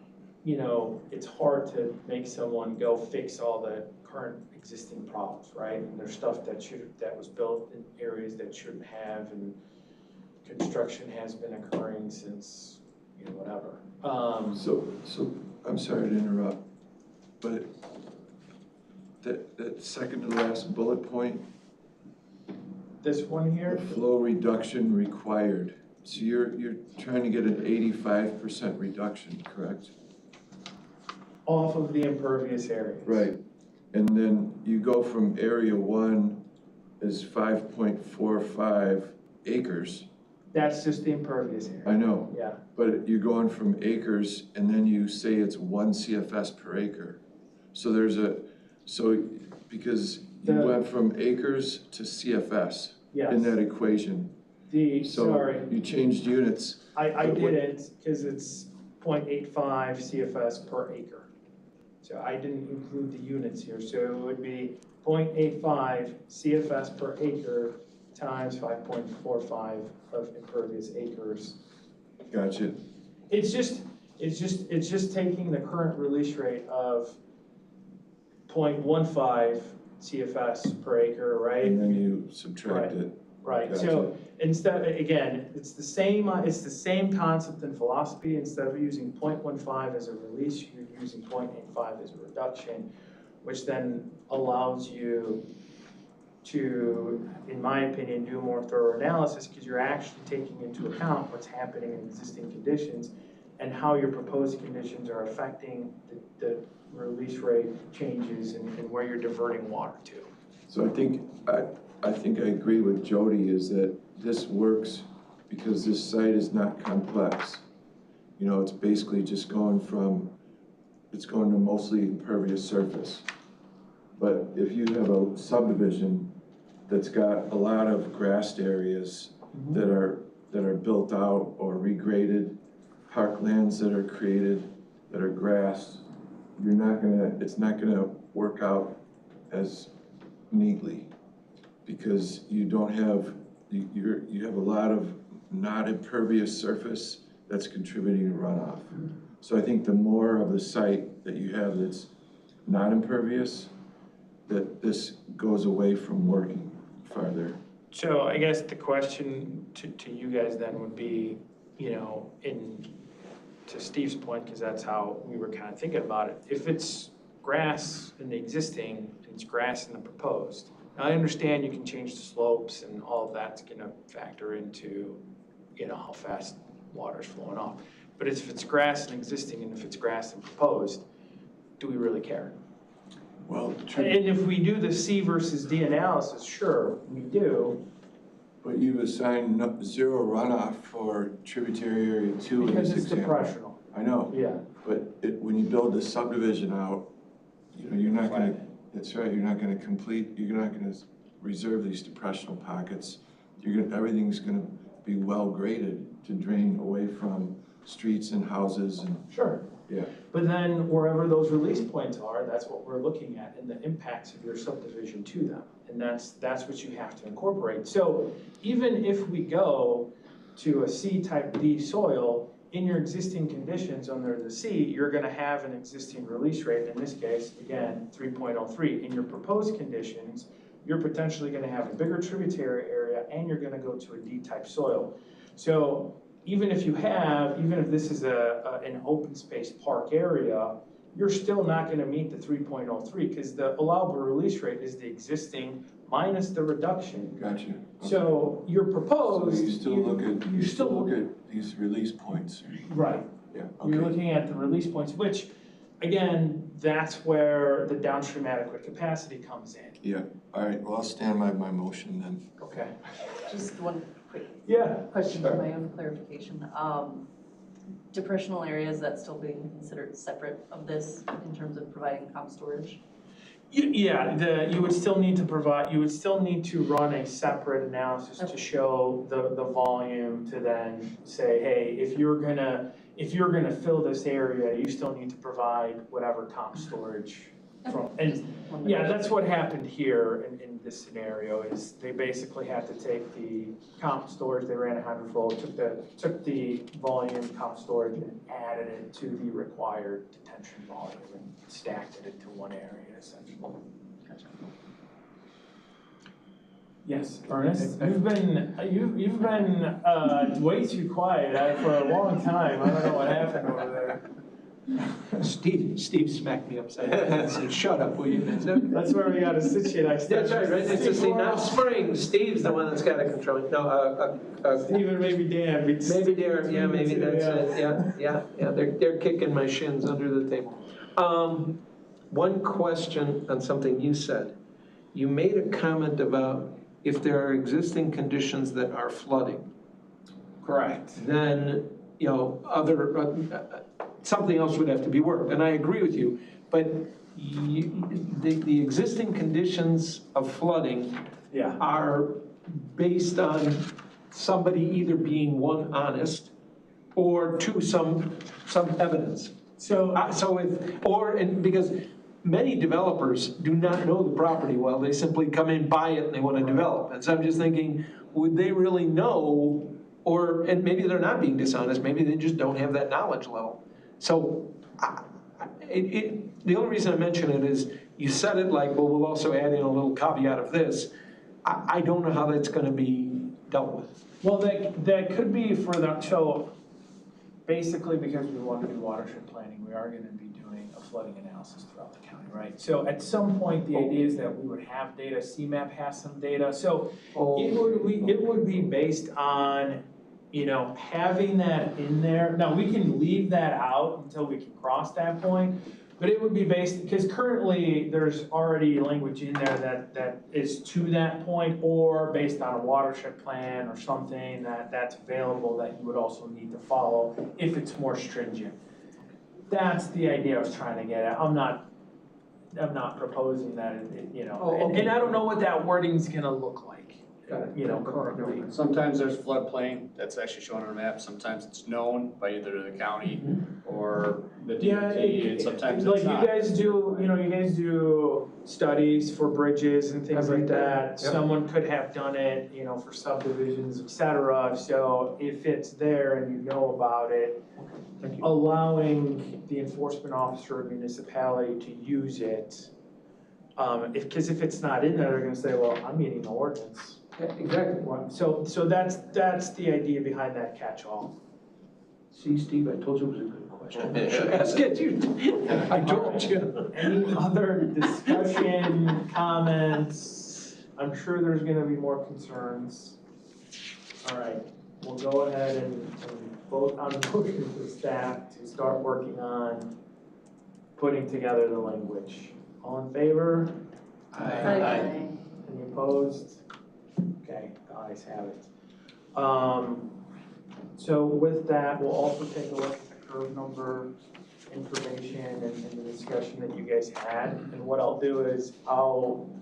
it's hard to make someone go fix all the current existing problems, right? And there's stuff that was built in areas that shouldn't have, and construction has been occurring since, whatever.
So, I'm sorry to interrupt, but that second to last bullet point,
This one
the
here,
flow reduction required. So you're trying to get an 85% reduction, correct?
off of the impervious areas.
Right. And then you go from area 1 is 5.45 acres.
That's just the impervious
I
area,
know,
yeah.
but you're going from acres and then you say it's 1 CFS per acre. So because you went from acres to CFS in that equation.
Sorry,
So you changed units.
I didn't, because it's 0.85 CFS per acre. So I didn't include the units here, so it would be 0.85 CFS per acre times 5.45 of impervious acres.
Gotcha.
It's just taking the current release rate of 0.15 CFS per acre, right?
And then you subtract it.
Right,
Gotcha.
so instead, again, it's the same concept and philosophy. Instead of using 0.15 as a release, you're using 0.85 as a reduction, which then allows you to, in my opinion, do more thorough analysis, because you're actually taking into account what's happening in existing conditions and how your proposed conditions are affecting the release rate changes and where you're diverting water to.
So I think I agree with Jody is that this works because this site is not complex. It's basically just going to mostly impervious surface. But if you have a subdivision that's got a lot of grassed areas that are built out or regraded, parklands that are created, that are grassed, it's not gonna work out as neatly, because you have a lot of not impervious surface that's contributing to runoff. So I think the more of the site that you have that's not impervious, that this goes away from working farther.
So I guess the question to you guys then would be, to Steve's point, because that's how we were kind of thinking about it. If it's grass in the existing and it's grass in the proposed, now I understand you can change the slopes and all of that's gonna factor into, how fast water's flowing off. But if it's grass in existing and if it's grass in proposed, do we really care?
Well,
And if we do the C versus D analysis, sure, we do.
but you've assigned zero runoff for tributary area 2 in
Because
this
it's
example.
depressional.
I know,
Yeah.
but when you build the subdivision out, you're not gonna, that's right, you're not gonna reserve these depressional pockets. Everything's gonna be well graded to drain away from streets and houses and.
Sure.
Yeah.
But then wherever those release points are, that's what we're looking at and the impacts of your subdivision to them. And that's what you have to incorporate. So even if we go to a C type D soil, in your existing conditions under the C, you're gonna have an existing release rate, in this case, again, 3.03. In your proposed conditions, you're potentially gonna have a bigger tributary area and you're gonna go to a D type soil. So even if this is an open space park area, you're still not gonna meet the 3.03 because the allowable release rate is the existing minus the reduction.
Gotcha. Okay.
So your proposed.
So you still look at these release points.
Right.
Yeah,
You're
okay.
looking at the release points, which, again, that's where the downstream adequate capacity comes in.
Yeah, all right, well, I'll stand by my motion then.
Okay.
Just one quick
Yeah.
question for my own clarification. Depressional areas, that's still being considered separate of this in terms of providing comp storage?
Yeah, you would still need to run a separate analysis to show the volume to then say, hey, if you're gonna if you're gonna fill this area, you still need to provide whatever top storage from, and yeah, that's what happened here in this scenario, is they basically had to take the comp storage, they ran a hydroflow, took the volume comp storage and added it to the required detention volume and stacked it into one area essentially. Yes, Ernest, you've been way too quiet for a long time. I don't know what happened over there.
Steve smacked me upside the head and said, "Shut up, will you?"
That's where we gotta sit you next time.
That's right, right next to Steve. Now spring, Steve's the one that's got to control it. No,
Steve or maybe Dan.
maybe Darren, yeah, maybe that's it, yeah, they're kicking my shins under the table. One question on something you said. You made a comment about if there are existing conditions that are flooding,
Correct.
then, you know, something else would have to be worked, and I agree with you, but the existing conditions of flooding
Yeah.
are based on somebody either being, one, honest, or two, some evidence.
So,
Because many developers do not know the property well, they simply come in, buy it, and they want to develop. And so I'm just thinking, would they really know, and maybe they're not being dishonest, maybe they just don't have that knowledge level. So, the only reason I mention it is, you said it like, well, we'll also add in a little caveat of this. I don't know how that's gonna be dealt with.
well, that could be for the, so basically because we want to do watershed planning, we are gonna be doing a flooding analysis throughout the county, right? So at some point, the idea is that we would have data, CMAP has some data, so it would be based on, you know, having that in there. Now, we can leave that out until we can cross that point, but it would be based, because currently there's already language in there that is to that point, or based on a watershed plan or something that's available that you would also need to follow if it's more stringent. That's the idea I was trying to get at. I'm not proposing that, you know, and I don't know what that wording's gonna look like. You know, currently.
Sometimes there's floodplain that's actually shown on a map, sometimes it's known by either the county or the DOT, and sometimes it's not.
Like you guys do studies for bridges and things like that.
Yep.
Someone could have done it, you know, for subdivisions, et cetera. So if it's there and you know about it,
Thank you.
allowing the enforcement officer or municipality to use it. Because if it's not in there, they're gonna say, well, I'm meeting the ordinance.
Yeah, exactly.
So that's the idea behind that catch-all.
See, Steve, I told you it was a good question. You should ask it, I told you.
Any other discussion, comments? I'm sure there's gonna be more concerns. All right, we'll go ahead and vote on the motion for staff to start working on putting together the language. All in favor?
Aye.
Any opposed? Okay, the ayes have it. So with that, we'll also take a look at the curve number information and the discussion that you guys had. And what I'll do is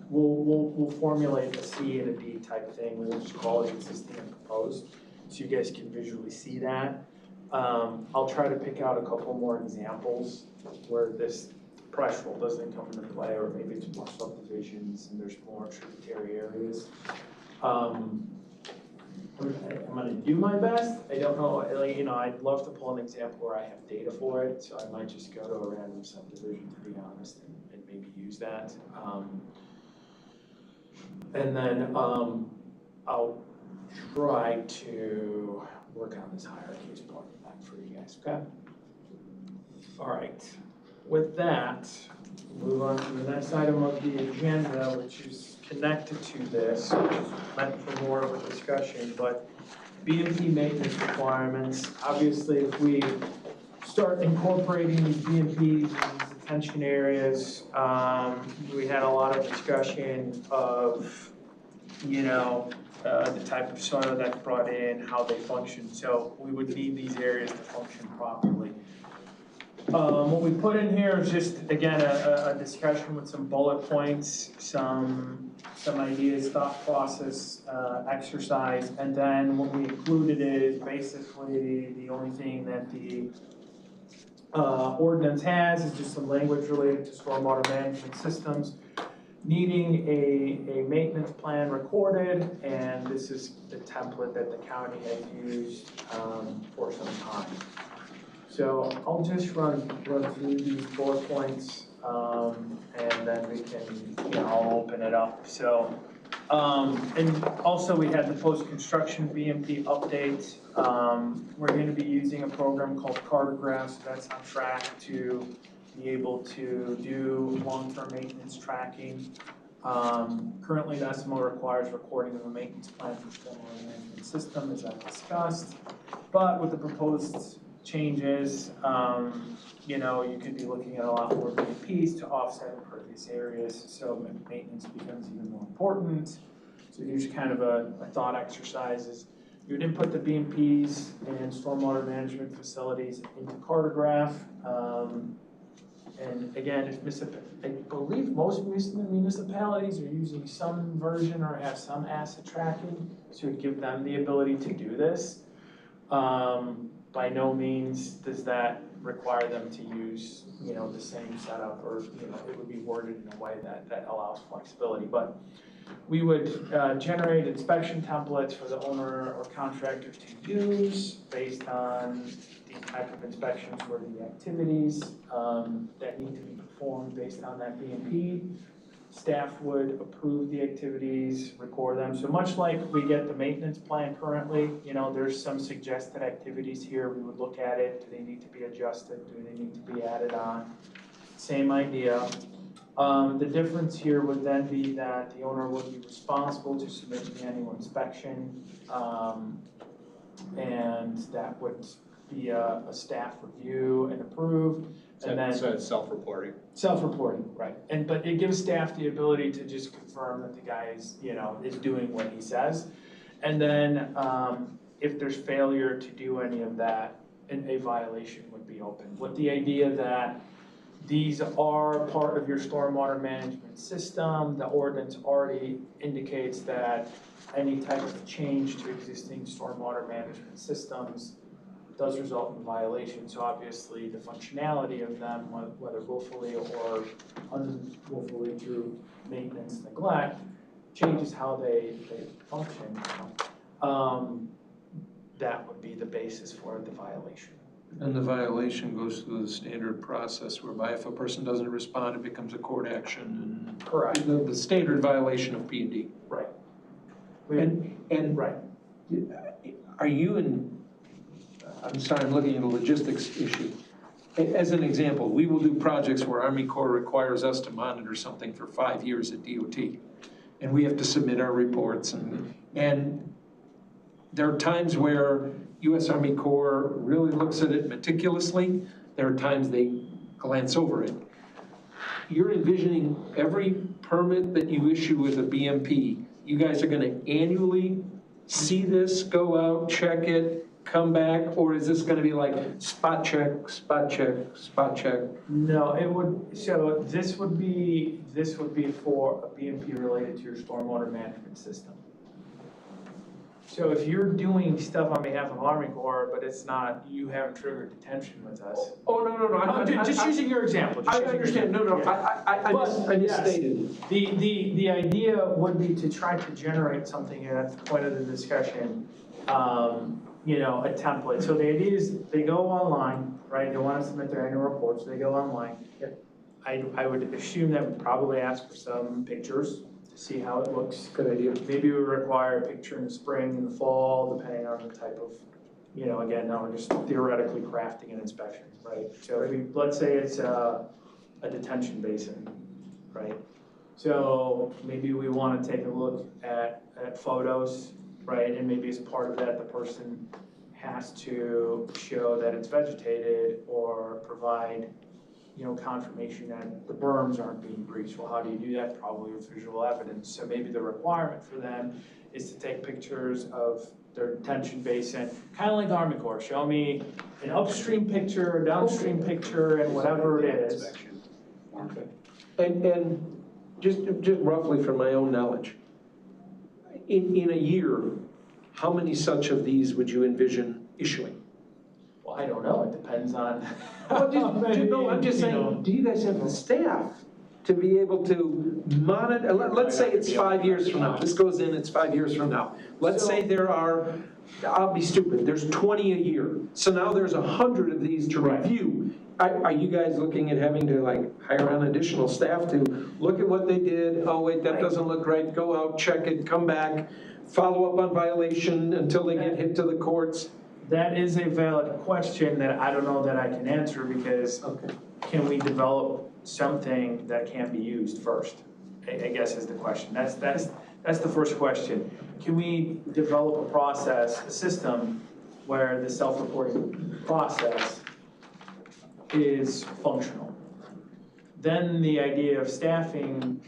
we'll formulate a C and a D type thing. We'll just call it existing and proposed, so you guys can visually see that. I'll try to pick out a couple more examples where this threshold doesn't come into play, or maybe it's more subdivisions and there's more tributary areas. I'm gonna do my best. I don't know, like, you know, I'd love to pull an example where I have data for it, so I might just go to a random subdivision, to be honest, and maybe use that. And then I'll try to work on this hierarchy as part of that for you guys, okay? All right, with that, move on to the next item of the agenda, which is connected to this, which is meant for more of a discussion, but BMP maintenance requirements. Obviously, if we start incorporating these BMPs in these detention areas, we had a lot of discussion of, you know, the type of soil that's brought in, how they function. So we would need these areas to function properly. What we put in here is just, again, a discussion with some bullet points, some ideas, thought process, exercise, and then what we included is basically the only thing that the ordinance has is just some language related to stormwater management systems, needing a maintenance plan recorded, and this is the template that the county has used for some time. So I'll just run through these bullet points, and then we can, I'll open it up. So, and also we had the post-construction BMP update. We're going to be using a program called Cartograph, so that's on track to be able to do long-term maintenance tracking. Currently, the SMO requires recording of a maintenance plan for stormwater management system, as I've discussed. But with the proposed changes, you could be looking at a lot more BMPs to offset impervious areas, so maintenance becomes even more important. So here's kind of a thought exercise is you would input the BMPs and stormwater management facilities into Cartograph. And again, I believe most municipalities are using some version or have some asset tracking, so it would give them the ability to do this. By no means does that require them to use, the same setup, or, it would be worded in a way that allows flexibility. But we would generate inspection templates for the owner or contractors to use based on the type of inspections or the activities that need to be performed based on that BMP. Staff would approve the activities, record them. So much like we get the maintenance plan currently, there's some suggested activities here. We would look at it. Do they need to be adjusted? Do they need to be added on? Same idea. The difference here would then be that the owner would be responsible to submit the annual inspection, and that would be a staff review and approved. And then
So it's self-reporting.
Self-reporting, right. But it gives staff the ability to just confirm that the guy is, is doing what he says. And then if there's failure to do any of that, a violation would be open. With the idea that these are part of your stormwater management system, the ordinance already indicates that any type of change to existing stormwater management systems does result in violation. So obviously the functionality of them, whether willfully or unwillfully through maintenance neglect, changes how they function. That would be the basis for the violation.
And the violation goes through the standard process whereby if a person doesn't respond, it becomes a court action. And
correct.
The standard violation of P&D.
Right.
And
right.
Are you I'm sorry, I'm looking at a logistics issue. As an example, we will do projects where Army Corps requires us to monitor something for 5 years at DOT. And we have to submit our reports. And there are times where U.S. Army Corps really looks at it meticulously. There are times they glance over it. You're envisioning every permit that you issue with a BMP, you guys are gonna annually see this, go out, check it, come back, or is this gonna be like spot check, spot check, spot check?
No, it would, so this would be for a BMP related to your stormwater management system. So if you're doing stuff on behalf of Army Corps, but it's not, you haven't triggered detention with us.
Oh, no, I'm
just using your example.
I understand, no, I misstated.
The idea would be to try to generate something, and that's the point of the discussion, a template. So the idea is they go online, right? They want to submit their annual reports, they go online. Yep. I would assume that would probably ask for some pictures to see how it looks.
Good idea.
Maybe we require a picture in the spring and the fall, depending on the type of, again, now we're just theoretically crafting an inspection, right? So let's say it's a detention basin, right? So maybe we want to take a look at photos, right? And maybe as part of that, the person has to show that it's vegetated or provide, confirmation that the berms aren't being breached. Well, how do you do that? Probably with visual evidence. So maybe the requirement for them is to take pictures of their detention basin, kind of like the Army Corps, show me an upstream picture, a downstream picture, and whatever it is.
And just roughly from my own knowledge, in a year, how many such of these would you envision issuing?
Well, I don't know, it depends on.
Well, no, I'm just
You know.
saying, do you guys have the staff to be able to monitor, let's say it's 5 years from now, this goes in, it's 5 years from now. Let's say there are, I'll be stupid, there's 20 a year, so now there's 100 of these to
Right.
review. Are you guys looking at having to like hire on additional staff to look at what they did? Oh wait, that doesn't look right, go out, check it, come back, follow up on violation until they get hit to the courts?
That is a valid question that I don't know that I can answer, because
Okay.
can we develop something that can't be used first? I guess is the question. That's the first question. Can we develop a process, a system where the self-reporting process is functional? Then the idea of staffing,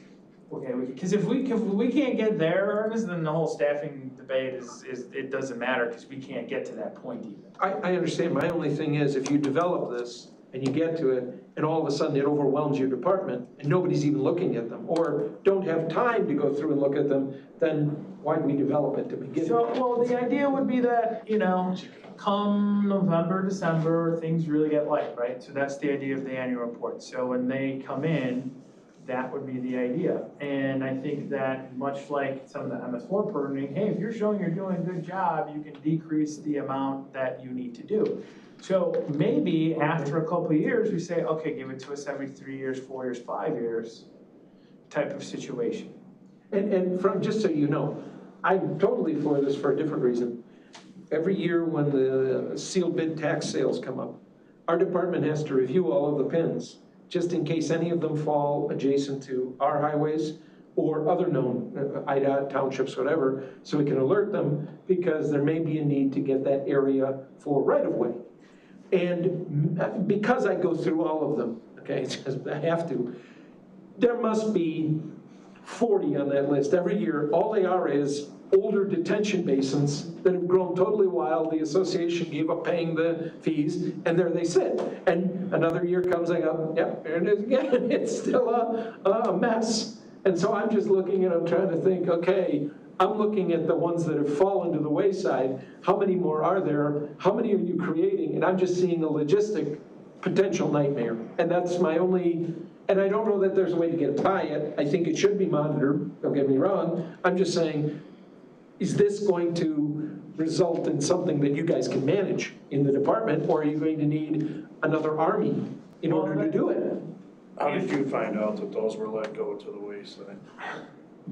okay, because if we can't get there, Ernest, then the whole staffing debate is it doesn't matter, because we can't get to that point even.
I understand, my only thing is, if you develop this and you get to it, and all of a sudden it overwhelms your department, and nobody's even looking at them, or don't have time to go through and look at them, then why'd we develop it to begin with?
So, well, the idea would be that, come November, December, things really get light, right? So that's the idea of the annual report. So when they come in, that would be the idea. And I think that much like some of the MS4 permitting, hey, if you're showing you're doing a good job, you can decrease the amount that you need to do. So maybe after a couple of years, we say, okay, give it to us every 3 years, 4 years, 5 years type of situation.
And from, just so you know, I'm totally for this for a different reason. Every year when the sealed bid tax sales come up, our department has to review all of the pins, just in case any of them fall adjacent to our highways or other known IDOT, townships, whatever, so we can alert them, because there may be a need to get that area for right-of-way. And because I go through all of them, okay, I have to, there must be 40 on that list every year. All they are is older detention basins that have grown totally wild. The association gave up paying the fees, and there they sit. And another year comes, I go, yep, there it is again. It's still a mess. And so I'm just looking at them, trying to think, okay, I'm looking at the ones that have fallen to the wayside. How many more are there? How many are you creating? And I'm just seeing a logistic potential nightmare. And that's my only, and I don't know that there's a way to get by it. I think it should be monitored, don't get me wrong. I'm just saying, is this going to result in something that you guys can manage in the department, or are you going to need another army in order to do it?
How did you find out that those were let go to the wayside?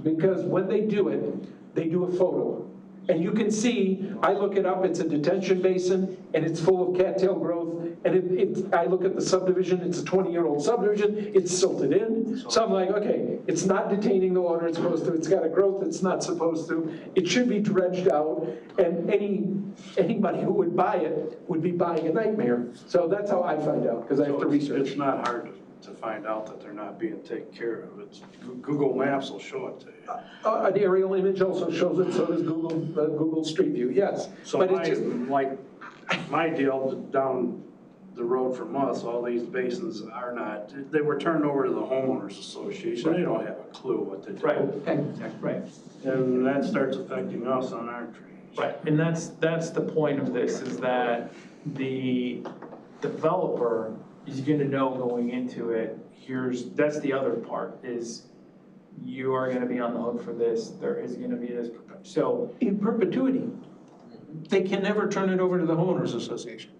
Because when they do it, they do a photo. And you can see, I look it up, it's a detention basin, and it's full of cattail growth, and I look at the subdivision, it's a 20-year-old subdivision, it's silted in, so I'm like, okay, it's not detaining the water it's supposed to, it's got a growth it's not supposed to, it should be dredged out, and anybody who would buy it would be buying a nightmare. So that's how I find out, because I have to research.
It's not hard to find out that they're not being taken care of. It's Google Maps will show it to you.
An aerial image also shows it, so does Google Street View, yes.
So
But it's just,
my deal down the road from us, all these basins are not, they were turned over to the homeowners association. They don't have a clue what to do.
Right.
And that starts affecting us on our trees.
Right, and that's the point of this, is that the developer is gonna know going into it, that's the other part, is you are gonna be on the hook for this, there is gonna be this, so.
in perpetuity, they can never turn it over to the homeowners association.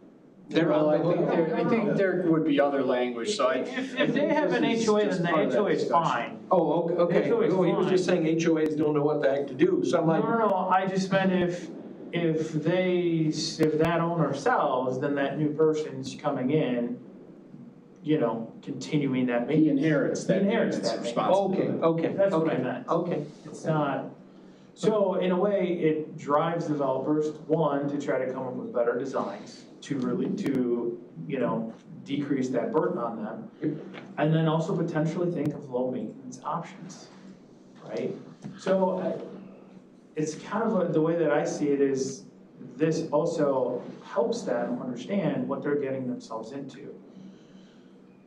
They're
Well,
on the hook.
I think there would be other language, so
If they have an HOA, then the HOA is fine.
Oh, okay.
HOA is
Oh, he was
fine.
just saying HOAs don't know what the heck to do, so I'm like,
No, I just meant if that owner sells, then that new person's coming in, continuing that
he
maintenance.
inherits that.
He inherits that.
Responsibility.
okay.
That's what I meant.
Okay.
It's not, so in a way, it drives developers, one, to try to come up with better designs to decrease that burden on them. And then also potentially think of low maintenance options, right? So it's kind of the way that I see it is this also helps them understand what they're getting themselves into.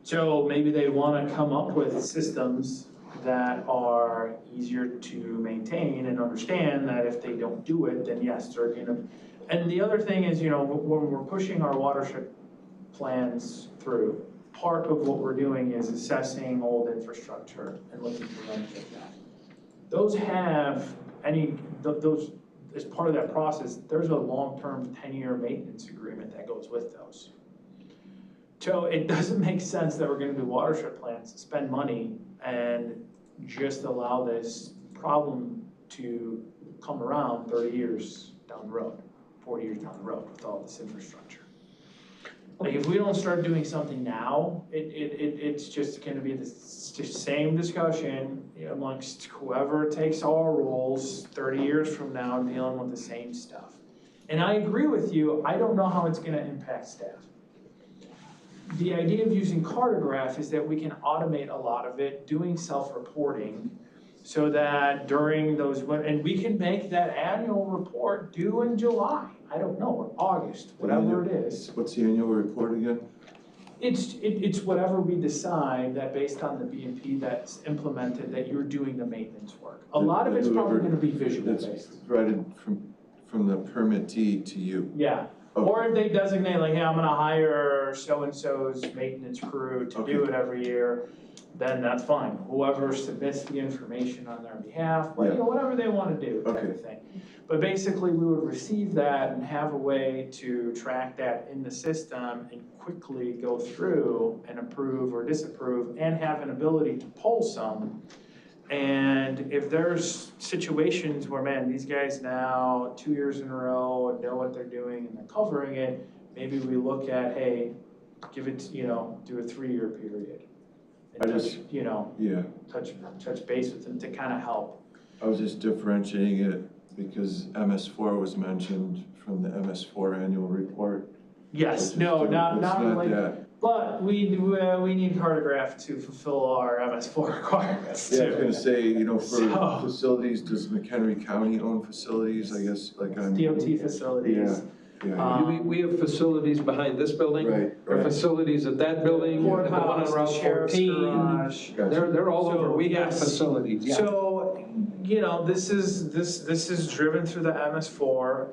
So maybe they want to come up with systems that are easier to maintain and understand that if they don't do it, then yes, they're gonna. And the other thing is, when we're pushing our watershed plans through, part of what we're doing is assessing old infrastructure and looking to renovate that. Those as part of that process, there's a long-term 10-year maintenance agreement that goes with those. So it doesn't make sense that we're gonna do watershed plans, spend money, and just allow this problem to come around 30 years down the road, 40 years down the road with all this infrastructure. Like, if we don't start doing something now, it's just gonna be the same discussion amongst whoever takes our roles 30 years from now, dealing with the same stuff. And I agree with you, I don't know how it's gonna impact staff. The idea of using Cartograph is that we can automate a lot of it, doing self-reporting, so that during those, and we can make that annual report due in July. I don't know, or August, whatever it is.
What's the annual report again?
It's whatever we decide that based on the BMP that's implemented, that you're doing the maintenance work. A lot of it's probably gonna be visual
That's
based.
provided from the permittee to you.
Yeah,
Okay.
or if they designate like, hey, I'm gonna hire so-and-so's maintenance crew to do it every year, then that's fine. Whoever submits the information on their behalf, whatever they wanna do, type of thing. But basically, we would receive that and have a way to track that in the system and quickly go through and approve or disapprove and have an ability to pull some. And if there's situations where, man, these guys now 2 years in a row know what they're doing and they're covering it, maybe we look at, hey, give it, do a 3-year period. And touch base with them to kind of help.
I was just differentiating it because MS4 was mentioned from the MS4 annual report.
Yes,
It's
no,
just
not related.
that.
But we need Cartograph to fulfill our MS4 requirements
Yeah, I was
too.
gonna say, for
So-
facilities, does McHenry County own facilities, I guess, like on?
DOT facilities.
Yeah,
We have facilities behind this building.
right,
There are
right.
facilities at that building, the one on
Courthouse, the
Route
sheriff's
14.
garage.
Gotcha.
They're all
So,
over. We have
yes.
facilities, yeah.
So, this is driven through the MS4.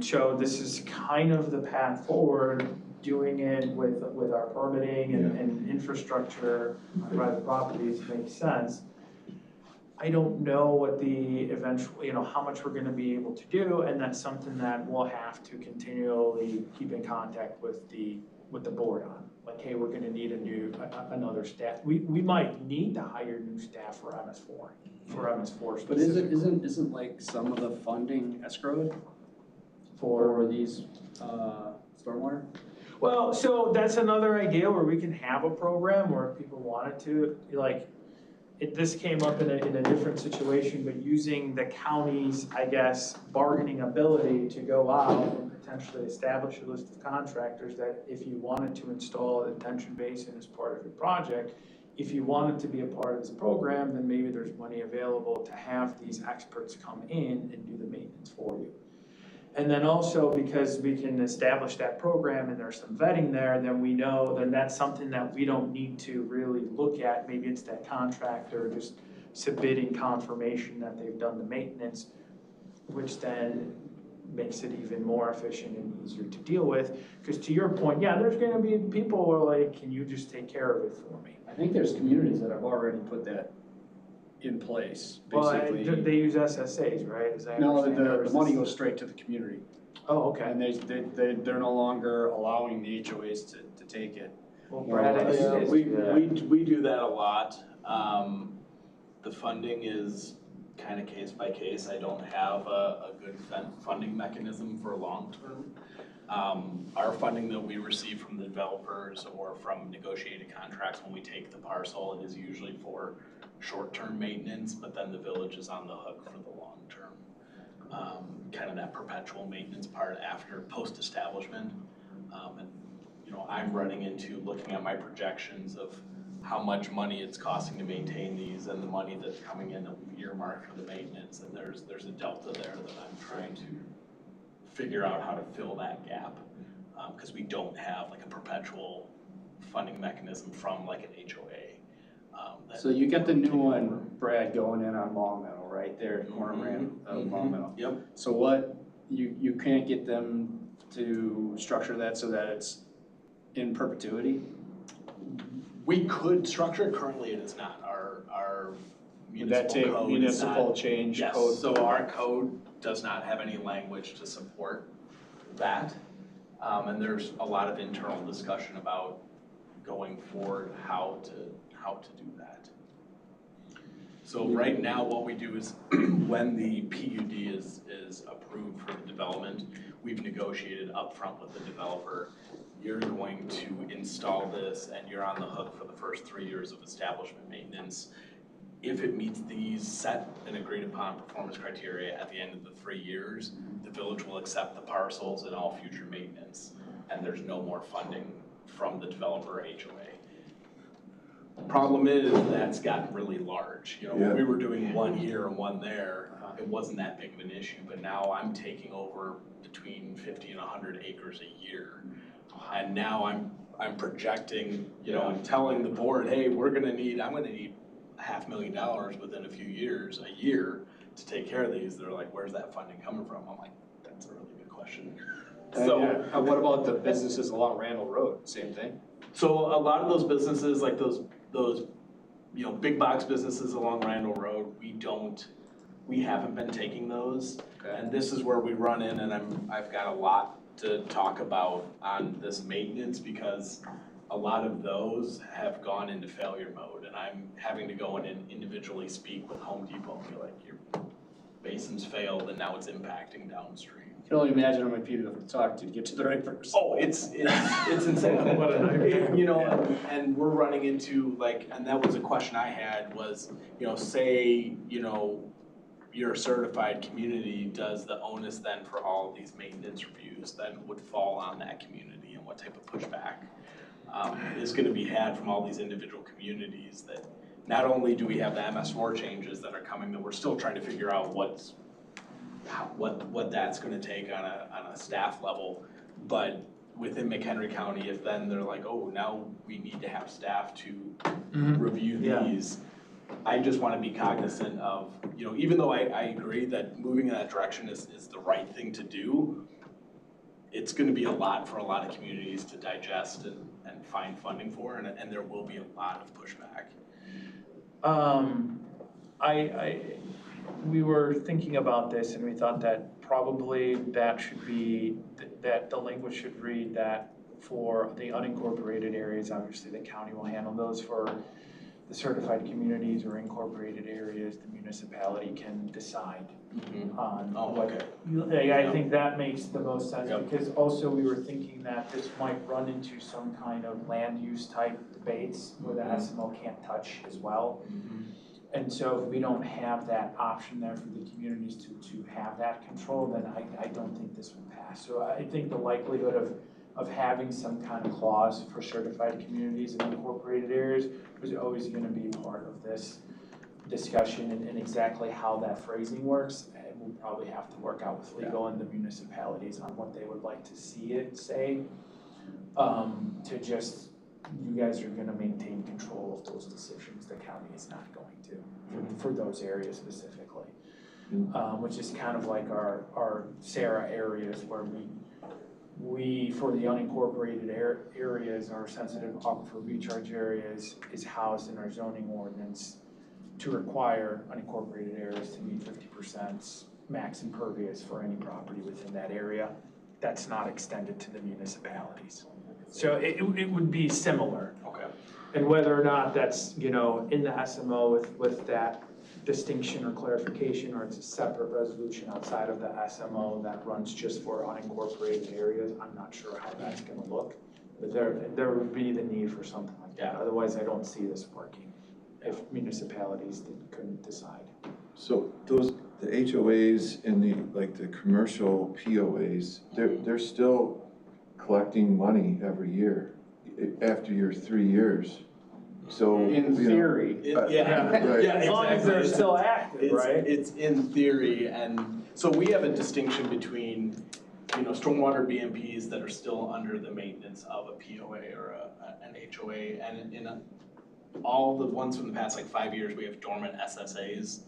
So this is kind of the path forward, doing it with our permitting and infrastructure on private properties makes sense. I don't know what the eventual, how much we're gonna be able to do, and that's something that we'll have to continually keep in contact with the board on. Like, hey, we're gonna need another staff. We might need to hire new staff for MS4
But
specifically.
isn't like some of the funding escrowed for these, stormwater?
Well, so that's another idea where we can have a program where if people wanted to, this came up in a different situation, but using the county's, I guess, bargaining ability to go out and potentially establish a list of contractors that if you wanted to install a detention basin as part of your project, if you wanted to be a part of this program, then maybe there's money available to have these experts come in and do the maintenance for you. And then also, because we can establish that program and there's some vetting there, then we know then that's something that we don't need to really look at. Maybe it's that contractor just submitting confirmation that they've done the maintenance, which then makes it even more efficient and easier to deal with. Because to your point, there's gonna be people who are like, can you just take care of it for me?
I think there's communities that have already put that in place,
Well,
basically.
they use SSAs, right? As I
No,
understand, or
the
is
money
this-
goes straight to the community.
Oh, okay.
And they're no longer allowing the HOAs to take it.
Well, Brad, I guess you guys
We
do that.
do that a lot. The funding is kind of case by case. I don't have a good funding mechanism for long term. Our funding that we receive from the developers or from negotiated contracts when we take the parcel is usually for short-term maintenance, but then the village is on the hook for the long term. Kind of that perpetual maintenance part after post-establishment. And I'm running into looking at my projections of how much money it's costing to maintain these and the money that's coming in earmarked for the maintenance, and there's a delta there that I'm trying to figure out how to fill that gap, because we don't have like a perpetual funding mechanism from like an HOA.
So you got the new one, Brad, going in on Long Meadow, right there, corner ramp of Long Meadow.
Yep.
So what, you can't get them to structure that so that it's in perpetuity?
We could structure it, currently it is not, our
Would that
municipal
take
code is
municipal
not.
change
Yes,
code?
so our code does not have any language to support that. And there's a lot of internal discussion about going forward, how to do that. So right now, what we do is when the PUD is approved for the development, we've negotiated upfront with the developer. You're going to install this and you're on the hook for the first 3 years of establishment maintenance. If it meets these set and agreed upon performance criteria at the end of the 3 years, the village will accept the parcels and all future maintenance, and there's no more funding from the developer or HOA. Problem is, that's gotten really large. You know, when we were doing 1 here and 1 there, it wasn't that big of an issue, but now I'm taking over between 50 and 100 acres a year. And now I'm projecting, you know, I'm telling the board, hey, I'm gonna need $500,000 within a few years, a year, to take care of these. They're like, where's that funding coming from? I'm like, that's a really good question. So,
What about the businesses along Randall Road, same thing?
so a lot of those businesses, like those, you know, big box businesses along Randall Road, we haven't been taking those.
Okay.
And this is where we run in, and I've got a lot to talk about on this maintenance, because a lot of those have gone into failure mode, and I'm having to go in and individually speak with Home Depot and be like, your basin's failed and now it's impacting downstream.
You can only imagine how many people you have to talk to get to the right person.
Oh, it's insane.
What a nightmare.
You know, and we're running into like, and that was a question I had was, you know, say, you know, you're a certified community, does the onus then for all of these maintenance reviews then would fall on that community, and what type of pushback is gonna be had from all these individual communities? That not only do we have the MS4 changes that are coming, that we're still trying to figure out what that's gonna take on a staff level, but within McHenry County, if then they're like, oh, now we need to have staff to review these. I just wanna be cognizant of, you know, even though I agree that moving in that direction is the right thing to do, it's gonna be a lot for a lot of communities to digest and find funding for, and there will be a lot of pushback.
We were thinking about this and we thought that probably that should be, that the language should read that for the unincorporated areas, obviously the county will handle those. For the certified communities or incorporated areas, the municipality can decide on what.
Okay.
I think that makes the most sense, because also we were thinking that this might run into some kind of land use type debates where the SMO can't touch as well. And so if we don't have that option there for the communities to have that control, then I don't think this would pass. So I think the likelihood of having some kind of clause for certified communities and incorporated areas was always gonna be part of this discussion, and exactly how that phrasing works. And we'll probably have to work out with legal and the municipalities on what they would like to see it say. To just, you guys are gonna maintain control of those decisions, the county is not going to, for those areas specifically. Which is kind of like our SARA areas where we, for the unincorporated areas, our sensitive aquifer recharge areas is housed in our zoning ordinance to require unincorporated areas to meet 50% max impervious for any property within that area. That's not extended to the municipalities. So it would be similar.
Okay.
And whether or not that's, you know, in the SMO with that distinction or clarification, or it's a separate resolution outside of the SMO that runs just for unincorporated areas, I'm not sure how that's gonna look. But there would be the need for something like that. Otherwise, I don't see this working if municipalities couldn't decide.
So the HOAs and the commercial POAs, they're still collecting money every year after your 3 years. So,
In
you know,
theory.
Yeah,
Right.
yeah,
As long as
exactly.
they're still active, right?
It's in theory, and so we have a distinction between, you know, stormwater BMPs that are still under the maintenance of a POA or an HOA, and in all the ones from the past like 5 years, we have dormant SSAs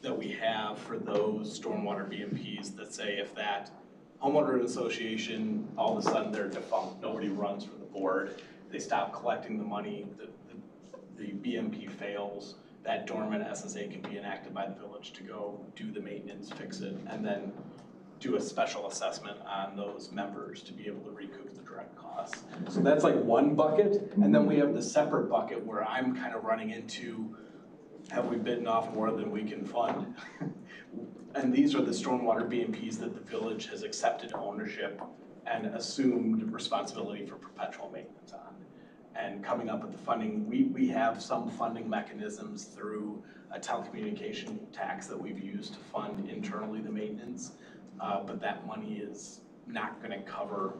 that we have for those stormwater BMPs that say if that homeowner association, all of a sudden they're defunct, nobody runs for the board, they stop collecting the money, the BMP fails, that dormant SSA can be enacted by the village to go do the maintenance, fix it, and then do a special assessment on those members to be able to recoup the direct costs. So that's like one bucket, and then we have the separate bucket where I'm kind of running into, have we bitten off more than we can fund? And these are the stormwater BMPs that the village has accepted ownership and assumed responsibility for perpetual maintenance on. And coming up with the funding, we have some funding mechanisms through a telecommunication tax that we've used to fund internally the maintenance. But that money is not gonna cover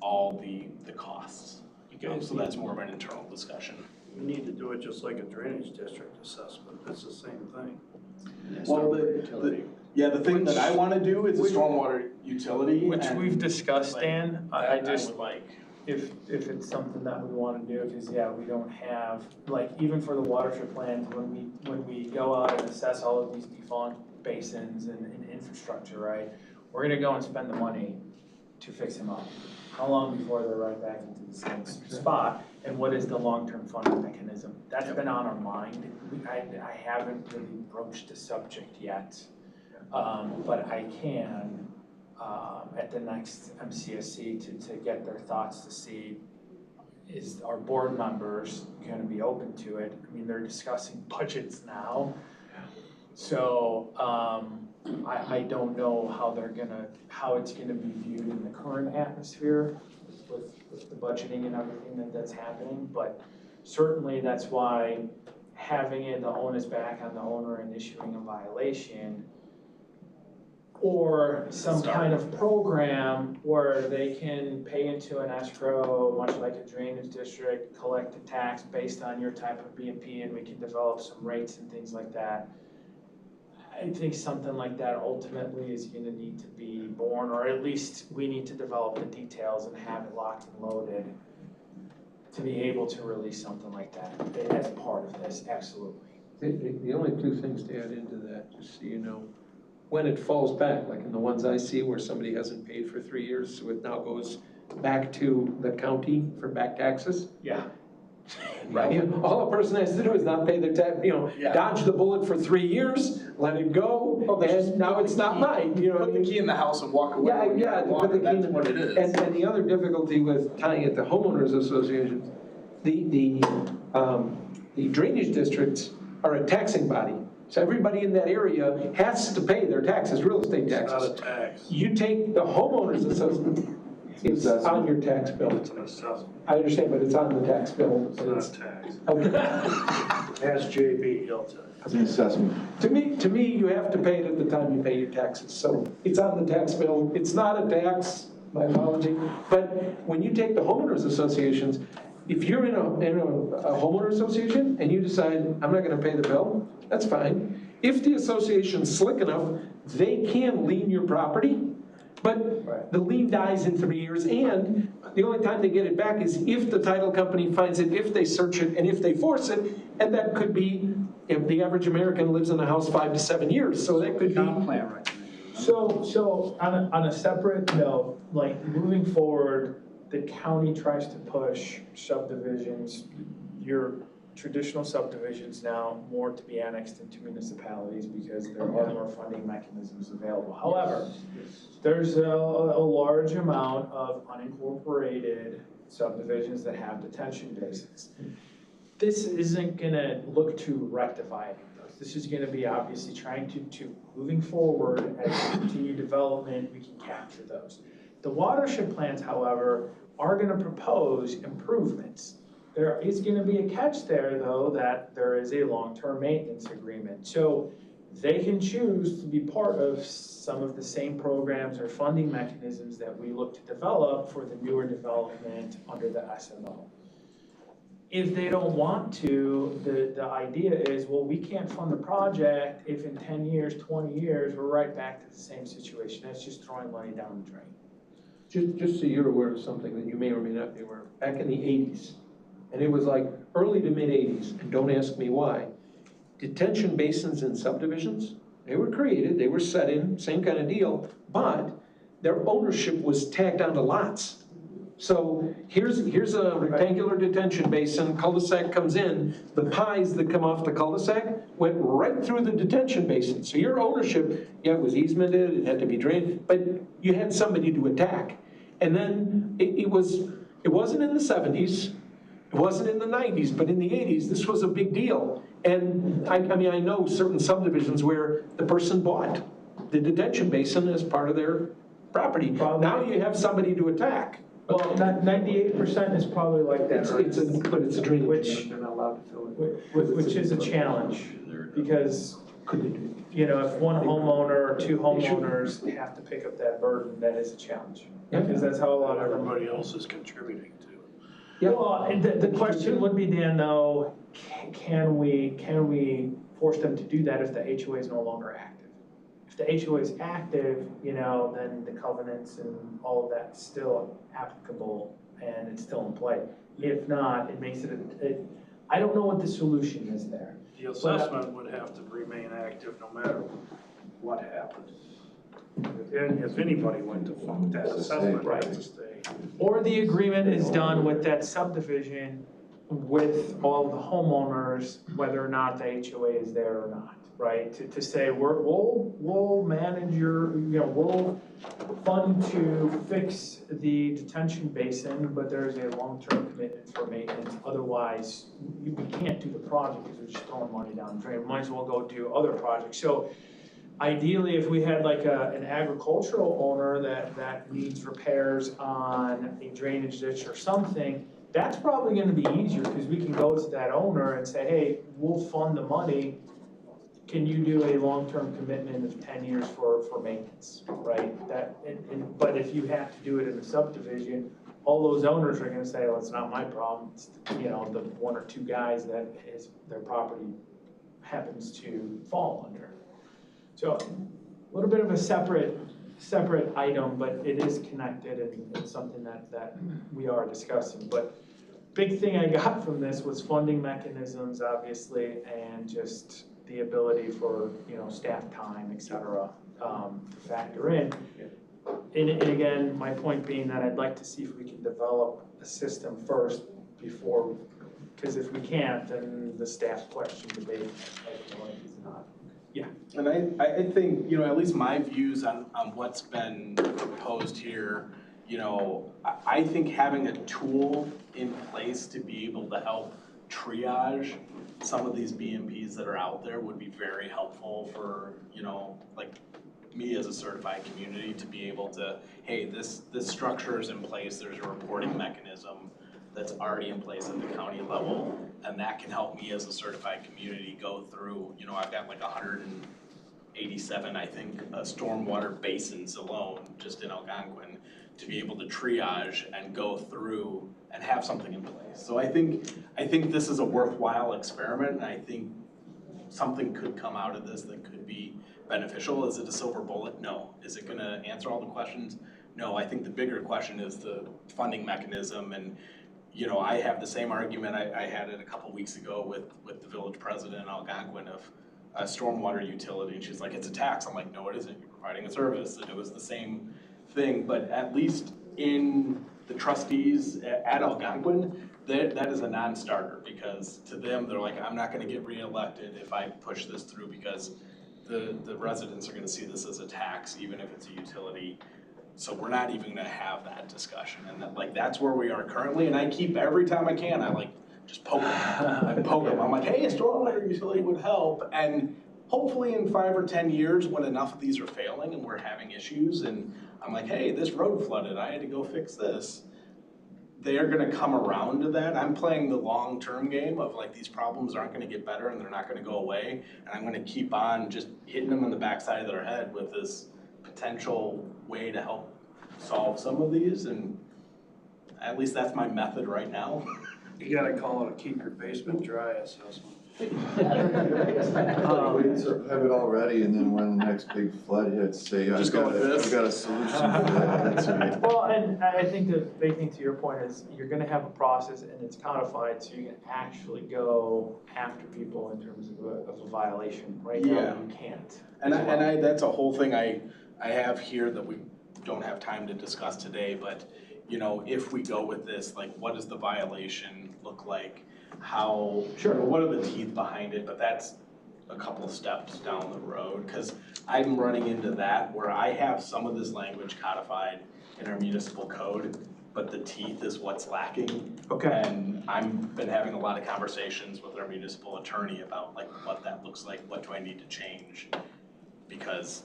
all the costs. So that's more of an internal discussion.
We need to do it just like a drainage district assessment, it's the same thing.
Well, the thing that I wanna do is a stormwater utility.
Which
and
we've discussed,
like,
Dan, I
that
just,
would like,
if it's something that we wanna do, cause yeah, we don't have, like, even for the watershed plans, when we go out and assess all of these defunct basins and infrastructure, right? We're gonna go and spend the money to fix them up. How long before they're right back into the same spot? And what is the long-term funding mechanism? That's been on our mind. I haven't really broached the subject yet. But I can, at the next MCSC to get their thoughts to see, is our board members gonna be open to it? I mean, they're discussing budgets now. So, I don't know how it's gonna be viewed in the current atmosphere with the budgeting and everything that's happening, but certainly that's why having it, the onus back on the owner and issuing a violation, or some kind of program where they can pay into an escrow, much like a drainage district, collect the tax based on your type of BMP, and we can develop some rates and things like that. I think something like that ultimately is gonna need to be born, or at least we need to develop the details and have it locked and loaded to be able to release something like that as part of this, absolutely.
The only two things to add into that, just so you know, when it falls back, like in the ones I see where somebody hasn't paid for 3 years, so it now goes back to the county for back taxes.
Yeah.
Right, you know, all a person has to do is not pay their tax,
Yeah.
dodge the bullet for 3 years, let it go, and now it's not mine, you know.
put the key in the house and walk away
Yeah,
when you're
yeah,
in
put
water,
the key
that's
in-
what it is.
And the other difficulty with tying it to homeowners associations, the drainage districts are a taxing body. So everybody in that area has to pay their taxes, real estate
It's not
taxes.
a tax,
You take the homeowners association, it's on your tax bill.
it's an assessment,
I understand, but it's on the tax bill.
it's not a tax.
Okay.
Ask JB, he'll tell you.
it's an assessment.
To me, you have to pay it at the time you pay your taxes, so it's on the tax bill, it's not a tax, my apology. But when you take the homeowners associations, if you're in a homeowner association and you decide, I'm not gonna pay the bill, that's fine. If the association's slick enough, they can lien your property, but the lien dies in 3 years, and the only time they get it back is if the title company finds it, if they search it, and if they force it, and that could be, if the average American lives in a house 5 to 7 years, so that could be.
Comp plan, right?
So on a separate note, like moving forward, the county tries to push subdivisions, your traditional subdivisions now, more to be annexed into municipalities because there are more funding mechanisms available. However, there's a large amount of unincorporated subdivisions that have detention basins. This isn't gonna look to rectify any of those. This is gonna be obviously trying to moving forward as we continue development, we can capture those. The watershed plans, however, are gonna propose improvements. There is gonna be a catch there, though, that there is a long-term maintenance agreement. So they can choose to be part of some of the same programs or funding mechanisms that we look to develop for the newer development under the SMO. if they don't want to, the idea is, well, we can't fund the project if in 10 years, 20 years, we're right back to the same situation. That's just throwing money down the drain.
Just so you're aware of something that you may or may not be aware of, back in the 80s, and it was like early to mid 80s, and don't ask me why, detention basins in subdivisions, they were created, they were set in, same kind of deal, but their ownership was tagged onto lots. So here's a rectangular detention basin, cul-de-sac comes in, the pies that come off the cul-de-sac went right through the detention basin. So your ownership, yeah, it was easemented, it had to be drained, but you had somebody to attack. And then it wasn't in the 70s, it wasn't in the 90s, but in the 80s, this was a big deal. And I mean, I know certain subdivisions where the person bought the detention basin as part of their property. Now you have somebody to attack.
Well, 98% is probably like that, right?
But it's a drainage.
Which,
They're not allowed to fill it.
which is a challenge, because,
Could they do
you know, if one homeowner or two homeowners have to pick up that burden, that is a challenge.
Yeah.
Because that's how a lot of
Everybody else is contributing to it.
Yeah.
Well, and the question would be, Dan, though, can we force them to do that if the HOA is no longer active? If the HOA is active, you know, then the covenants and all of that's still applicable and it's still in play. If not, it makes it, I don't know what the solution is there.
The assessment would have to remain active no matter what happened. And if anybody went to fund that assessment,
Right.
has to stay.
Or the agreement is done with that subdivision with all the homeowners, whether or not the HOA is there or not, right? To say, we'll manage your, you know, we'll fund to fix the detention basin, but there's a long-term commitment for maintenance. Otherwise, we can't do the project because we're just throwing money down the drain. We might as well go do other projects. So ideally, if we had like an agricultural owner that needs repairs on a drainage ditch or something, that's probably gonna be easier, because we can go to that owner and say, hey, we'll fund the money. Can you do a long-term commitment of 10 years for maintenance, right? But if you have to do it in a subdivision, all those owners are gonna say, well, it's not my problem. It's, you know, the one or two guys that their property happens to fall under. So a little bit of a separate item, but it is connected and it's something that we are discussing. But big thing I got from this was funding mechanisms, obviously, and just the ability for, you know, staff time, et cetera, to factor in. And again, my point being that I'd like to see if we can develop a system first before, because if we can't, then the staff question debate, I feel like is not. Yeah.
And I think, you know, at least my views on what's been proposed here, you know, I think having a tool in place to be able to help triage some of these BMPs that are out there would be very helpful for, you know, like me as a certified community to be able to, hey, this structure is in place, there's a reporting mechanism that's already in place at the county level, and that can help me as a certified community go through, you know, I've got like 187, I think, stormwater basins alone, just in Algonquin, to be able to triage and go through and have something in place. So I think this is a worthwhile experiment, and I think something could come out of this that could be beneficial. Is it a silver bullet? No. Is it gonna answer all the questions? No. I think the bigger question is the funding mechanism, and you know, I have the same argument I had it a couple weeks ago with the village president in Algonquin of a stormwater utility, and she's like, it's a tax. I'm like, no, it isn't. You're providing a service. And it was the same thing, but at least in the trustees at Algonquin, that is a non-starter, because to them, they're like, I'm not gonna get reelected if I push this through, because the residents are gonna see this as a tax, even if it's a utility. So we're not even gonna have that discussion, and that's where we are currently, and I keep, every time I can, I like, just poke them. I poke them, I'm like, hey, a stormwater utility would help, and hopefully in 5 or 10 years, when enough of these are failing and we're having issues, and I'm like, hey, this road flooded, I had to go fix this. They are gonna come around to that. I'm playing the long-term game of like, these problems aren't gonna get better and they're not gonna go away, and I'm gonna keep on just hitting them on the backside of their head with this potential way to help solve some of these, and at least that's my method right now.
You gotta call it a keep your basement dry assessment.
Wait, so have it all ready, and then when the next big flood hits, say, I've
Just go
got
with this.
a solution for that, that's it.
Well, and I think the big thing to your point is you're gonna have a process and it's codified, so you can actually go after people in terms of a violation. Right now,
Yeah.
you can't.
And I, that's a whole thing I have here that we don't have time to discuss today, but, you know, if we go with this, like, what does the violation look like? How,
Sure.
what are the teeth behind it? But that's a couple steps down the road, because I'm running into that where I have some of this language codified in our municipal code, but the teeth is what's lacking.
Okay.
And I've been having a lot of conversations with our municipal attorney about like what that looks like, what do I need to change? Because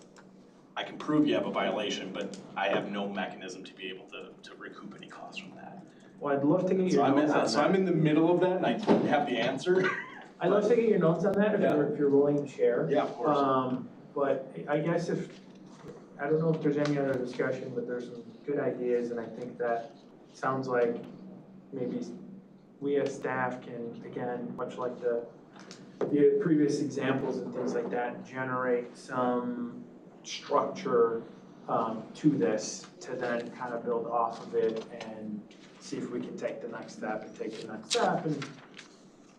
I can prove you have a violation, but I have no mechanism to be able to recoup any costs from that.
Well, I'd love to get
So
your
I'm
notes on
so I'm
that.
in the middle of that and I don't have the answer.
I'd love to get your notes on that
Yeah.
if you're willing to share.
Yeah, of course.
But I guess I don't know if there's any other discussion, but there's some good ideas, and I think that sounds like maybe we as staff can, again, much like the previous examples and things like that, generate some structure to this to then kind of build off of it and see if we can take the next step and take the next step. And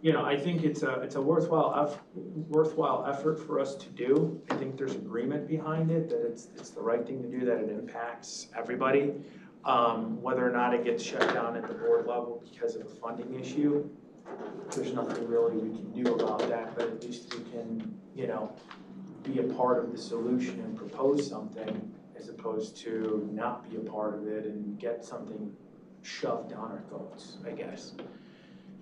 you know, I think it's a worthwhile effort for us to do. I think there's agreement behind it, that it's the right thing to do, that it impacts everybody. Whether or not it gets shut down at the board level because of a funding issue, there's nothing really we can do about that, but at least we can, you know, be a part of the solution and propose something as opposed to not be a part of it and get something shoved down our throats, I guess.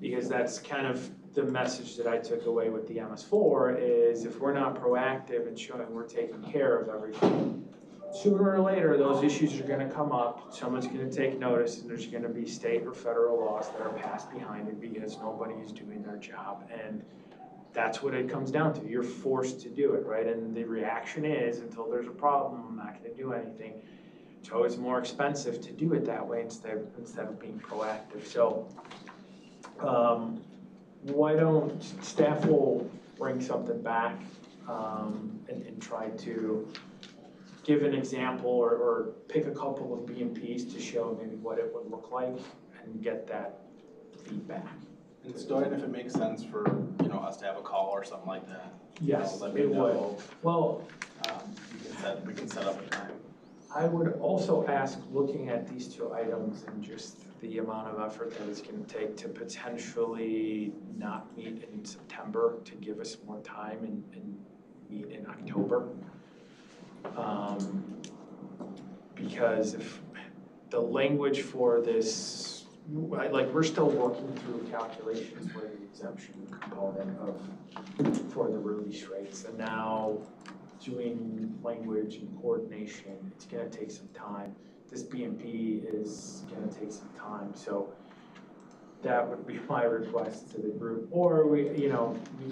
Because that's kind of the message that I took away with the MS4 is if we're not proactive and showing we're taking care of everything, sooner or later, those issues are gonna come up, someone's gonna take notice, and there's gonna be state or federal laws that are passed behind it because nobody is doing their job. And that's what it comes down to. You're forced to do it, right? And the reaction is, until there's a problem, I'm not gonna do anything. It's always more expensive to do it that way instead of being proactive. So, why don't staff will bring something back and try to give an example or pick a couple of BMPs to show maybe what it would look like and get that feedback.
And so, and if it makes sense for, you know, us to have a call or something like that.
Yes,
let me
it would.
know.
Well,
We can set up a time.
I would also ask, looking at these two items and just the amount of effort that it's gonna take to potentially not meet in September, to give us more time and meet in October. Because if the language for this, we're still working through calculations for the exemption component for the release rates, and now doing language and coordination, it's gonna take some time. This BMP is gonna take some time, so that would be my request to the group. Or we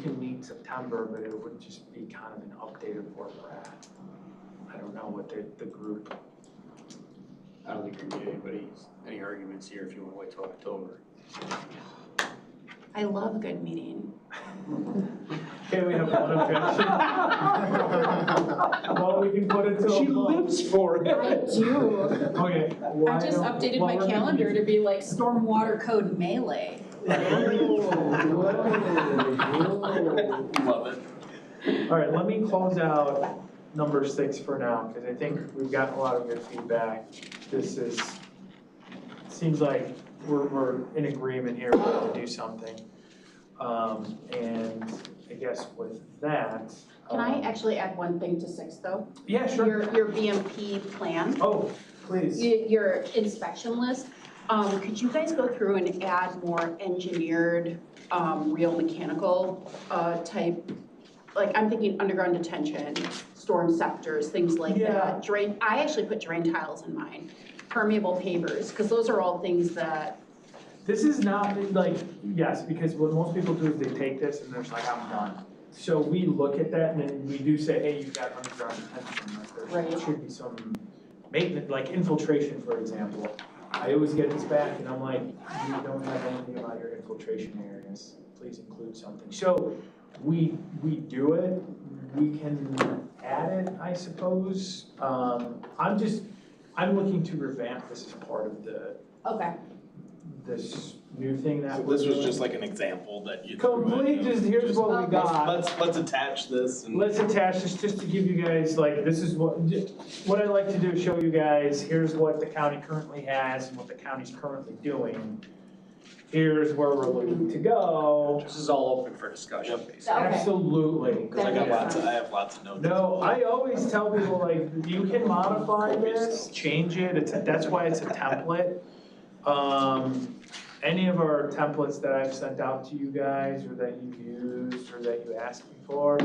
can meet September, but it would just be kind of an update of where we're at. I don't know what the group.
I don't think there'd be any arguments here if you wanna wait till October.
I love a good meeting.
Okay, we have one objection. Well, we can put it till.
She lives for it.
I do.
Okay.
I just updated my calendar to be like stormwater code melee.
Love it.
All right, let me close out number 6 for now, because I think we've gotten a lot of good feedback. Seems like we're in agreement here to do something. And I guess with that.
Can I actually add one thing to 6 though?
Yeah, sure.
Your BMP plan,
Oh, please.
your inspection list. Could you guys go through and add more engineered, real mechanical type? Like I'm thinking underground detention, storm scepters, things like that. Drain. I actually put drain tiles in mine. Permeable pavers, because those are all things that.
This is not like, yes, because what most people do is they take this and they're just like, I'm done. So we look at that and then we do say, hey, you've got underground detention. Like there
Right.
should be some maintenance, like infiltration, for example. I always get this back and I'm like, you don't have anything about your infiltration areas, please include something. So we do it, we can add it, I suppose. I'm looking to revamp this as part of this new thing that
So
we're
this was
doing.
just like an example that you threw in.
Complete, just here's what we got.
Let's attach this and.
Let's attach this just to give you guys, like, this is what I like to do is show you guys, here's what the county currently has and what the county's currently doing. Here's where we're looking to go.
This is all open for discussion, basically.
Okay.
Absolutely.
Cause I have lots of notes.
No, I always tell people, like, you can modify this, change it, that's why it's a template. Any of our templates that I've sent out to you guys, or that you've used, or that you asked me for,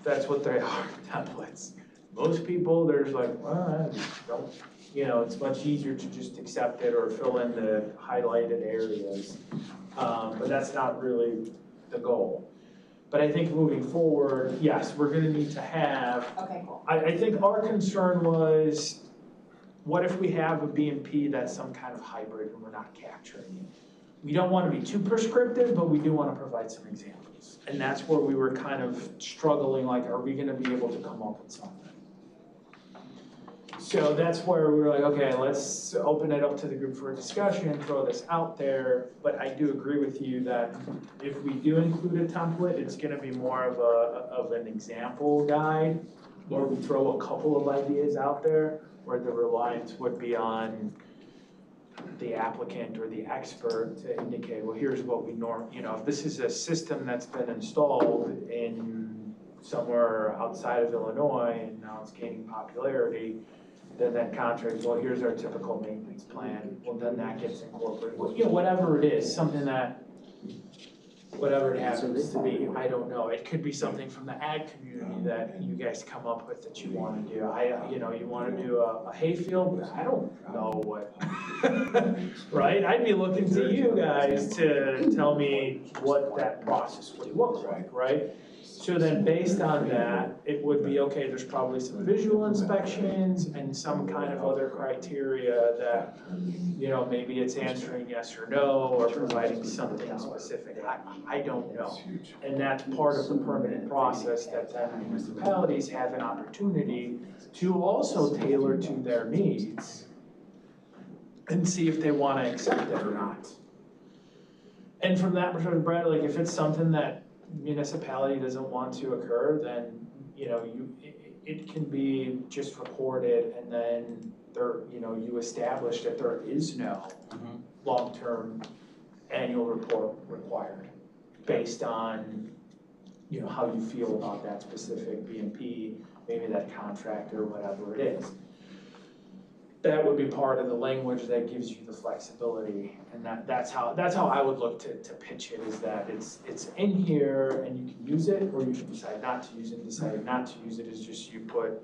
that's what they are, templates. Most people, there's like, well, I just don't, you know, it's much easier to just accept it or fill in the highlighted areas. But that's not really the goal. But I think moving forward, yes, we're gonna need to have,
Okay, cool.
I think our concern was, what if we have a BMP that's some kind of hybrid and we're not capturing it? We don't wanna be too prescriptive, but we do wanna provide some examples. And that's where we were kind of struggling, like, are we gonna be able to come up with something? So that's where we were like, okay, let's open it up to the group for a discussion, throw this out there. But I do agree with you that if we do include a template, it's gonna be more of an example guide, where we throw a couple of ideas out there, where the reliance would be on the applicant or the expert to indicate, well, here's what we you know, if this is a system that's been installed in somewhere outside of Illinois and now it's gaining popularity, then that contract, well, here's our typical maintenance plan, well, then that gets incorporated, well, you know, whatever it is, something that, whatever it happens to be, I don't know, it could be something from the ag community that you guys come up with that you wanna do, you know, you wanna do a hayfield, I don't know what, right? I'd be looking to you guys to tell me what that process would look like, right? So then based on that, it would be, okay, there's probably some visual inspections and some kind of other criteria that, you know, maybe it's answering yes or no, or providing something specific, I don't know. And that's part of the permitting process, that then municipalities have an opportunity to also tailor to their needs and see if they wanna accept it or not. And from that perspective, Brad, like, if it's something that municipality doesn't want to occur, then, you know, it can be just reported, and then there, you know, you establish that there is no long-term annual report required based on, you know, how you feel about that specific BMP, maybe that contract or whatever it is. That would be part of the language that gives you the flexibility, and that's how I would look to pitch it, is that it's in here and you can use it, or you can decide not to use it. Deciding not to use it is just you put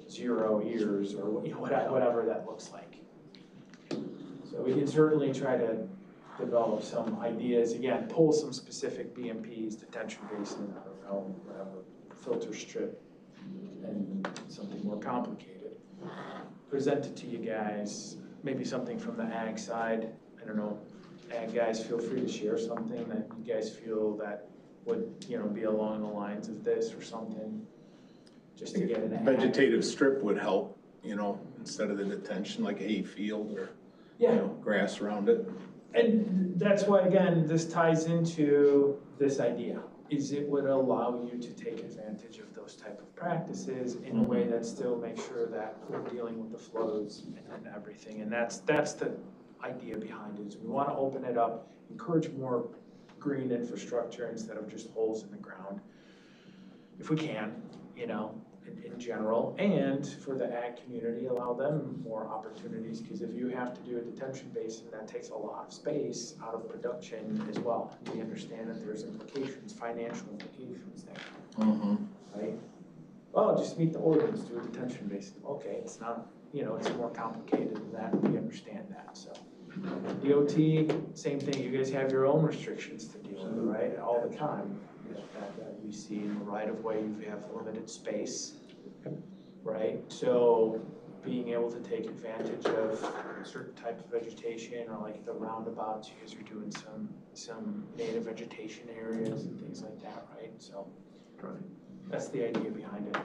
0 years, or, you know, whatever that looks like. So we can certainly try to develop some ideas, again, pull some specific BMPs, detention basin, I don't know, whatever, filter strip, and something more complicated. Present it to you guys, maybe something from the ag side, I don't know, ag guys, feel free to share something that you guys feel that would, you know, be along the lines of this or something, just to get an ag.
Vegetative strip would help, you know, instead of the detention, like a field or, you know, grass around it.
And that's why, again, this ties into this idea, is it would allow you to take advantage of those type of practices in a way that still makes sure that we're dealing with the flows and everything. And that's the idea behind it, is we wanna open it up, encourage more green infrastructure instead of just holes in the ground, if we can, you know, in general. And for the ag community, allow them more opportunities, because if you have to do a detention basin, that takes a lot of space out of production as well. We understand that there's implications, financial implications there, right? Well, just meet the ordinance, do a detention basin. Okay, it's not, you know, it's more complicated than that, we understand that, so. DOT, same thing, you guys have your own restrictions to deal with, right, all the time. That we see in the right of way, you have limited space, right? So being able to take advantage of certain type of vegetation, or like the roundabouts, you guys are doing some native vegetation areas and things like that, right? So that's the idea behind it.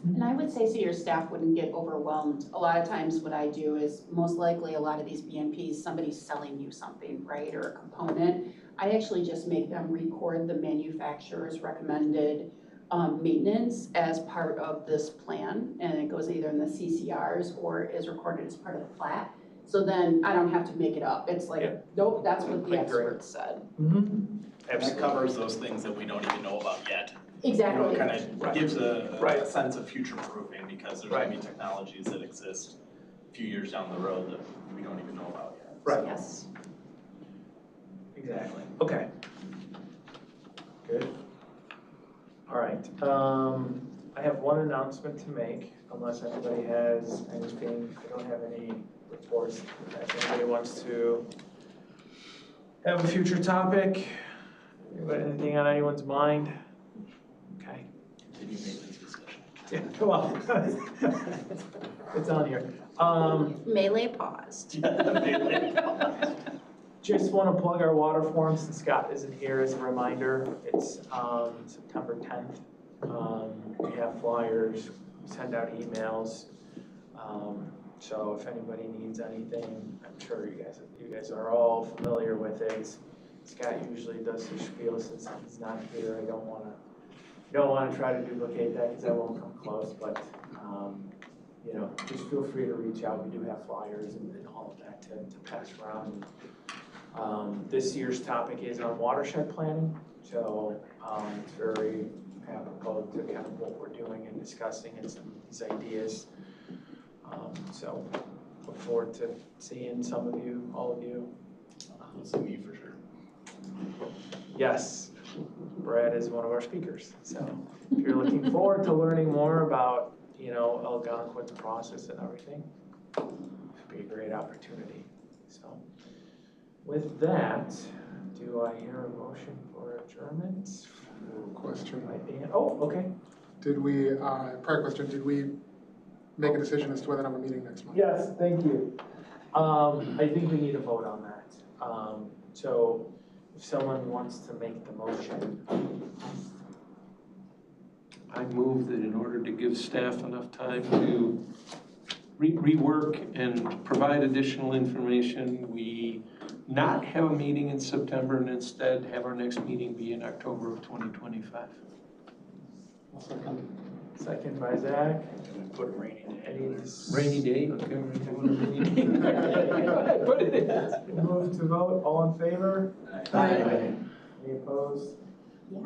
And I would say so your staff wouldn't get overwhelmed. A lot of times what I do is, most likely a lot of these BMPs, somebody's selling you something, right, or a component. I actually just make them record the manufacturer's recommended maintenance as part of this plan, and it goes either in the CCRs or is recorded as part of the plat. So then I don't have to make it up. It's like, nope, that's what the experts said.
Mm-hmm.
That covers those things that we don't even know about yet.
Exactly.
You know, it kind of gives a sense of future proofing, because there's gonna be technologies that exist a few years down the road that we don't even know about yet.
Right.
Yes.
Exactly. Okay. Good. All right. I have one announcement to make, unless anybody has anything. I don't have any reports. If anybody wants to have a future topic, anybody, anything on anyone's mind? Okay.
Continue maintenance discussion.
Yeah, come on. It's on here.
Melee paused.
Just want to plug our water forum since Scott isn't here as a reminder. It's September 10th. We have flyers, send out emails. So if anybody needs anything, I'm sure you guys are all familiar with it. Scott usually does his spiel since he's not here. I don't want to try to duplicate that because I won't come close, but you know, just feel free to reach out. We do have flyers and all of that to pass around. This year's topic is on watershed planning, so it's very apropos to kind of what we're doing and discussing and some of these ideas. So look forward to seeing some of you, all of you.
You'll see me for sure.
Yes, Brad is one of our speakers. So if you're looking forward to learning more about, you know, Algonquin's process and everything, it'd be a great opportunity. So with that, do I hear a motion for adjournment?
Question.
By Dan? Oh, okay.
Did we, prior question, did we make a decision as to whether or not we're meeting next month?
Yes, thank you. I think we need a vote on that. So if someone wants to make the motion.
I move that in order to give staff enough time to rework and provide additional information, we not have a meeting in September and instead have our next meeting be in October of 2025.
Second by Zach.
Put rainy day.
Any
Rainy day, okay, we're doing a rainy day. Put it in.
Move to vote, all in favor?
Aye.
Any opposed?
Yeah.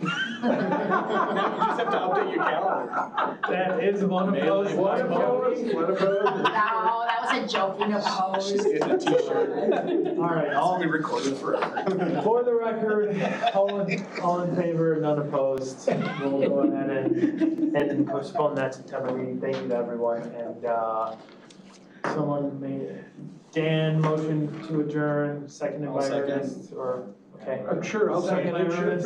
You just have to update your calendar.
That is one opposed. One opposed. One opposed.
No, that was a joke, you know.
She's getting a t-shirt.
All right, all
We recorded forever.
for the record, all in favor, none opposed. We'll go ahead and postpone that September meeting. Thank you to everyone. And someone made, Dan, motion to adjourn, seconded by Ernest, or, okay.
Sure, I'll second it, sure.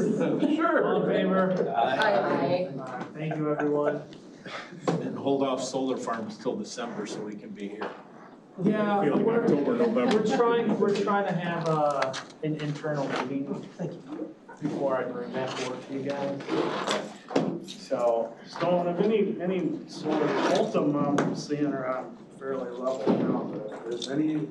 Sure.
All in favor?
Aye.
Thank you, everyone.
And hold off solar farms till December so we can be here.
Yeah,
Feel like October, November.
we're trying to have an internal meeting before I bring that forward to you guys. So,
So if any sort of, most of them I'm seeing are on fairly level now, but if there's any